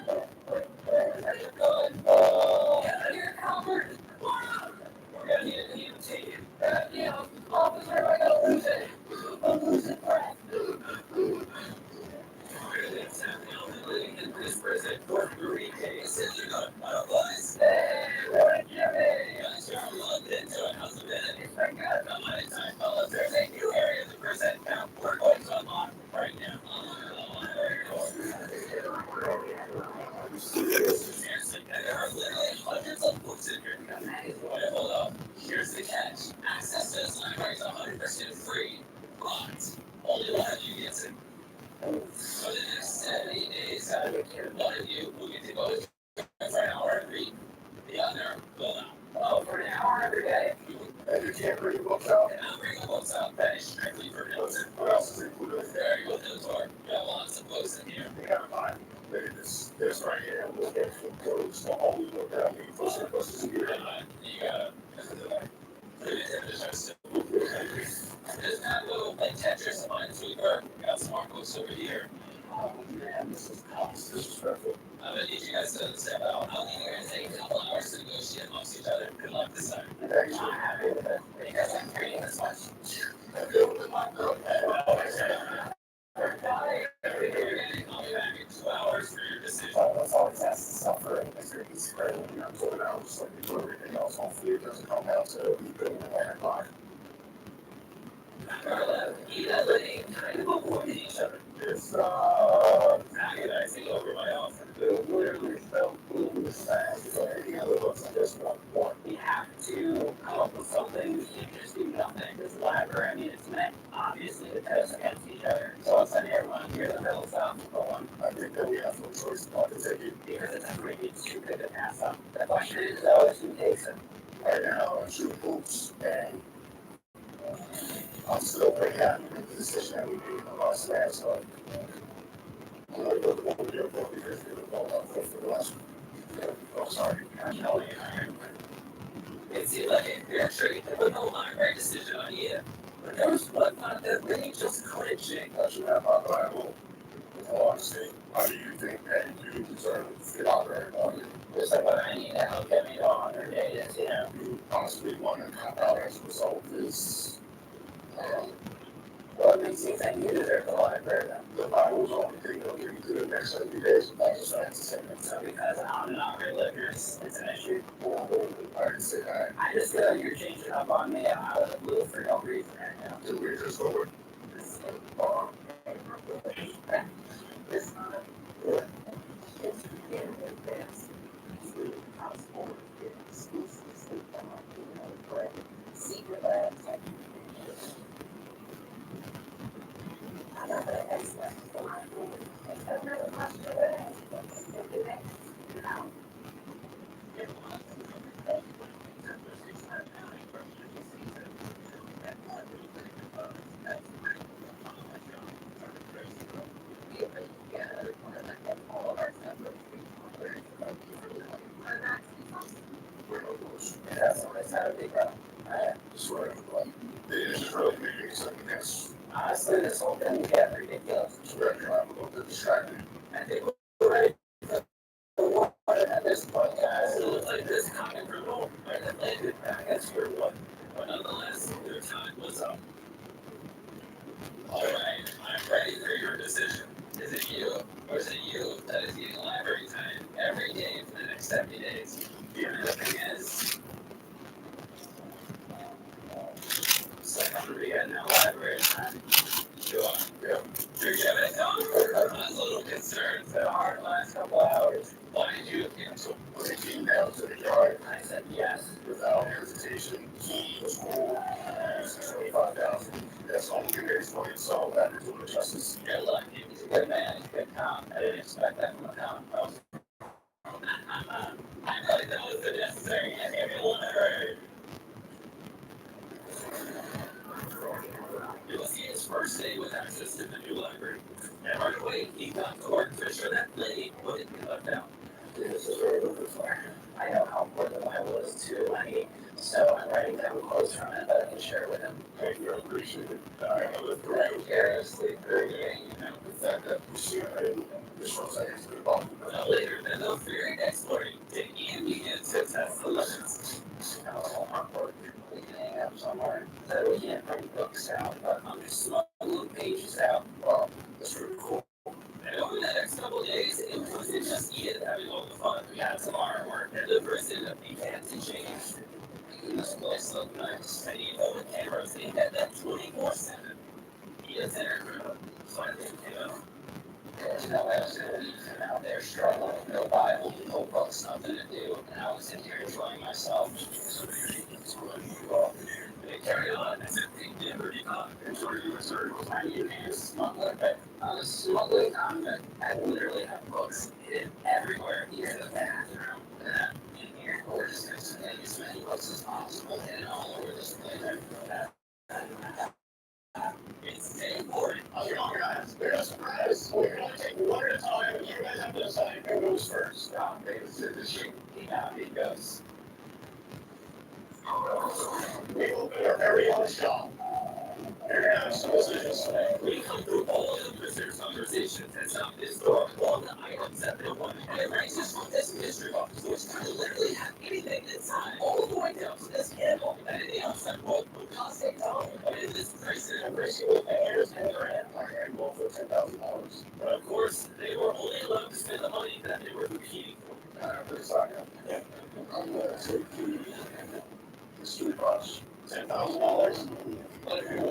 Yeah, you're covered. We're gonna need a team to take it. Officer, I gotta lose it. I'm losing breath. Really exactly how I'm living in this prison for 3 days since you got butterflies. Hey, what Jimmy? Guys are loved into it. How's it been? I got the money time, fellas. There's a new area of the prison now. We're going to unlock right now. Seriously, there are literally hundreds of books in here. Hold up. Here's the catch. Access to this library is 100% free. But only one of you gets it. For the next 70 days, one of you will get to go for an hour and read. The other will not. Oh, for an hour every day. And you can't bring the books out. And I'll bring the books out. That is strictly for notes. What else is included? There you go, notes are. We have lots of books in here. We got mine. Look at this right here. We'll get some codes. The only book that I need for some books is here. You got it. There's not little like Tetris and Minesweeper. We got some more books over here. Oh man, this is disrespectful. I'm gonna need you guys to step out. I'll need you guys to take a couple hours to negotiate amongst each other. Good luck this time. I'm actually not happy with it. You guys aren't creating this much. I feel with my girl. You're getting call me back in 2 hours for your decision. That's always has to suffer and misery. Spread it. I'm pulling out just like we do everything else. Hopefully it doesn't come down to me putting in my o'clock. He doesn't kind of avoid each other. It's agonizing over my offer. It literally felt fast. So any other books I just want more. We have to come up with something. We can't just do nothing. This library, I mean, it's meant obviously to test against each other. So I'll send everyone here the middle stuff. I think that we have no choice but to take it. Because it's a freaking stupid to pass up. The question is always who takes it. Right now, I'm shooting hoops and I'm still pretty happy with the decision that we made on last night, so I'm going to go to the video because we were going up for the last one. Oh, sorry. I'm telling you. It seemed like a fair trade to put the library decision on you. But there was one part that really just cringing. That's what I'm about Bible. With all honesty, how do you think that you deserve to get out there and on it? It's like what I need to help get me on their day is, honestly, one and a half hours result is. Well, it makes sense that you deserve the library. The Bible's only thing that'll give you to the next 70 days. I just have to say that. So because I'm not really livers, it's an issue. Well, I didn't say that. I just feel like you're changing up on me out of the blue for no reason right now. Did we just go with this? It's not good. It's in advance. Swear to God. This is really making me second guess. Honestly, this whole thing is getting ridiculous. Swear to God, I'm a little bit distracted. I think we're ready for war at this point, guys. It looks like this coming from home. Right, that landed back at square one. But nonetheless, their time was up. Alright, I'm ready for your decision. Is it you, or is it you that is getting library time every day for the next 70 days? The thing is, someone will be getting that library time. Sure, yeah. You're giving it down. I'm a little concerned for the hard last couple hours. Why did you cancel? When he came down to the yard, I said yes. without hesitation, he was cool. Using 25,000. That's only your days for himself after doing justice. You're lucky. He's a good man. He's a good cop. I didn't expect that from a cop, bro. I thought that was the necessary and everyone heard. It was his first day with access to the new library. And right away, he got to work to sure that lady wouldn't be left out. This is very looking for. I know how important the Bible is too, honey. So I'm writing down quotes from it that I can share with him. Thank you, I appreciate it. I know that Right, seriously, the fact that we see him, this was a good ball. Later, then they'll fear exploring the ambient to test the limits. Now, the whole artwork, we can hang up somewhere that we can't bring books out, but I'm just smuggling pages out. Wow, that's really cool. And over the next couple of days, it wasn't just Ian having all the fun. We had some artwork, and the person began to change. This place looked nice, and even though the cameras, they had that 24/7. Ian's in her room, so I think, there's no accident, and out there struggling with no Bible, no books, nothing to do, and I was in here enjoying myself. They carry on as if they never did not. I mean, a smuggler, but on a smuggling convict, I literally have books hidden everywhere, even in the bathroom, and in here, we're just going to get as many books as possible, hidden all over this place. It's important. You know, guys, we're not surprised. We're going to take one at a time, and you guys have to decide who goes first. David said the shit came out because We will be very honest, y'all. You're going to have some decisions today. we come through all of the prisoners' conversations and some historical items that they want. And it ranges from this mystery box, which could literally have anything inside, all the way down to this candle. And in the outside world, would cost $8. But in this prison, Every single thing here is in their hand. Like, I go for $10,000. but of course, they were only allowed to spend the money that they were competing for. For the saga. Yeah. I'm going to take the street box. $10,000. But who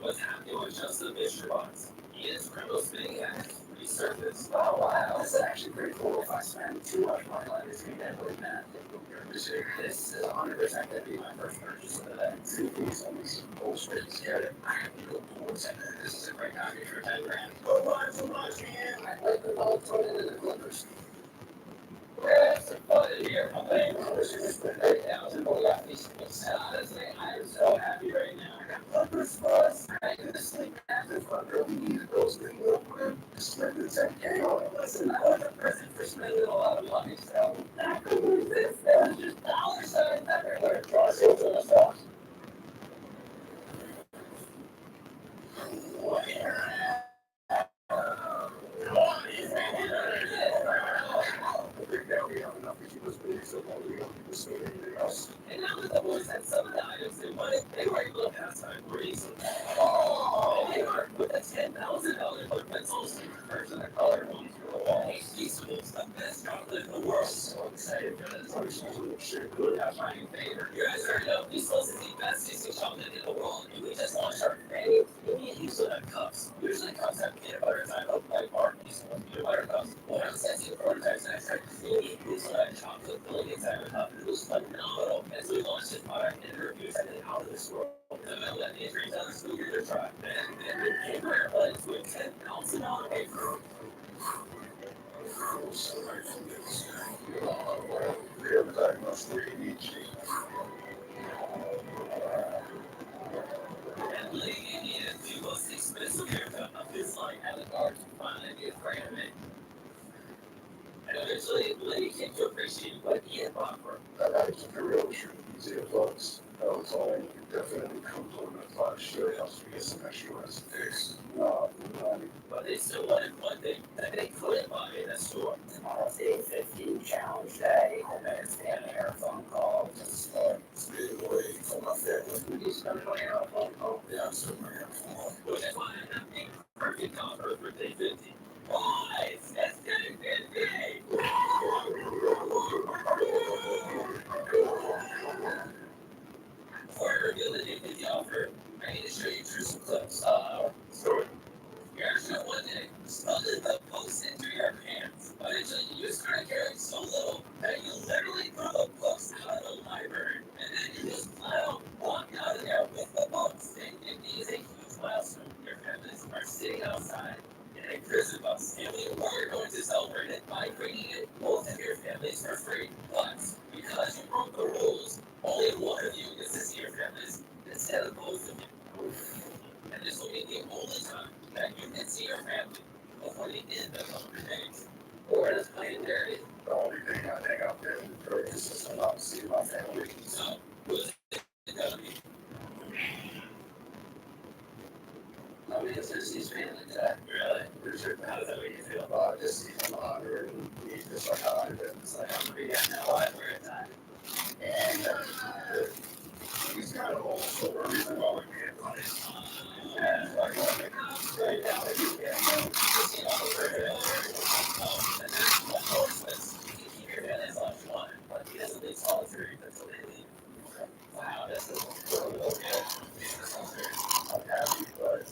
was happy with just the mystery box? He is criminal spinning act resurfaced. Oh wow, this is actually pretty cool. If I spend too much money on this game, that would not. This is 100% gonna be my first purchase of the day. See these on this bullshit. Scared. I have to go pull this in. This is a great copy for 10 grand. Go buy so much, man. I like the ball thrown into the Clippers. Yeah, it's fun here. I'm paying $30,000. We got these things out. I'm so happy right now. I got Clippers for us. I can sleep after fun. We need those things real quick. Spend the 10K. Listen, I went to prison for spending a lot of money, so I could lose this. There was just dollar signs everywhere. Cross it to the stuff. And now that the boys had some of the items they wanted, they were able to pass time more easily. Oh, they are with a $10,000 for pencils, version of color ones for the wall. HD School's the best chocolate in the world. So excited for this. Shit, good. That's my new favorite. You guys already know these supposed to be the best tasting chocolate in the world. And we just launched our menu. We usually have cups. Usually cups have peanut butter inside of like bar. These supposed to be peanut butter cups. When I sent you the prototypes and I started to see it, usually had chocolate filling inside of a cup. It was phenomenal. As we launched this product and the reviews have been out of this world. The metal that these retailers will give it a try. And it came rare, but it's with $10,000 paper. And laying in the most expensive haircut of his life at the guard to finally be a friend of it. And eventually, Lady came to appreciate what he had bought for her. I gotta keep it real with you. See the folks. That was all. You definitely compliment my shirt. Helps me get some extra rest fixed. No, But they still wanted one thing that they couldn't buy in a store. Tomorrow's day 15 challenge day. The man's standing here phone call. Just stay away from my family. he's gonna go here on a phone call. Yeah, I'm still my phone. But that's why I'm having a perfect offer for day 50. Boys, that's gonna be a day. Before I reveal the day 50 offer, I need to show you through some clips. Sorry. You're actually one day, smuggling the post into your pants. Eventually, you start carrying so little that you literally throw the books out of the library. And then you just walk out of there with the books. And it is a huge milestone. Your families are sitting outside in a prison bus. And we're going to celebrate it by bringing in both of your families for free. But because you broke the rules, only one of you gets to see your families instead of both of you. And this will be the only time that you can see your family before the end of 100 days. Or as plain there is. The only thing I think I've been very consistent about to see my family. So, who's it gonna be? Nobody says he's family today. Really? How does that make you feel? Just see him honor and he's just like how I've been. It's like I'm gonna be getting that library time. And he's kind of old, so the reason why we can't play. And like, right now, you see all the and then what course was you can keep your family as long as you want, but he doesn't leave solitary until they leave. Wow, this is really good. I'm happy, but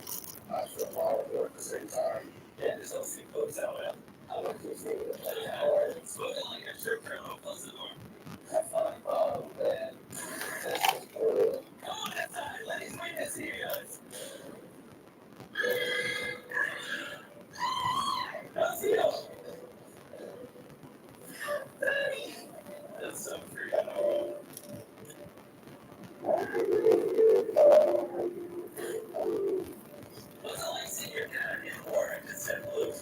I feel vulnerable at the same time. Yeah, just don't see folks out with him. I don't think so. Yeah, it's like a sure criminal close the door. Have fun, man. Come on outside, let's make this here, guys. That's so freaking cool. What's it like seeing your dad get orange instead of blue?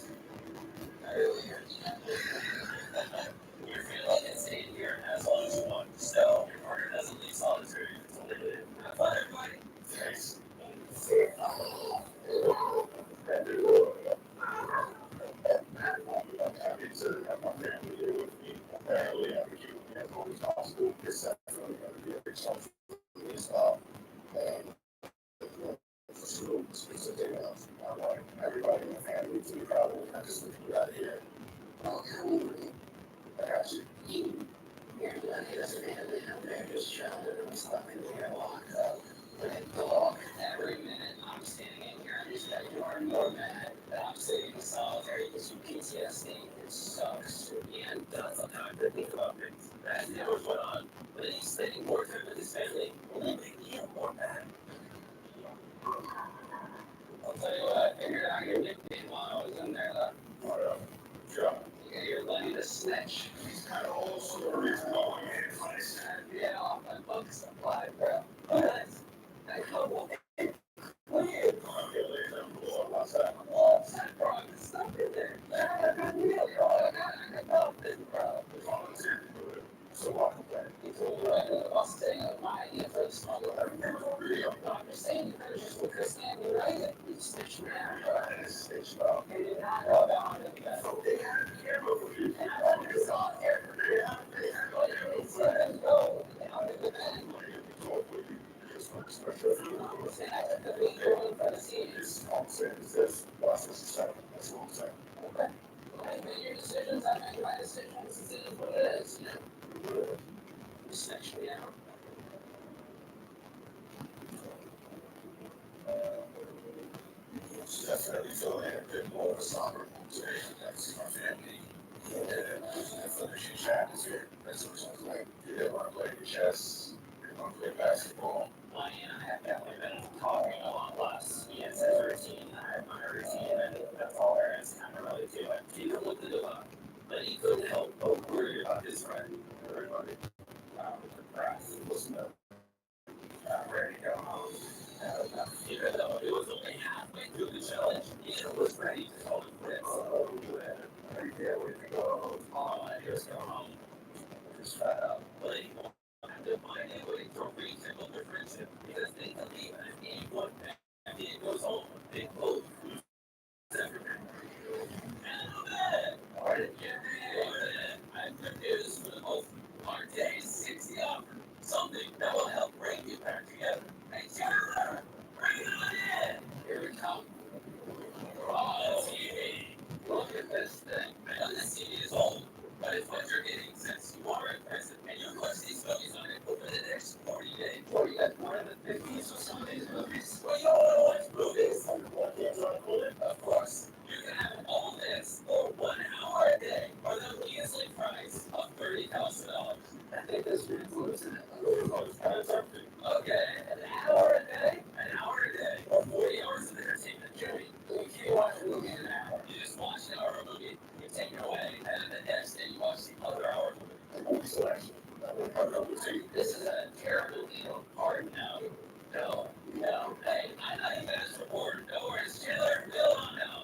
You're feeling it staying here as long as you want. So, your partner doesn't leave solitary until they leave. Have fun, everybody. Thanks. I'm happy to have my family here with me. Apparently, I'm keeping it as long as possible. It's definitely going to be a big song for me as well. And for school, it's a day off. I want everybody in the family to be proud of me. I just look you out here. I got you. You're doing it as a family. I'm just chilling and I'm stuck in here locked up. But in the lock, every minute I'm standing in here, I'm just getting more and more mad that I'm sitting in solitary because you PTSD. It sucks. And that's the time to think about things that never went on. But he's spending more time with his family will only make me more mad. I'll tell you what, I figured out your nickname while I was in there, though. Sure. Yeah, you're letting the snitch. He's kind of old, so the reason why we can't play. Yeah, off my book supply, bro. But I couple I'm going to leave them alone outside. walls, I brought stuff in there. I got nothing, bro. So welcome back. He told me right in the bus saying, my idea for the smuggle. I'm just saying, there's just what Chris Andy, right? He's stitching down, bro. He did not know about it, guys. And I just saw it there. But it's go down to the bed. And I took the finger in front of the scenes. All I'm saying is this. Watch this second. That's what I'm saying. Okay. I made your decisions, I made my decisions. It is what it is, you know. Just snitch me out. It's definitely feeling a bit more of a somber today. That's my family. And I feel like she's atmosphere. That's what it's like. You didn't want to play chess. You didn't want to play basketball. Well, you know, I have definitely been talking a lot less. He has his routine, I have my routine, and that's all there is kind of really to it. He could look to the left, but he couldn't help but worry about his friend. Everybody, Depressed. listen up. I'm ready to go home. Even though it was only halfway through the challenge, he was ready to call it quits. I can't wait to go home. All I wanted to do was go home. Just fed up, but he wanted to find a way to rekindle their friendship because they believe in game one and it goes home. They both lose everything. What did you do? I've got news for the both. Our day is 60 up. Something that will help bring you back together. Hey, Chandler, bring it on in. Here we come. Oh, TV. Look at this thing. I know this TV is old, but it's what you're getting since you are in prison. And you watch these movies on it over the next 40 days. 40 days more than 50 so some of these movies. Well, you want to watch movies? Of course. You can have all this for 1 hour a day for the measly price of $30,000. I think this includes it. Okay, an hour a day. An hour a day. Or 40 hours of entertainment, Jimmy. You can't watch a movie in an hour. You just watch an hour of a movie, you take it away, and then the next day you watch the other hour of the movie. Selection. This is a terrible deal. Pardon now. No. Hey, I know you guys report. No worries, Taylor. Bill on now.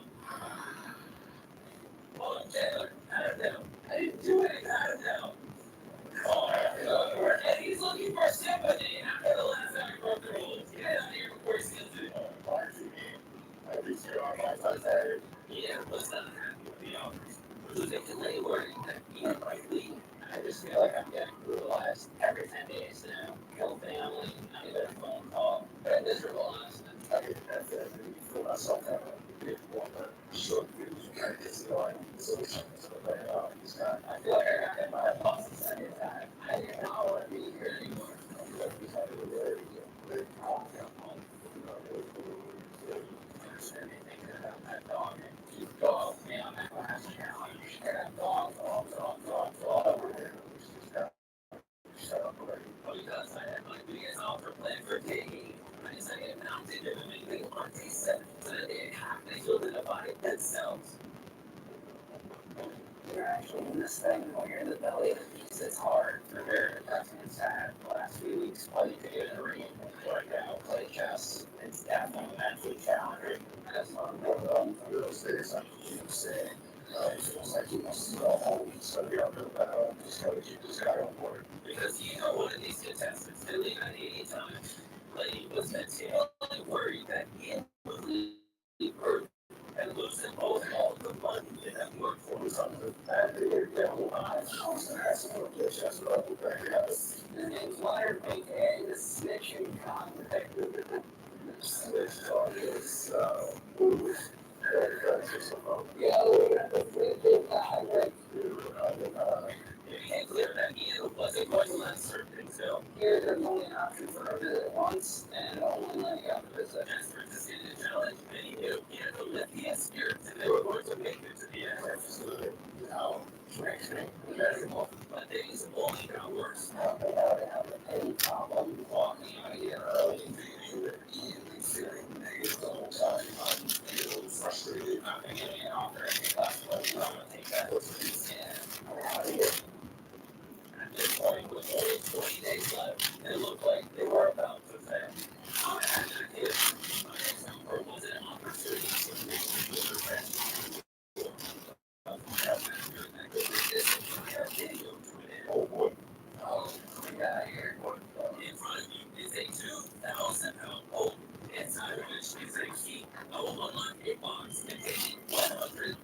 Oh, Taylor, pat him down. I didn't do anything. Pat him down. Oh, and he's looking for sympathy after the last time he broke the rules. Get out of here before he steals it. Yeah, what's not happy with the offers? Losing delay worrying that Ian might leave. I just feel like I'm getting brutalized every 10 days now. Kill family, not even a phone call. But a miserable honestly. I get that for myself. Short views, trying to get going. Solutions to the way he's got. I feel like I got hit by a bus at any time. I didn't not want to be here anymore. Anything about that dog. Dog, man, that last challenge. That dog. Because I had my biggest offer planned for taking. I decided to mount it and make it on day 7 so that they have to solidify themselves. You're actually in this thing when you're in the belly of the beast. It's hard. They're very depressing and sad. The last few weeks, playing video in the ring, work out, play chess. It's definitely mentally challenging. That's what I'm going through those days. I'm saying, it feels like you must go home. So you're up to the battle. Just gotta keep this guy on board. Because you know one of these contestants did leave at 80 times. Lady was mentally worried that Ian would leave Earth and losing all the money they have worked for something. And they're devil eyes. I was going to ask them what this just about the very house. His name's Leonard, aka the Snitching Con Detective. Snitch Con is, yeah, we got the big guy, right? You can't clear that Ian wasn't going to let certain so here's only an option for a visit once, and only letting out the visit. Desperate to see the challenge, and he knew he had to lift the spirits, and they were going to make it to the end. Absolutely. No, actually, measurable, but things only got worse. Now they have any problem walking out here early, feeling that Ian is feeling negative the whole time. I'm feeling frustrated, not getting an offer, and last one, I'm gonna take that. And out of here. At this point, with only 20 days left, it looked like they were about to fail. I had an idea. My next number was an opportunity to make with her friends. Oh boy. Oh, we got here. In front of you is a 2,000-pound pole. Inside of which is a key. I will unlock a box containing $100,000.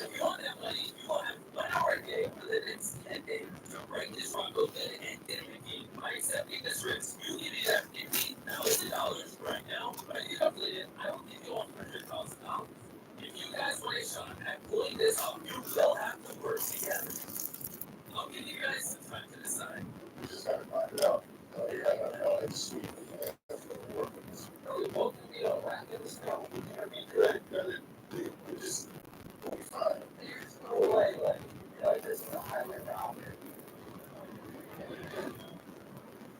If you want that money, you will have 1 hour a day for the next 10 days to break this rock open and get a game. By accepting this risk, you can either have $15,000 right now, but if you complete it, I will give you $100,000. If you guys want a shot at pulling this off, you will have to work together. I'll give you guys some time to decide. You just gotta find it out. It's sweet. We both can be all right in this film. We're gonna be good. We just will be fine. There's no way, this is a highway round.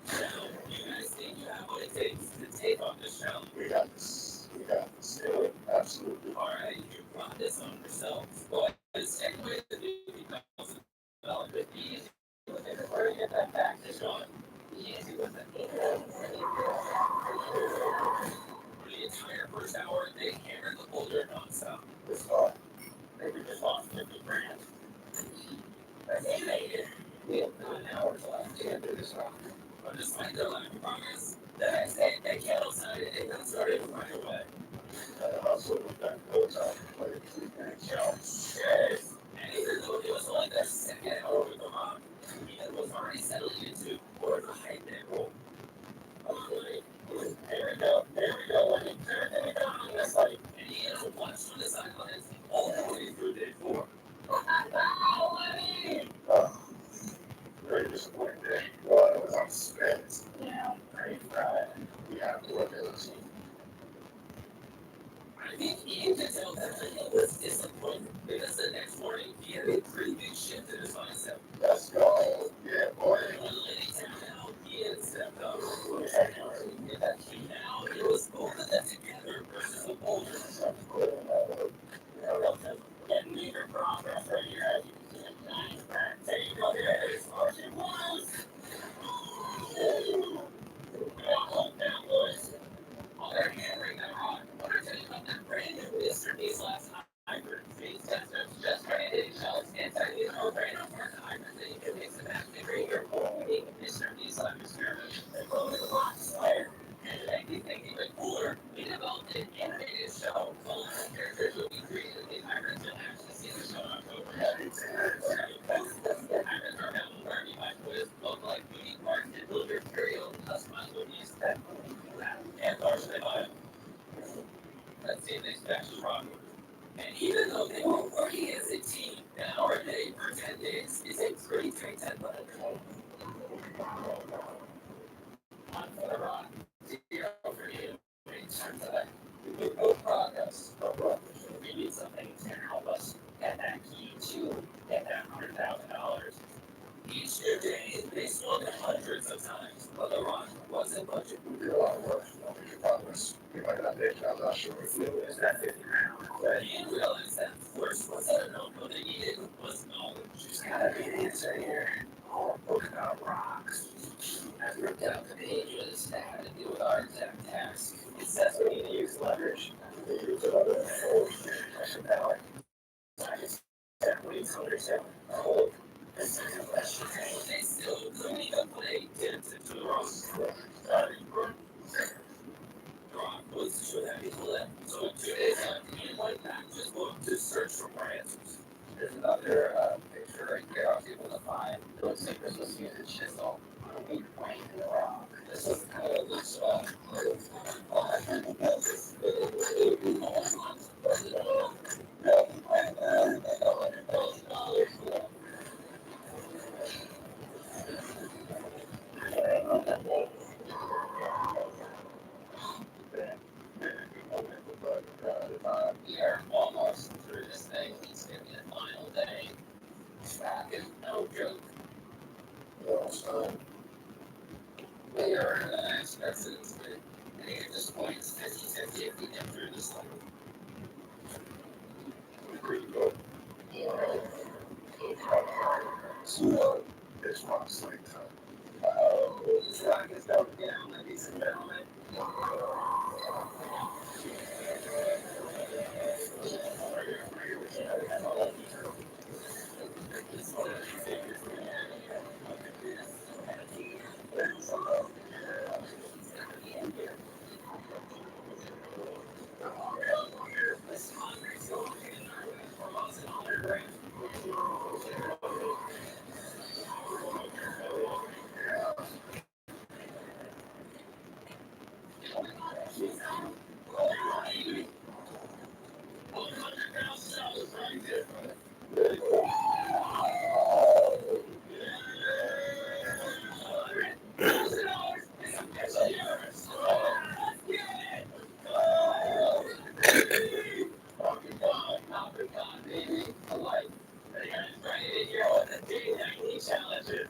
So, you guys think you have what it takes to take on this challenge? We got this. Yeah, absolutely. Alright, you brought this on yourselves. But it's anyway the $50,000 with me. We're gonna get that back to Sean. Easy with it. For the entire first hour, they hammered the boulder nonstop. This far. Maybe just lost 50 grand. But they made it. We have 9 hours left to get through this rock. But despite their lack of progress, the next day they can't outside it and got started right away. Also, with that goes on, but it's going to kill. Yes. And even though it was like that second hour with the rock, he was already settling into more of a high level. There we go. Let me turn it down on this side. And he had to watch from the sidelines all the way through day 4. Very disappointed. Well, it was on spins. Yeah, pretty fried. We have to look at this. I think he could tell that he was disappointed because the next morning he had a pretty big shift in his mindset. Let's go. Yeah, boy. When Lenny tapped out, he had stepped up. And that came out, it was both of them together versus the Bulls. And neither progress for you as you can see. Take a look at his fucking was. That was. While they're hammering that rock, undertaking up that brand new yesterday's last hybrid phase testers just trying to hit shells and tightly throw brand new part hybrid that you can mix and match and create your own unique yesterday's lab experiment. They blow the box fire. And to make these things even cooler, we developed an animated show full of characters will be created in these hybrids you'll actually see the show in October. The hybrids are available wherever you buy toys, look like unique parts and build your very own customizable use that and largely by it. Let's see if they special rock. And even though they were working as a team, an hour a day for 10 days is a pretty great time. One for the rock, 0 for you. In terms of that, we made no progress. We need something to help us get that key to get that $100,000. Each new day, they spoke hundreds of times, but the rock wasn't budget. We did a lot of work. Progress. We might not make it. I'm not sure if it was that 50 round. But he realized that first was that what they needed was knowledge. She's gotta be the answer here. Book about rocks. I ripped out the pages that had to do with our exact task. It says we need to use leverage. We use another pressure power. Science. Definitely understand. Hold. And second question. They still couldn't even play dibs into the rock. Rock was too heavy to lift, so 2 days after he went back to his book to search for more answers. There's another picture right here I was able to find. It looks like this was using chisel on a weak point in the rock. This is kind of looks we are almost through this thing. It's gonna be the final day. Back is no joke. So we are in the next residence, but I think at this point it's 50-50 if we get through this one. Pretty good. So it's rock's like this rock is down again, ladies and gentlemen.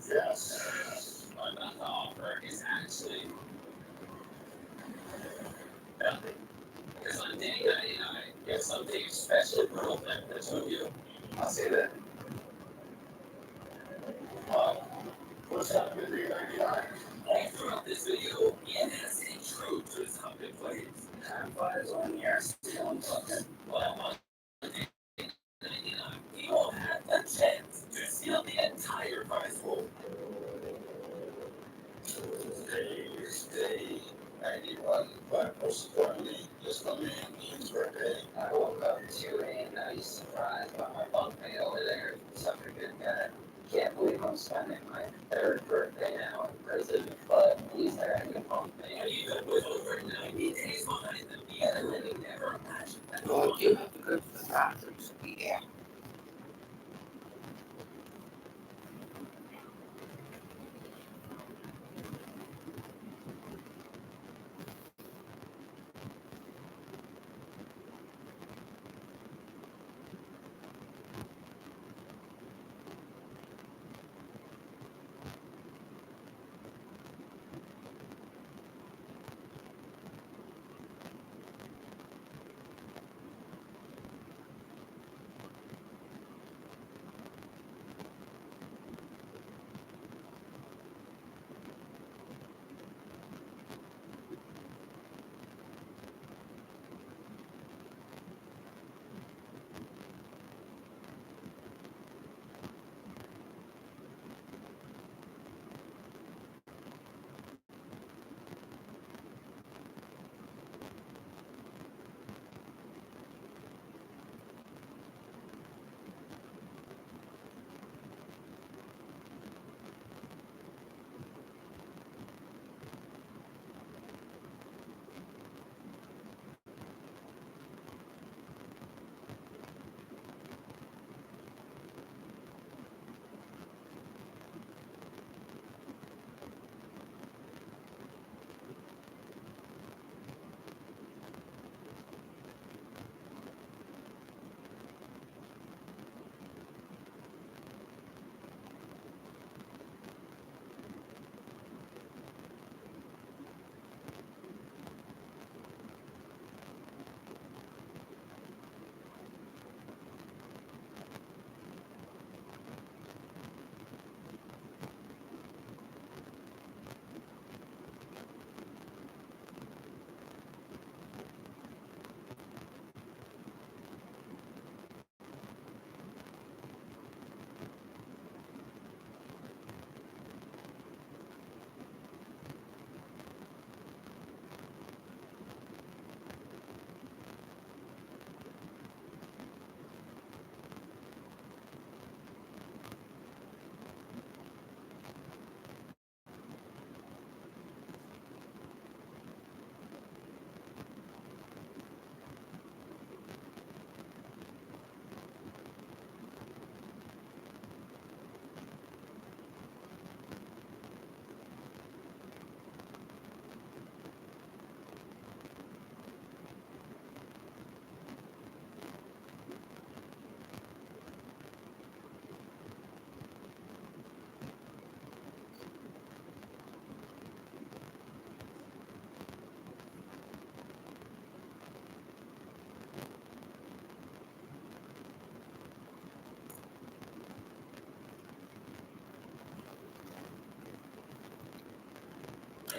Yes. What I'm about to offer is actually nothing. Because on day 99, there's something especially brutal that that's on you. I'll say that. What's happening to day 99? All throughout this video, Ian has stayed true to his topic plays. Time flies on here, still unfucking. Well, on day 99, we all had the chance to seal the entire festival. Stay. 91, but most importantly, just the man Ian's birthday. I woke up to a nice surprise by my bunkmate over there. Such a good guy. Can't believe I'm spending my third birthday now in prison, but he's there a good bunkmate. Even with over 90 days behind them, And then he never imagined that. Oh, you have to go to the bathroom. Yeah.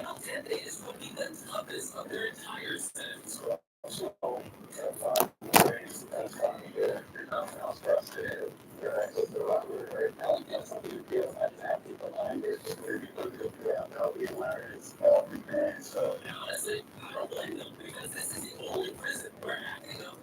now 10 days would be the toughest of their entire sentence. So, that's funny, good. There's nothing else for us to do. You're right, with the robbery right now, I guess I'll do deal. I have people behind it. If they're going to go through that, that'll be hilarious. Man, so, And honestly, I don't blame them because this is the only prison we're acting up.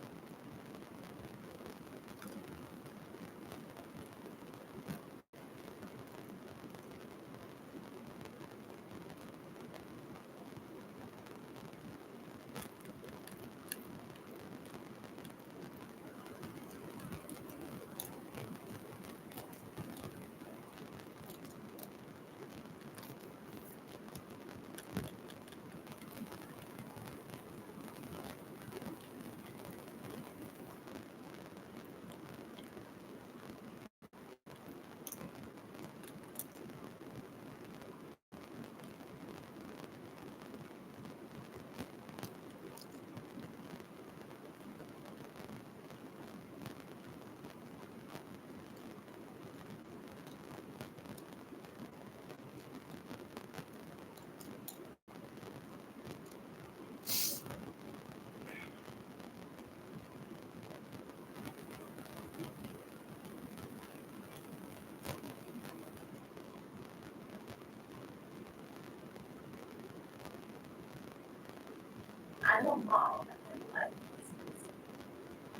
don't know.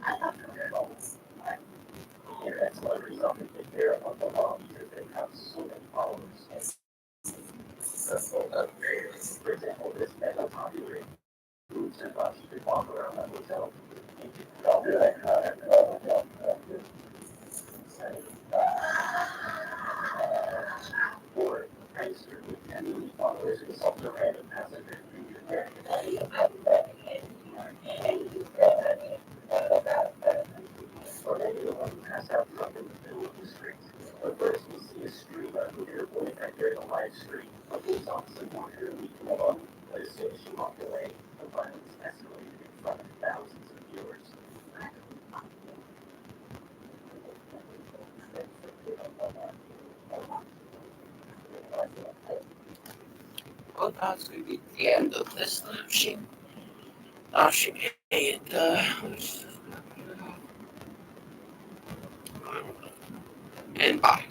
I thought they were internet celebrities often take care of the law because they have so many followers. For example, this mega popular groups and you could walk around that hotel and you could all be like, or register with 10 million followers and solve the random passenger in your bag. Or maybe the one who passed out drunk in the middle of the street. But first, we see a streamer who did her boyfriend during a live stream. A police officer wanted her to leave him alone, but as soon as she walked away, the violence escalated in front of thousands of viewers. Well, that's going to be the end of this launching. And bye.